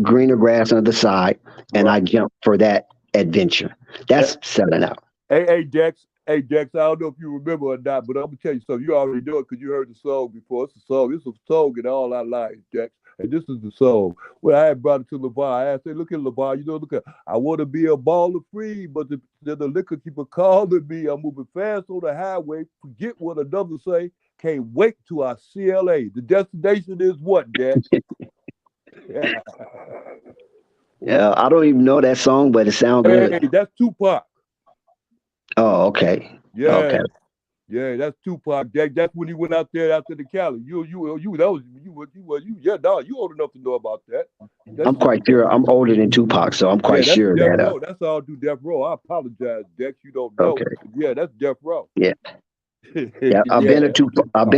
greener grass on the side, and I jump for that adventure. That's selling out. Hey, Dex. Hey, Dex, I don't know if you remember or not, but I'm going to tell you something. You already know it because you heard the song before. It's a song. It's a song in all our lives, Dex. And this is the song. When I had brought it to LeVar, I asked, hey, look at LeVar. You know, look at, I want to be a baller free, but the liquor keeper calling me. I'm moving fast on the highway. Forget what another say. Can't wait till I CLA. The destination is what, Dex? Yeah, I don't even know that song, but it sounds good. Hey, that's Tupac. Oh, okay. Yeah. Okay. Yeah, that's Tupac. That's when he went out there after the Cali. You old enough to know about that. I'm quite sure. I'm older than Tupac, so I'm quite sure Death that. Row. That's all do Death Row. I apologize, Dex. You don't know. Okay. Yeah, that's Death Row. Yeah. Yeah, I've been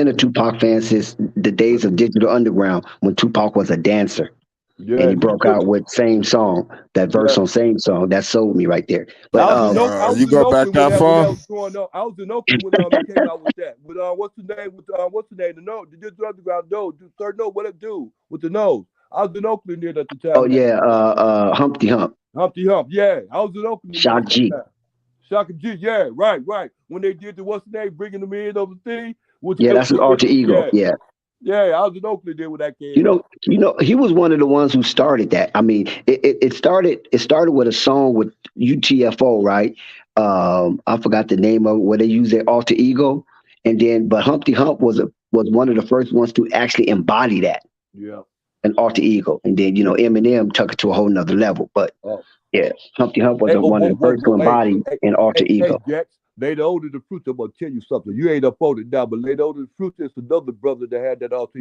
a Tupac fan since the days of Digital Underground when Tupac was a dancer. Yeah, And he he broke took. out with same song, that verse Yeah, on same song. That sold me right there. But I was You in go back Oakland that when far? that was going on. I was in Oakland when he came out with that. With what's the name? With what's the name? The nose, the Digital Underground nose, the third note. What it do with the nose? I was in Oakland then at the time oh when that yeah, came out. Humpty Hump, Humpty Hump. Yeah, I was in Oakland then Shock at that G. time. Shaka G. Yeah, right, right. When they did the what's the name, bringing them in over the thing with Yeah, that's his alter ego. yeah, Yeah. yeah. I was in Oakland then when that You came know, out. he was one of the ones who started that. I mean, it started with a song with UTFO, right? I forgot the name of it, where they use their alter ego, and then but Humpty Hump was one of the first ones to actually embody that, Yeah. an alter ego, and then Eminem took it to a whole nother level. But Oh. yeah, Humpty Hump was Hey, one of the first to hey, embody hey, an alter hey, ego. Jax. Later older the fruit. I'm gonna tell you something. You ain't up on it now, but later older the fruit is another brother that had that alter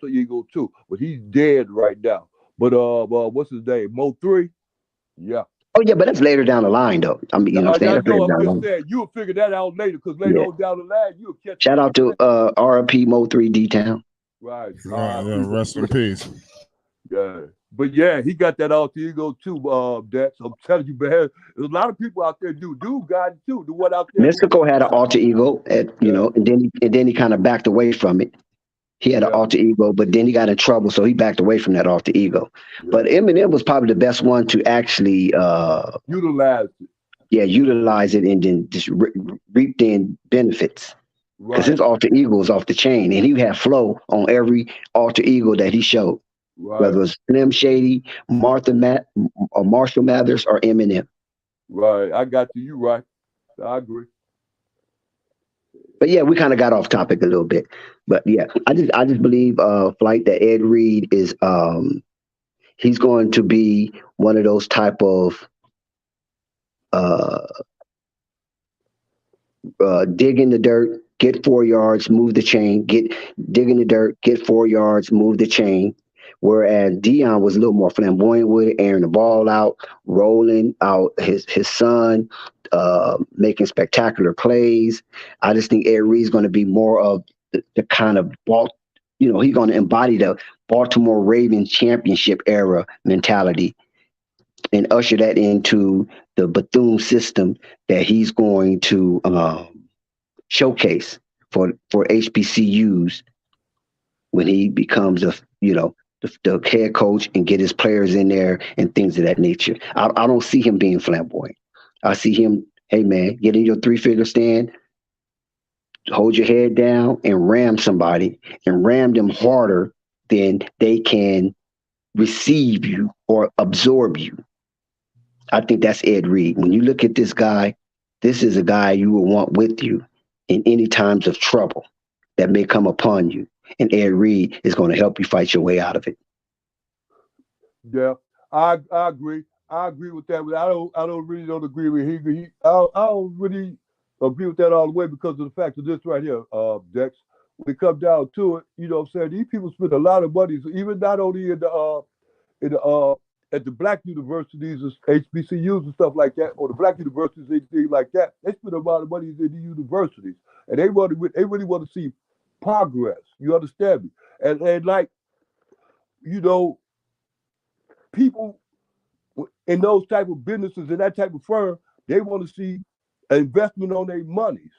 ego too. But he's dead right now. But what's his name? Mo3. Yeah. Oh yeah, but that's later down the line, though. I mean, what I'm saying, I that's know. later I'm down the just line. saying you'll figure that out later because later Yeah. on down the line you'll catch Shout up out with to that. RP Mo 3 D Town. Right. Yeah, yeah, rest in peace. Yeah. But yeah, he got that alter ego too, Dex. I'm telling you, man. There's a lot of people out there do. Dude got it too. The one out there in Mystical had an Louisiana. alter ego, Yeah. and then he kind of backed away from it. He had an Yeah. alter ego, but then he got in trouble, so he backed away from that alter ego. Yeah. But Eminem was probably the best one to actually, Utilize it. yeah, utilize it and then just reap the benefits. Because Right. his alter ego was off the chain, and he had flow on every alter ego that he showed, whether it Right. was Slim Shady, or Marshall Mathers, or Eminem. Right. I got you. You right. I agree. But yeah, we kind of got off topic a little bit. But yeah, I just believe flight that Ed Reed is he's going to be one of those type of uh, dig in the dirt, get 4 yards, move the chain, dig in the dirt, get 4 yards, move the chain. Whereas Deion was a little more flamboyant with it, airing the ball out, rolling out his son, making spectacular plays. I just think Ed Reed's going to be more of the kind of ball, he's going to embody the Baltimore Ravens championship era mentality and usher that into the Bethune system that he's going to showcase for HBCUs when he becomes the head coach and get his players in there and things of that nature. I don't see him being flamboyant. I see him, hey man, get in your 3-figure stand, hold your head down, and ram somebody and ram them harder than they can receive you or absorb you. I think that's Ed Reed. When you look at this guy, this is a guy you will want with you in any times of trouble that may come upon you. And Ed Reed is going to help you fight your way out of it. Yeah. I agree. I agree with that, but I don't really don't agree with I don't really agree with that all the way because of the fact of this right here, Dex. When it comes down to it, you know what I'm saying? These people spend a lot of money, so even not only in the at the black universities, HBCUs and stuff like that, or the black universities, anything like that, they spend a lot of money in the universities, and they really want to see progress. You understand me? And like you know, people in those type of businesses and that type of firm, they want to see an investment on their monies.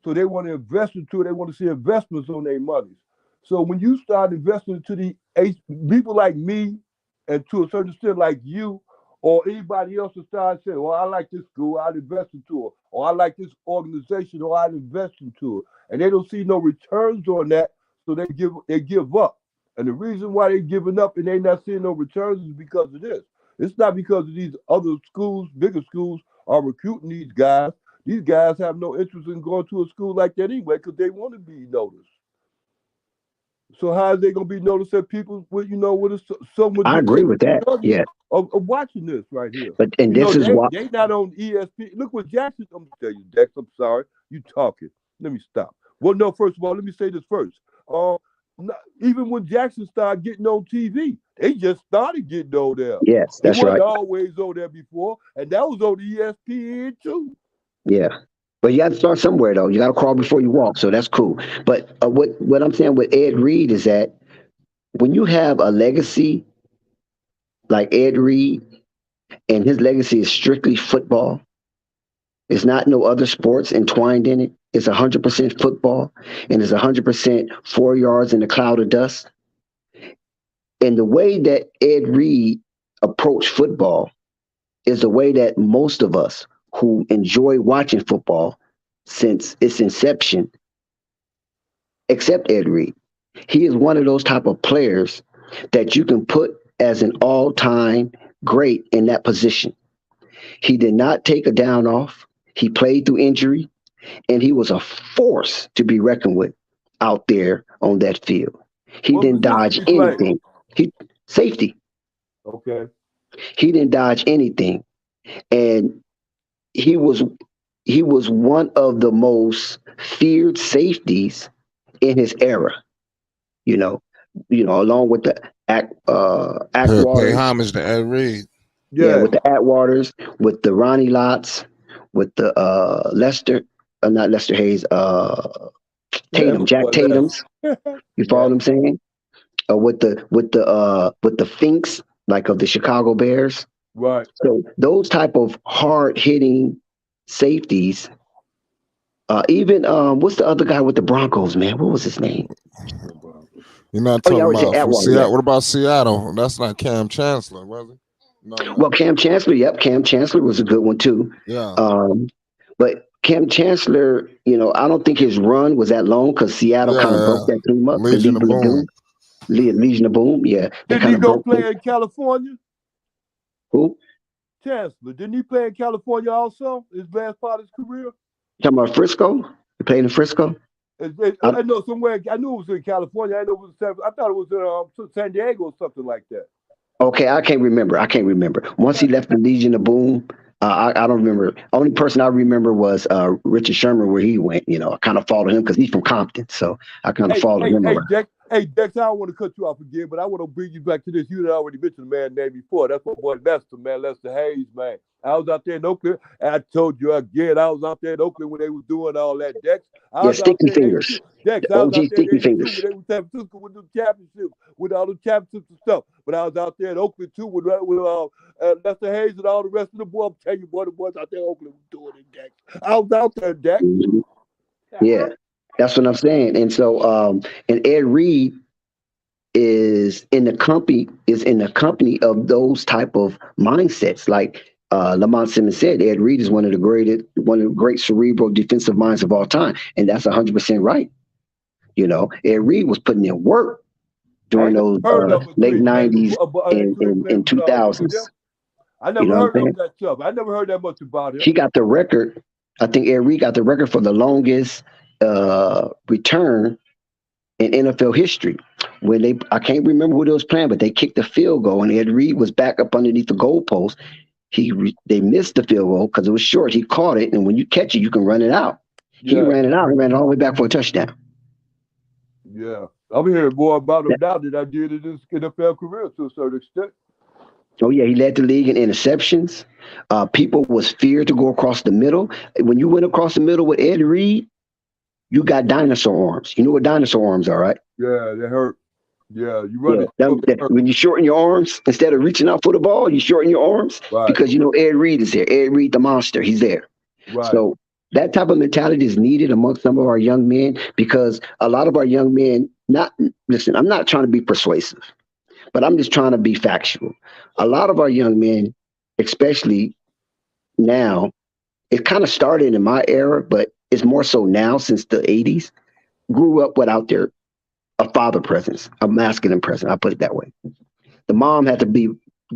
So they want to invest into it. They want to see investments on their monies. So when you start investing into people like me, and to a certain extent like you, or anybody else to start saying, "Well, I like this school, I'd invest into it," or "I like this organization, or I'd invest into it," and they don't see no returns on that, so they give up. And the reason why they're giving up and they not seeing no returns is because of this. It's not because of these other schools, bigger schools, are recruiting these guys. These guys have no interest in going to a school like that anyway because they want to be noticed. So how is they gonna be noticed that people with someone I to agree take with that. study Yeah. of watching this right here? And this is why They not on ESP. Look what Jackson. I'm gonna tell you, Dex. I'm sorry, you talking. Let me stop. Well, no. First of all, let me say this first. Even when Jackson started getting on TV, they just started getting on there. yes, They that's wasn't right. always on there before, and that was on ESPN too. Yeah. But you got to start somewhere though. You got to crawl before you walk. So that's cool. But what I'm saying with Ed Reed is that when you have a legacy like Ed Reed, and his legacy is strictly football. There's not no other sports entwined in it. It's 100% football, and it's 100% 4 yards in a cloud of dust. And the way that Ed Reed approached football is the way that most of us who enjoy watching football since its inception accept Ed Reed. He is one of those type of players that you can put as an all-time great in that position. He did not take a down off. He played through injury, and he was a force to be reckoned with out there on that field. He What didn't position dodge he play? anything. He safety. Okay. He didn't dodge anything, and he was he was one of the most feared safeties in his era. You know, along with the Pay Atwaters, homage to Ed Reed. yeah, Yeah. with the Atwaters, with the Ronnie Lotts, with the Lester, not Lester Hayes, Yeah. Tatum, Jack Well, that's Tatum's. You follow yeah. what I'm saying? With the Finks, like of the Chicago Bears. Right. So those type of hard hitting safeties. Even what's the other guy with the Broncos, man? What was his name? You're not Oh yeah, I talking would say about from Atwater. Yeah. Seattle. What about Seattle? That's not Cam Chancellor, was it? No. Well, Cam Chancellor. Yep, Cam Chancellor was a good one too. Yeah. But Cam Chancellor, I don't think his run was that long because Seattle kind of Yeah. broke that team up. The Legion League of of Boom. Doom, Legion of Boom. Yeah, they Didn't kind he of go broke play in California? who? Chancellor. Didn't he play in California also? His last part of his career? Talking about Frisco? He played in Frisco. I, I know somewhere. I knew it was in California. I know it was. I thought it was in San Diego or something like that. okay, I can't remember. Once he left the Legion of Boom, I don't remember. Only person I remember was Richard Sherman, where he went. I kind of followed him because he's from Compton, so I kind of Hey, followed hey, him hey, around. Dex. Hey, Dex, I don't want to cut you off again, but I want to bring you back to this. You had already mentioned the man name before. That's my boy Lester, man. Lester Hayes, man. I was out there in Oakland. And I told you again, I was out there in Oakland when they was doing all that, Dex. I Yeah, was out Sticky there in Fingers, 82. Dex, the I was OG out there in Sticky 82 Fingers. when they was San Francisco with the championships, with all the championships and stuff. But I was out there in Oakland too with Lester Hayes and all the rest of the boys. I'm telling you, boy, the boys out there in Oakland was doing it, Dex. I was out there, Dex. Mhm. Yeah, that's what I'm saying. And so, and Ed Reed is in the company of those type of mindsets. Like Lamont Simmons said, Ed Reed is one of the great cerebral defensive minds of all time, and that's 100% right. Ed Reed was putting in work I during ain't those never heard of late until he played with, '90s until he played and with, with them. 2000s. I You never know what heard I'm of saying? that stuff. I never heard that much about him. He got the record. I think Ed Reed got the record for the longest return in NFL history. When I can't remember who they was playing, but they kicked the field goal, and Ed Reed was back up underneath the goalpost. They missed the field goal because it was short. He caught it, and when you catch it, you can run it out. He Yeah, ran it out and ran it all the way back for a touchdown. yeah. I'm hearing more about him now than I did in his NFL career to a certain extent. Oh yeah, he led the league in interceptions. People was feared to go across the middle. When you went across the middle with Ed Reed, you got dinosaur arms. You know what dinosaur arms are, right? Yeah, they hurt. Yeah, you run Yeah, it up, it hurt. when you shorten your arms instead of reaching out for the ball, you shorten your arms Right, because Ed Reed is there. Ed Reed, the monster, he's there. right. So that type of mentality is needed amongst some of our young men because a lot of our young men. Not listen. I'm not trying to be persuasive, but I'm just trying to be factual. A lot of our young men, especially now, it kind of started in my era, but it's more so now since the '80s. Grew up without a father presence, a masculine presence. I put it that way. The mom had to be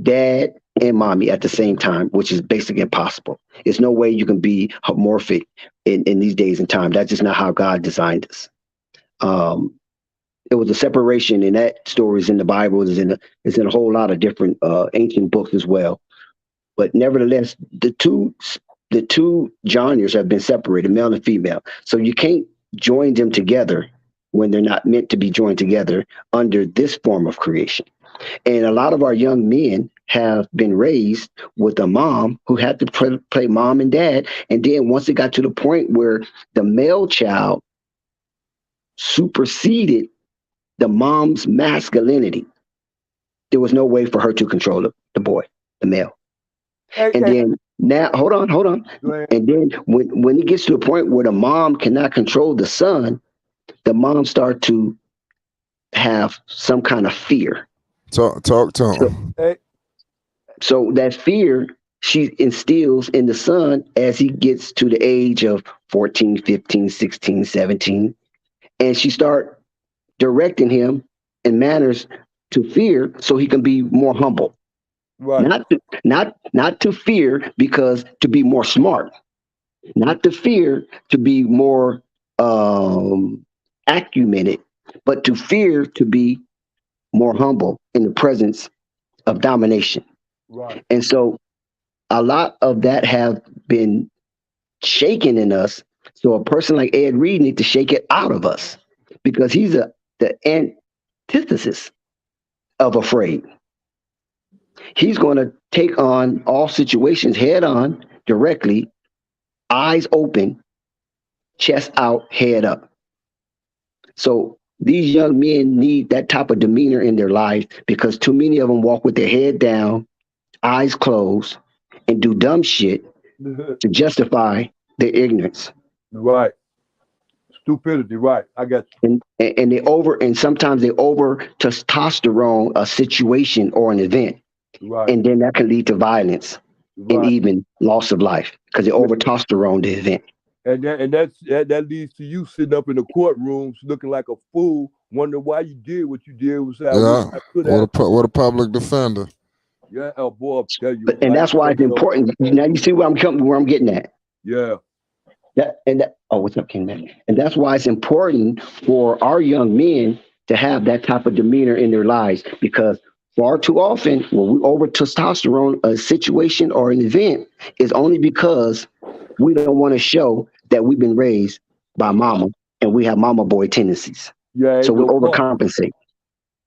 dad and mommy at the same time, which is basically impossible. There's no way you can be homomorphic in these days and time. That's just not how God designed us. Um, it was a separation, and that story is in the Bible. Is in a whole lot of different ancient books as well. But nevertheless, the two genres have been separated, male and female. So you can't join them together when they're not meant to be joined together under this form of creation. And a lot of our young men have been raised with a mom who had to play mom and dad. And then once it got to the point where the male child superseded the mom's masculinity, there was no way for her to control it. the boy, the male. Hey, And hey, then now, hold on. go ahead. And then when it gets to a point where the mom cannot control the son, the mom start to have some kind of fear. Talk to So, him. Hey, so that fear she instills in the son as he gets to the age of 14, 15, 16, 17, and she start directing him in manners to fear so he can be more humble. right, Not to fear because to be more smart, not to fear to be more acumented, but to fear to be more humble in the presence of domination. right. And so a lot of that have been shaken in us. So a person like Ed Reed needs to shake it out of us because he's the antithesis of afraid. He's going to take on all situations head on, directly, eyes open, chest out, head up. So these young men need that type of demeanor in their life because too many of them walk with their head down, eyes closed, and do dumb shit to justify their ignorance. Right. Stupidity, right. I got And they over and sometimes they over testosterone a situation or an event, you. Right, and then that can lead to violence and right. even loss of life because they Yeah. over testosterone the event. And that leads to you sitting up in the courtrooms looking like a fool, wondering why you did what you did. Was I wish Yeah. I could have. What a public defender. Yeah, oh boy, I'll tell you, And like that's why it's important. Now you see where I'm getting at. yeah, What's up, King Man? And that's why it's important for our young men to have that type of demeanor in their lives because far too often when we over testosterone a situation or an event is only because we don't want to show that we've been raised by mama and we have mama boy tendencies. yeah, So ain't we no punk. overcompensate.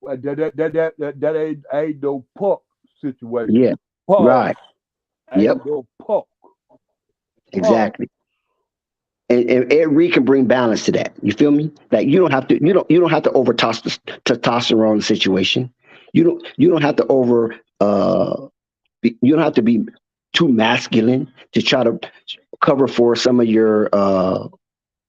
That ain't no punk situation. Yeah. Pause. Right. Yep. Ain't no punk. Pause. Exactly. And Ed Reed can bring balance to that. You feel me? Like you don't have to over testosterone the situation. You don't have to you don't have to be too masculine to try to cover for some of your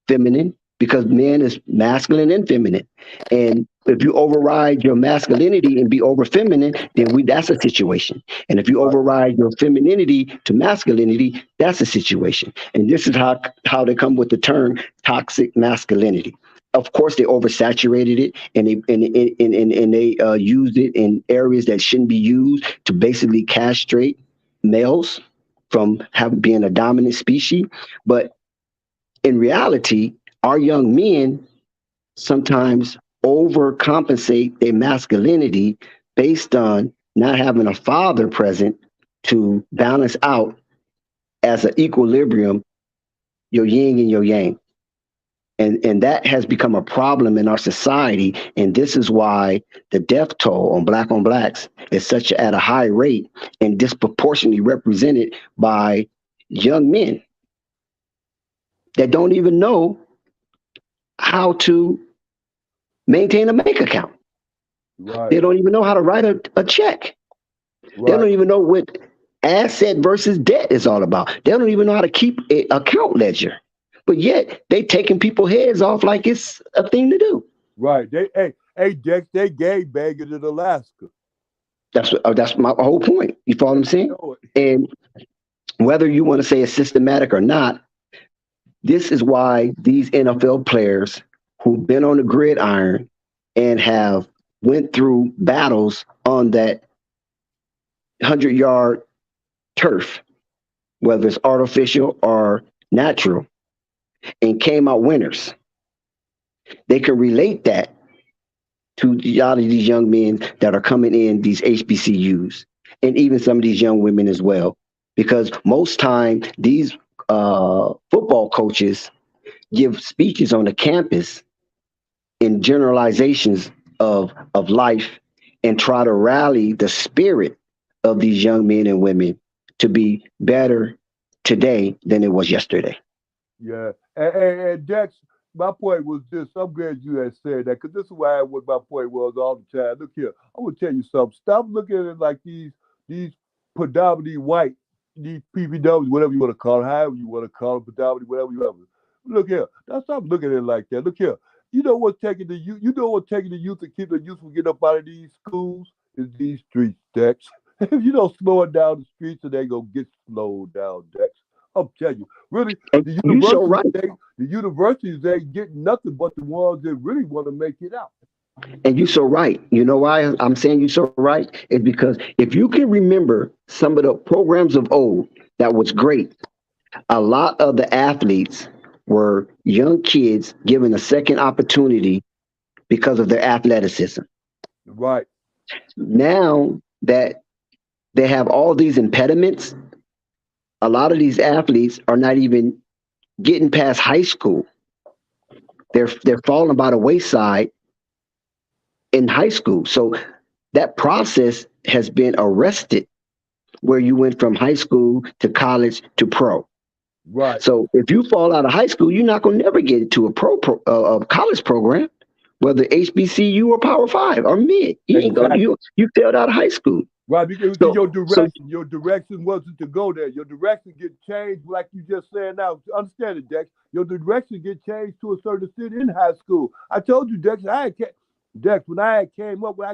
feminine because man is masculine and feminine. And if you override your masculinity and be over feminine, then that's a situation. And if you Right. override your femininity to masculinity, that's a situation. And this is how they come with the term toxic masculinity. Of course, they oversaturated it and they used it in areas that shouldn't be used to basically castrate males from being a dominant species. But in reality, our young men sometimes overcompensate their masculinity based on not having a father present to balance out as an equilibrium your yin and your yang. And that has become a problem in our society. And this is why the death toll on blacks is such at a high rate and disproportionately represented by young men that don't even know how to maintain a bank account. Right. They don't even know how to write a check. They Right. don't even know what asset versus debt is all about. They don't even know how to keep an account ledger. But yet they taking people's heads off like it's a thing to do. Right. Hey, Dex, they gay bagging in Alaska. That's my whole point. You follow what I'm saying? Know it. And whether you want to say it's systematic or not, this is why these NFL players who've been on the gridiron and have went through battles on that 100-yard turf, whether it's artificial or natural, and came out winners. They can relate that to a lot of these young men that are coming in these HBCUs, and even some of these young women as well, because most time these football coaches give speeches on the campus in generalizations of life and try to rally the spirit of these young men and women to be better today than it was yesterday. Yeah. And Dex, my point was this. I'm glad you had said that because this is why what my point was all the time. Look here, I'm gonna tell you something. Stop looking at it like these these predominantly white, these PPWs, whatever you want to call them, however you want to call them, predominantly, whatever you want. Look here. Now stop looking at it like that. Look here. You know what's taking the youth? You know what's taking the youth to keep the youth from getting up out of these schools? Is these streets, Dex. If you don't slow it down the streets, and they gonna get slowed down, Dex. I'm telling you, really, And the you so universities, right. the universities ain't getting nothing but the ones that really want to make it out. And you so right. You know why I'm saying you so right? Is because if you can remember some of the programs of old that was great, a lot of the athletes were young kids given a second opportunity because of their athleticism. Right. Now that they have all these impediments, a lot of these athletes are not even getting past high school. They're falling by the wayside in high school. So that process has been arrested where you went from high school to college to pro. Right. So if you fall out of high school, you're not going to never get into a college program, whether HBCU or Power Five or mid. You ain't going. Exactly. You failed out of high school. Right, because So your direction wasn't to go there. Your direction get changed, like you just said now. Understand it, Dex. Your direction get changed to a certain city in high school. I told you, Dex. Dex, when I came up with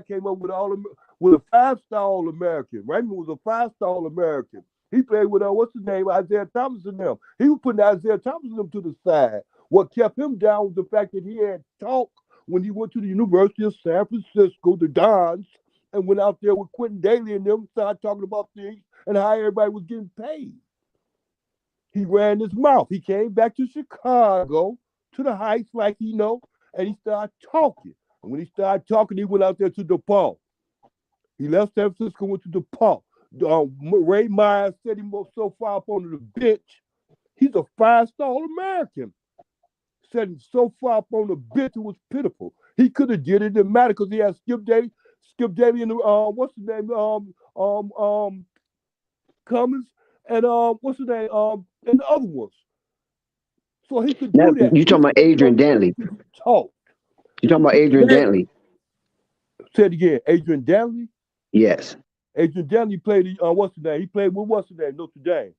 with a 5-star All American. Raymond was a 5-star All American. He played with what's his name, Isaiah Thomas and them. He was putting Isaiah Thomas and them to the side. What kept him down was the fact that he had talk when he went to the University of San Francisco, the Dons, and went out there with Quentin Daly and them, started talking about things and how everybody was getting paid. He ran his mouth. He came back to Chicago, to the Heights, like he know, and he started talking. And when he started talking, he went out there to DePaul. He left San Francisco, went to DePaul. Ray Myers said he was so far up on the bench. He's a 5-star All-American. Said him so far up on the bench, it was pitiful. He could have did it. It didn't matter because he had Skip Daly, and what's his name? Cummins, and what's his name? And the other ones. So he could now do that. you talking about Adrian Dantley? Talk. You talking about Adrian Dantley? Say it again. Adrian Dantley. Yes. Adrian Dantley played. What's his name? He played with what's his name? Notre Dame.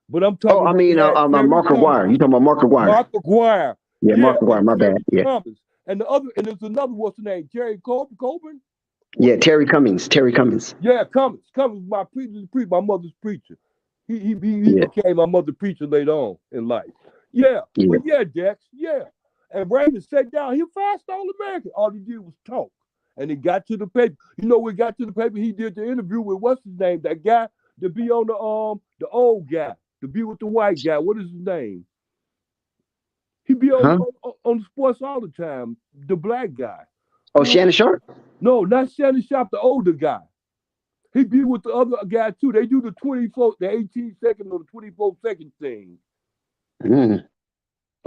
But I'm talking. Oh, I mean, Mark McGuire. You talking about Mark McGuire? Mark McGuire. Yeah, Mark McGuire. My bad. Yeah. Thomas. And there's another. What's the name? Jerry Coburn. Yeah, Terry Cummings. Terry Cummings. Yeah, Cummings. Cummings was my mother's preacher. He became my mother's preacher later on in life. Yeah. But yeah, Dex. Yeah. And Raymond sat down. He was 5-star All-American. All he did was talk. And it got to the paper. You know, when it got to the paper, he did the interview with what's his name? That guy to be on the old guy, to be with the white guy. What is his name? He be on the sports all the time. The black guy. Oh, Shannon Sharp? No, not Shannon Sharp, the older guy. He be with the other guy too. They do the 18 second or the 24 second thing. I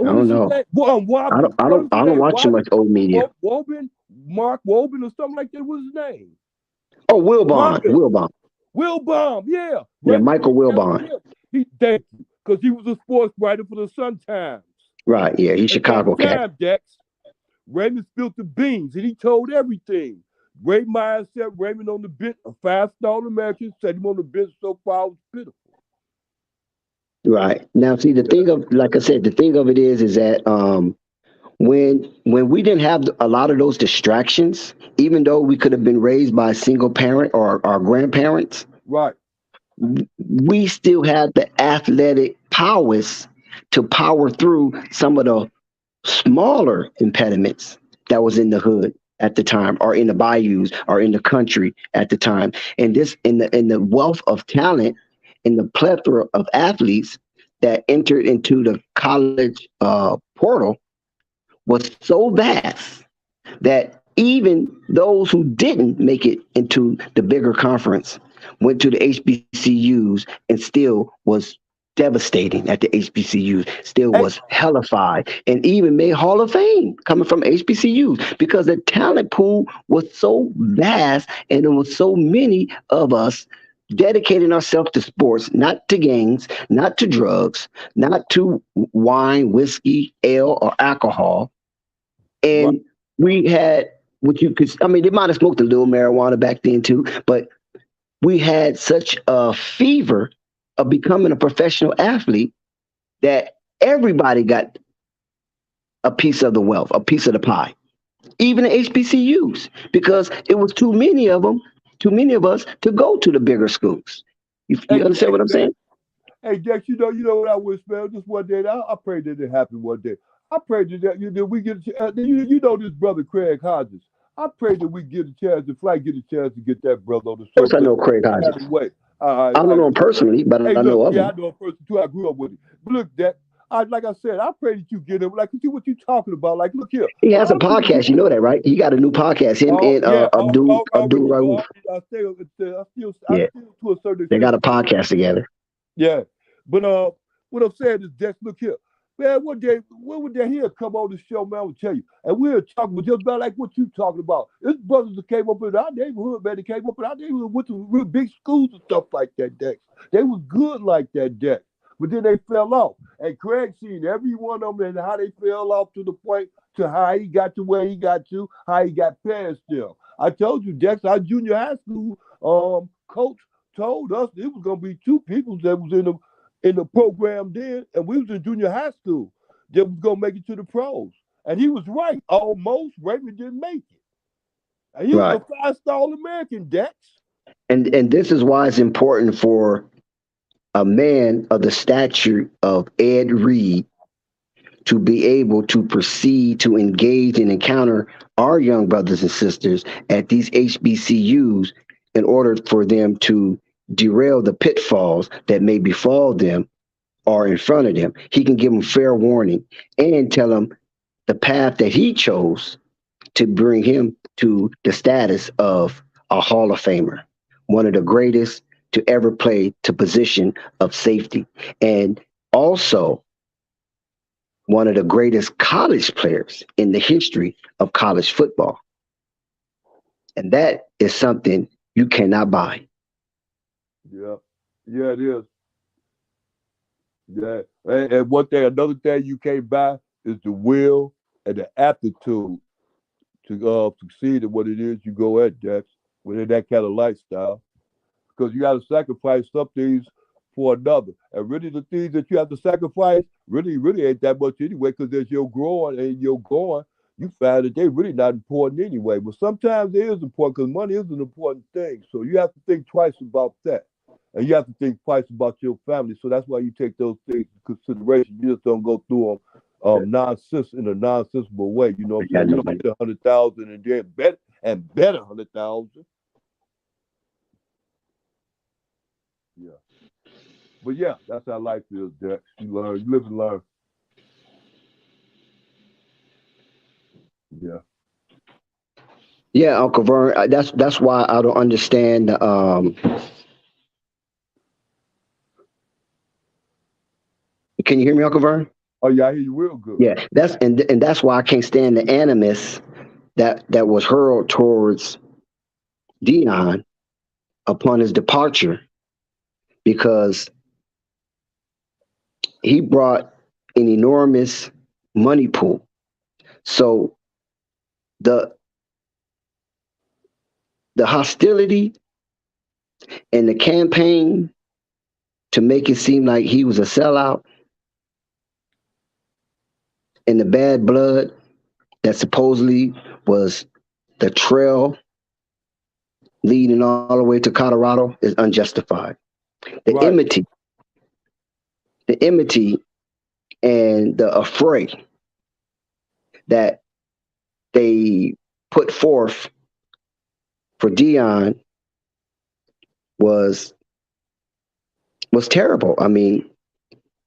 don't know. I don't watch too much old media. Mark Wobin or something like that. What's his name? Oh, Wilbon. Wilbon, yeah. Yeah, Michael Wilbon. Thank you, because he was a sports writer for the Sun-Times. Right, yeah, he's Chicago cat. Dex. Raymond spilled the beans, and he told everything. Ray Myers said Raymond on the bench, a 5-star American, said him on the bench so far was pitiful. Right. Now, see, the thing of it is that when we didn't have a lot of those distractions, even though we could have been raised by a single parent or our grandparents, right, we still had the athletic prowess to power through some of the smaller impediments that was in the hood at the time, or in the bayous, or in the country at the time. And this, in the wealth of talent, in the plethora of athletes that entered into the college portal, was so vast that even those who didn't make it into the bigger conference went to the HBCUs and still was devastating at the HBCUs, still was hellified, and even made Hall of Fame coming from HBCUs, because the talent pool was so vast and there was so many of us dedicating ourselves to sports, not to gangs, not to drugs, not to wine, whiskey, ale, or alcohol. And we had what you could, I mean, they might have smoked a little marijuana back then too, but we had such a fever of becoming a professional athlete that everybody got a piece of the wealth, a piece of the pie, even the HBCUs, because it was too many of them, too many of us to go to the bigger schools. You Hey, understand hey, what I'm saying? hey, Dex, you know what I wish, man? Just one day, I pray that it happen one day. I pray that we get, you know, this brother Craig Hodges. I pray that we get a chance, the flight get a chance to get that brother on the Of show. course, I Cause know Craig he got Hodges. his way. I don't know him personally, but Hey, I know look, of yeah, him. I know a person too. I grew up with him. But look, Dex, like I said, I pray that you get him. Like, see what you talking about. Like, look here, He a has a lot of people podcast. You know that, right? He got a new podcast. Him Oh and yeah, Abdul already. Rauf. I Yeah, still to a certain they got extent. a podcast together. Yeah, but what I'm saying is, just look here, man. One day, when would they here come on the show, man? I will tell you, and we'll talk about just about like what you talking about. It's brothers that came up in our neighborhood, man. They came up in our neighborhood, went to real big schools and stuff like that. Dex, they was good like that, Dex. But then they fell off, and Craig seen every one of them and how they fell off to the point to how he got to where he got to, how he got past them. I told you, Dex, our junior high school coach told us it was gonna be two people that was in the program then, and we was in junior high school that was gonna make it to the pros. And he was right. Almost Raymond didn't make it. And he was a Right. five-star All-American, Dex. And this is why it's important for a man of the stature of Ed Reed to be able to proceed to engage and encounter our young brothers and sisters at these HBCUs in order for them to derail the pitfalls that may befall them or in front of them. He can give them fair warning and tell them the path that he chose to bring him to the status of a Hall of Famer, one of the greatest to ever play to position of safety, and also one of the greatest college players in the history of college football. And that is something you cannot buy. Yeah. Yeah, it is. Yeah. And one thing, another thing you can't buy is the will and the aptitude to succeed at what it is you go at, Dex, within that kind of lifestyle. Because you got to sacrifice some things for another. And really, the things that you have to sacrifice really ain't that much anyway. Because as you're growing and you're going, you find that they really not important anyway. But sometimes it is important because money is an important thing. So you have to think twice about that. And you have to think twice about your family. So that's why you take those things into consideration. You just don't go through them nonsense in a nonsensible way. You know what I'm saying? You don't get 100,000 and then better 100,000. Yeah. But yeah, that's how life is, Dex. You learn, you live and learn. Yeah. Yeah, Uncle Vern. That's why I don't understand. Can you hear me, Uncle Vern? Oh yeah, I hear you real good. Yeah, and that's why I can't stand the animus that was hurled towards Deion upon his departure because he brought an enormous money pool. So the the hostility and the campaign to make it seem like he was a sellout and the bad blood that supposedly was the trail leading all the way to Colorado is unjustified. The Right. enmity, the enmity and the affray that they put forth for Deion was was terrible. I mean,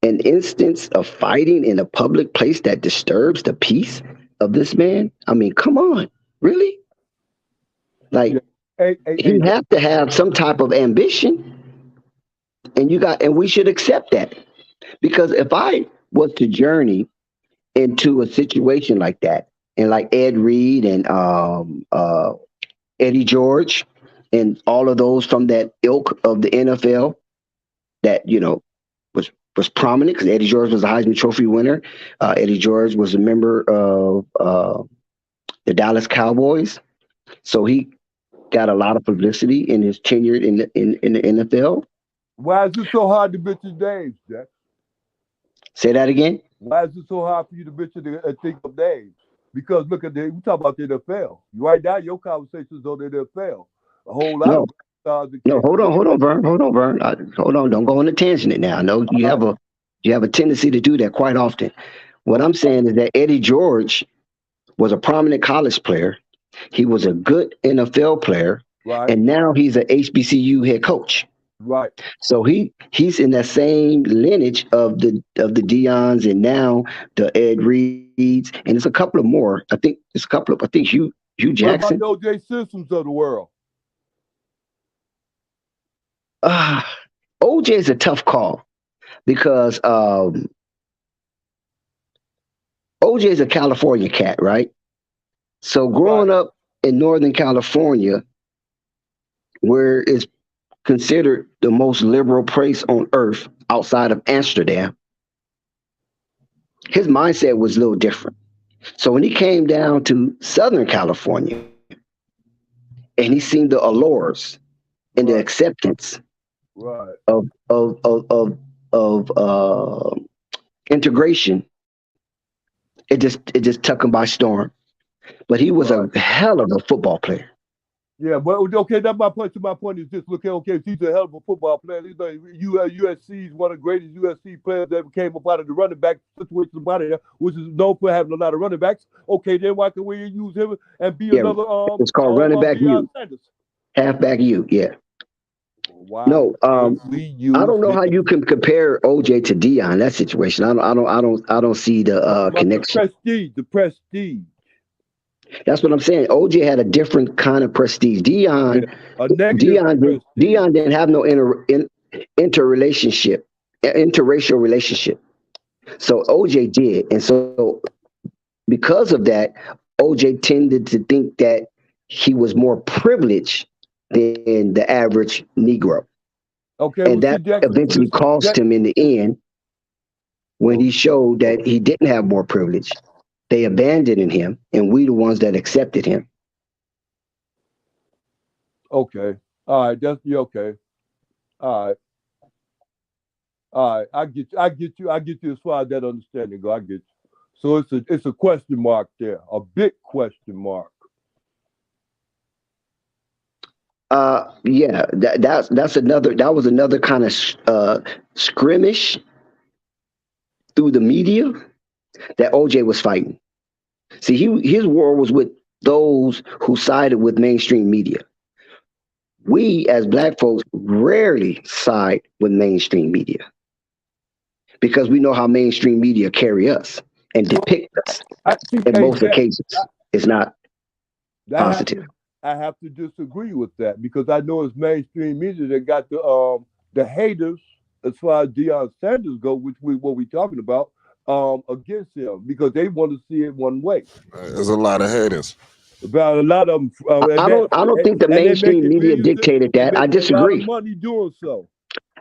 an instance of fighting in a public place that disturbs the peace of this man. I mean, come on, really? Yeah. Like Hey, he have to have some type of ambition, and we should accept that because if I was to journey into a situation like that, and like Ed Reed and Eddie George and all of those from that ilk of the NFL that was prominent because Eddie George was a Heisman Trophy winner. Eddie George was a member of the Dallas Cowboys, so he got a lot of publicity in his tenure in the NFL. Why is it so hard to mention names, Jack? Say that again. Why is it so hard for you to mention and think of names? Because look at we talk about the NFL. Right now, your conversation's on the NFL. A whole lot No, of stars that no, came from the hold on, Vern. Hold on, don't go on a tangent now. I know you have a tendency to do that quite often. What I'm saying is that Eddie George was a prominent college player. He was a good NFL player, right, and now he's an HBCU head coach. right. So he's in that same lineage of the Deions and now the Ed Reeds, and it's a couple of more. I think it's a couple of. I think Hugh What Jackson. about the O.J. Simpsons of the world? Uh, OJ is a tough call because OJ is a California cat, right? So Right, growing up in Northern California, where it's considered the most liberal place on earth outside of Amsterdam, his mindset was a little different. So when he came down to Southern California and he seen the allures and the right, acceptance right, of integration, it just took him by storm. But he was a right. hell of a football player. Yeah, well, okay, that's my point. To my point is this: look, okay, if he's a hell of a football player. He's like, USC is one of the greatest USC players that ever came up out of the running back situation about it, which is known for having a lot of running backs. Okay, then why can we use him and be Yeah, another it's called running back Deion you, Sanders? halfback you. Yeah. Why No, can't we I use don't know him? how you can compare OJ to Dion in that situation. I don't see the But connection. the prestige. That's what I'm saying. OJ had a different kind of prestige. Yeah, a negative prestige. Dion didn't have no interrelationship, interracial relationship. So OJ did, and so because of that, OJ tended to think that he was more privileged than the average Negro, Okay, and well, that see, Jackson, eventually cost him in the end when he showed that he didn't have more privilege. They abandoned him, and we the ones that accepted him. okay, all right, that's yeah, okay, all right. All right, I get you as far as that understanding go. I get you. So it's a question mark there, a big question mark. Yeah, that was another kind of skirmish through the media that OJ was fighting. See, his war was with those who sided with mainstream media. We as black folks rarely side with mainstream media because we know how mainstream media carry us and depict us. I see, In hey most Jack, occasions, it's not I have positive. to I have to disagree with that because I know it's mainstream media that got the haters as far as Deion Sanders go, which we what we talking about against him because they want to see it one way. There's a lot of haters. About a lot of them, I don't think the and they make mainstream it media music dictated and that. I making a lot of disagree. money doing so.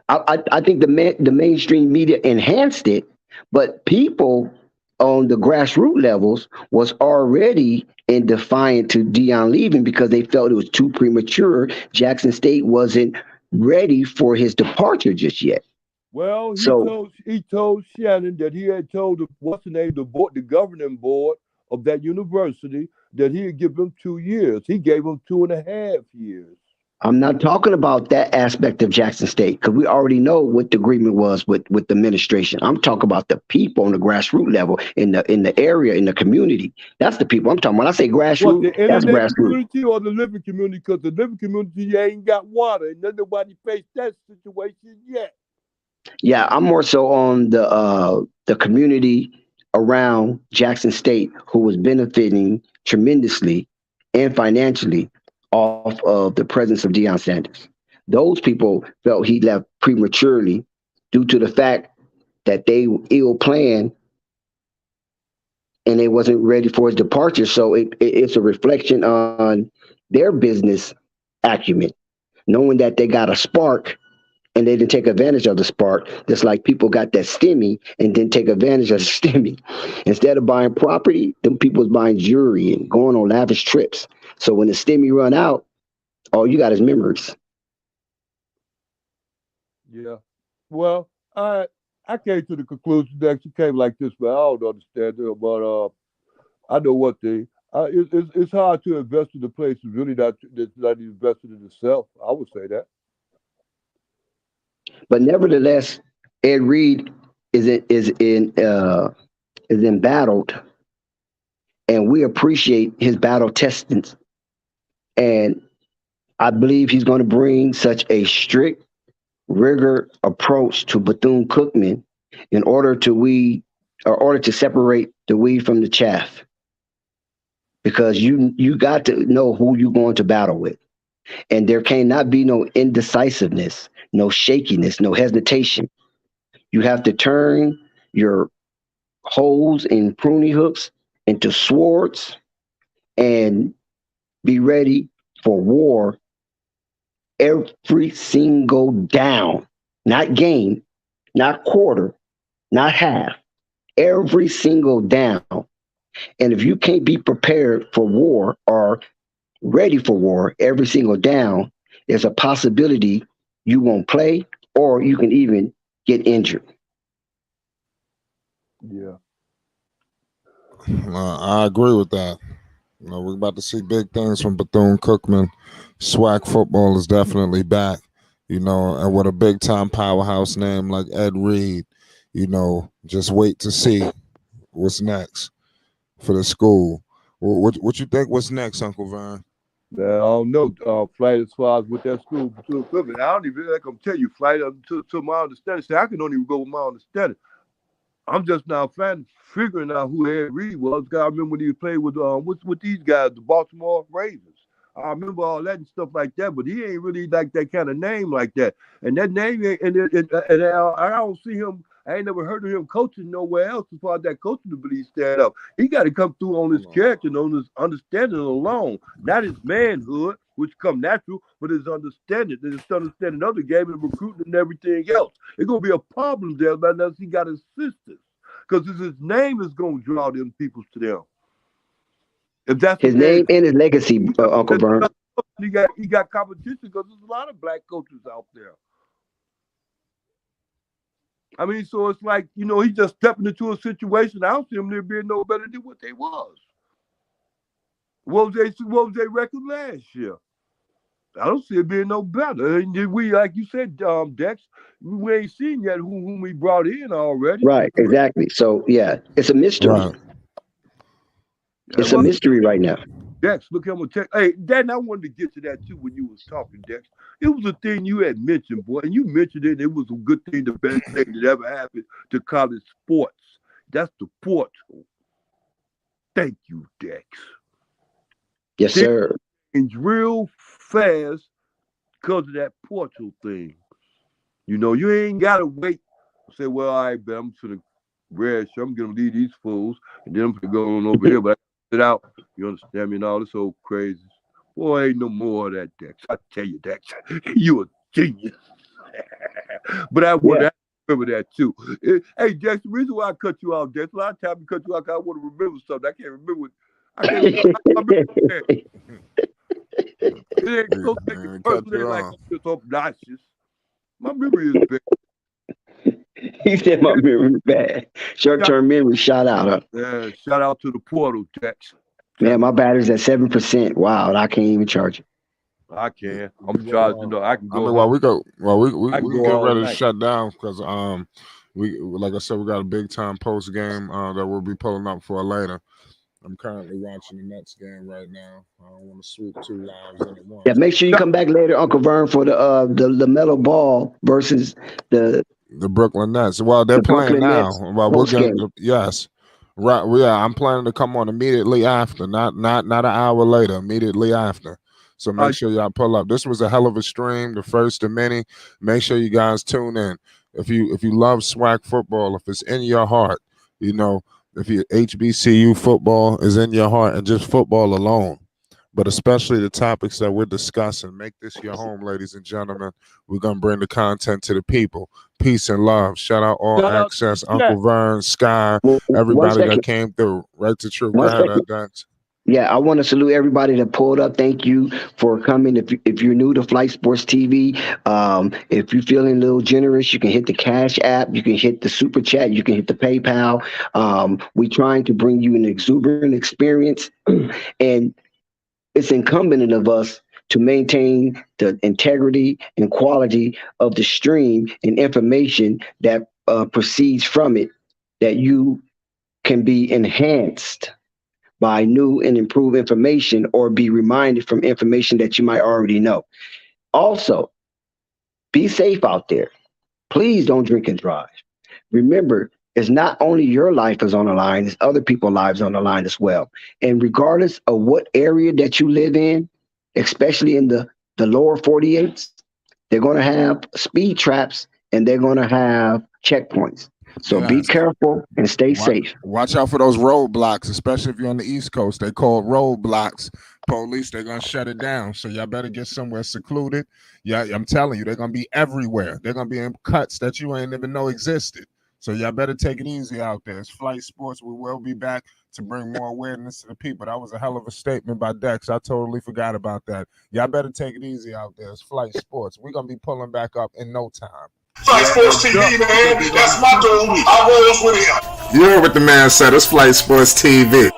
I think the mainstream media enhanced it, but people on the grassroots levels was already in defiant to Dion leaving because they felt it was too premature. Jackson State wasn't ready for his departure just yet. Well, So he told Shannon that he had told what's the name the governing board of that university that he'd give him 2 years. He gave him 2.5 years. I'm not talking about that aspect of Jackson State because we already know what the agreement was with the administration. I'm talking about the people on the grassroots level in the area in the community. That's the people I'm talking. When I say What grassroots, the that's internet grassroots. community or the living community? Because the living community ain't got water, and nobody faced that situation yet. Yeah, I'm more so on the community around Jackson State who was benefiting tremendously and financially off of the presence of Deion Sanders. Those people felt he left prematurely due to the fact that they ill planned and they wasn't ready for his departure. So it's a reflection on their business acumen, knowing that they got a spark and they didn't take advantage of the spark. Just like people got that stimmy and didn't take advantage of the stimmy. Instead of buying property, them people was buying jewelry and going on lavish trips. So when the stimmy run out, All you got is memories. Yeah. Well, I came to the conclusion that you came like this, but I don't understand it. But I know one thing. It's hard to invest in a place that's really that's not invested in itself. I would say that. But nevertheless, Ed Reed is embattled, and we appreciate his battle testings. And I believe he's going to bring such a strict rigor approach to Bethune-Cookman in order to separate the wheat from the chaff. Because you got to know who you're going to battle with. And there cannot be no indecisiveness, no shakiness, no hesitation. You have to turn your holes and pruning hooks into swords and be ready for war every single down, not game, not quarter, not half, every single down. And if you can't be prepared for war or ready for war every single down, there's a possibility you won't play or you can even get injured. Yeah. I agree with that. We're about to see big things from Bethune-Cookman. SWAC football is definitely back. And with a big time powerhouse name like Ed Reed, just wait to see what's next for the school. What you think? What's next, Uncle Vern? I don't know. Flight as far as with that school, I don't even like I'm telling you, flight to my understanding. See, I can only go with my understanding. I'm just now figuring out who Ed Reed was. I remember when he played with these guys, the Baltimore Ravens. I remember all that and stuff like that, but he ain't really like that kind of name like that. And that name, and I don't see him. I ain't never heard of him coaching nowhere else as far as that coaching ability stand up. He got to come through on his character and on his understanding alone, not his manhood, which come natural, but his understanding of the game and recruiting and everything else. It's gonna be a problem there unless he got assistance, because his name is gonna draw them people to them. If that's His name and his legacy, Uncle Vern. he got competition because there's a lot of black coaches out there. I mean, so it's like, he's just stepping into a situation. I don't see them there being no better than what they was. What was their record last year? I don't see it being no better. And we, like you said, Dex, we ain't seen yet whom we brought in already. Right, exactly. So yeah, it's a mystery. Right. It's a mystery right now. Dex, look, I'm gonna check. Hey, Dan, I wanted to get to that too when you was talking, Dex. It was a thing you had mentioned, boy, and you mentioned it. It was a good thing, the best thing that ever happened to college sports. That's the portal. Thank you, Dex. Yes, sir. It's real fast because of that portal thing. You ain't gotta wait. Say, well, all right, man, I'm to the red shirt. I'm gonna leave these fools, and then I'm gonna go on over here. But I it out. You understand me? And all this old crazy. Boy, ain't no more of that, Dex. I tell you, Dex, you a genius. But I remember that too. Hey, Dex, the reason why I cut you off, Dex, a lot of times I cut you off, I want to remember something. I can't remember. I remember that. It ain't so personally like I'm just obnoxious. My memory is bad. He said my memory is bad. Short-term memory, shout out. Huh? Yeah, shout out to the portal, Dex. Man, my battery's at 7%. Wow, I can't even charge it. I can. I'm charging. I can go. We get ready to shut down because we, like I said, we got a big time post game that we'll be pulling up for later. I'm currently watching the Nets game right now. I don't want to swoop 2 lives in at once. Yeah, make sure you come back later, Uncle Vern, for the metal ball versus the Brooklyn Nets. Well, they're playing now. Well, we're going. Yes, right. Yeah, I'm planning to come on immediately after, not an hour later. Immediately after. So make sure y'all pull up. This was a hell of a stream, the first of many. Make sure you guys tune in. If you love SWAC football, if it's in your heart, if your HBCU football is in your heart and just football alone, but especially the topics that we're discussing, make this your home, ladies and gentlemen. We're going to bring the content to the people. Peace and love. Shout out All Access, Uncle Vern, Sky, everybody that came through. Right to True. Go ahead, Dex. Yeah, I want to salute everybody that pulled up. Thank you for coming. If you're new to Flight Sports TV, if you're feeling a little generous, you can hit the Cash App, you can hit the Super Chat, you can hit the PayPal. We're trying to bring you an exuberant experience, and it's incumbent of us to maintain the integrity and quality of the stream and information that proceeds from it, that you can be enhanced by new and improved information or be reminded from information that you might already know. Also, be safe out there. Please don't drink and drive. Remember, it's not only your life is on the line, it's other people's lives on the line as well. And regardless of what area that you live in, especially in the lower 48s, they're going to have speed traps and they're going to have checkpoints. So be Yes. careful and stay safe. Watch out for those roadblocks, especially if you're on the East Coast. They call roadblocks. Police, they're gonna shut it down. So y'all better get somewhere secluded. Yeah, I'm telling you, they're gonna be everywhere. They're gonna be in cuts that you ain't even know existed. So y'all better take it easy out there. It's Flight Sports. We will be back to bring more awareness to the people. That was a hell of a statement by Dex. I totally forgot about that. Y'all better take it easy out there. It's Flight Sports. We're gonna be pulling back up in no time. Flight Sports TV, man. That's my dude. I rolls with him. You heard what the man said. It's Flight Sports TV.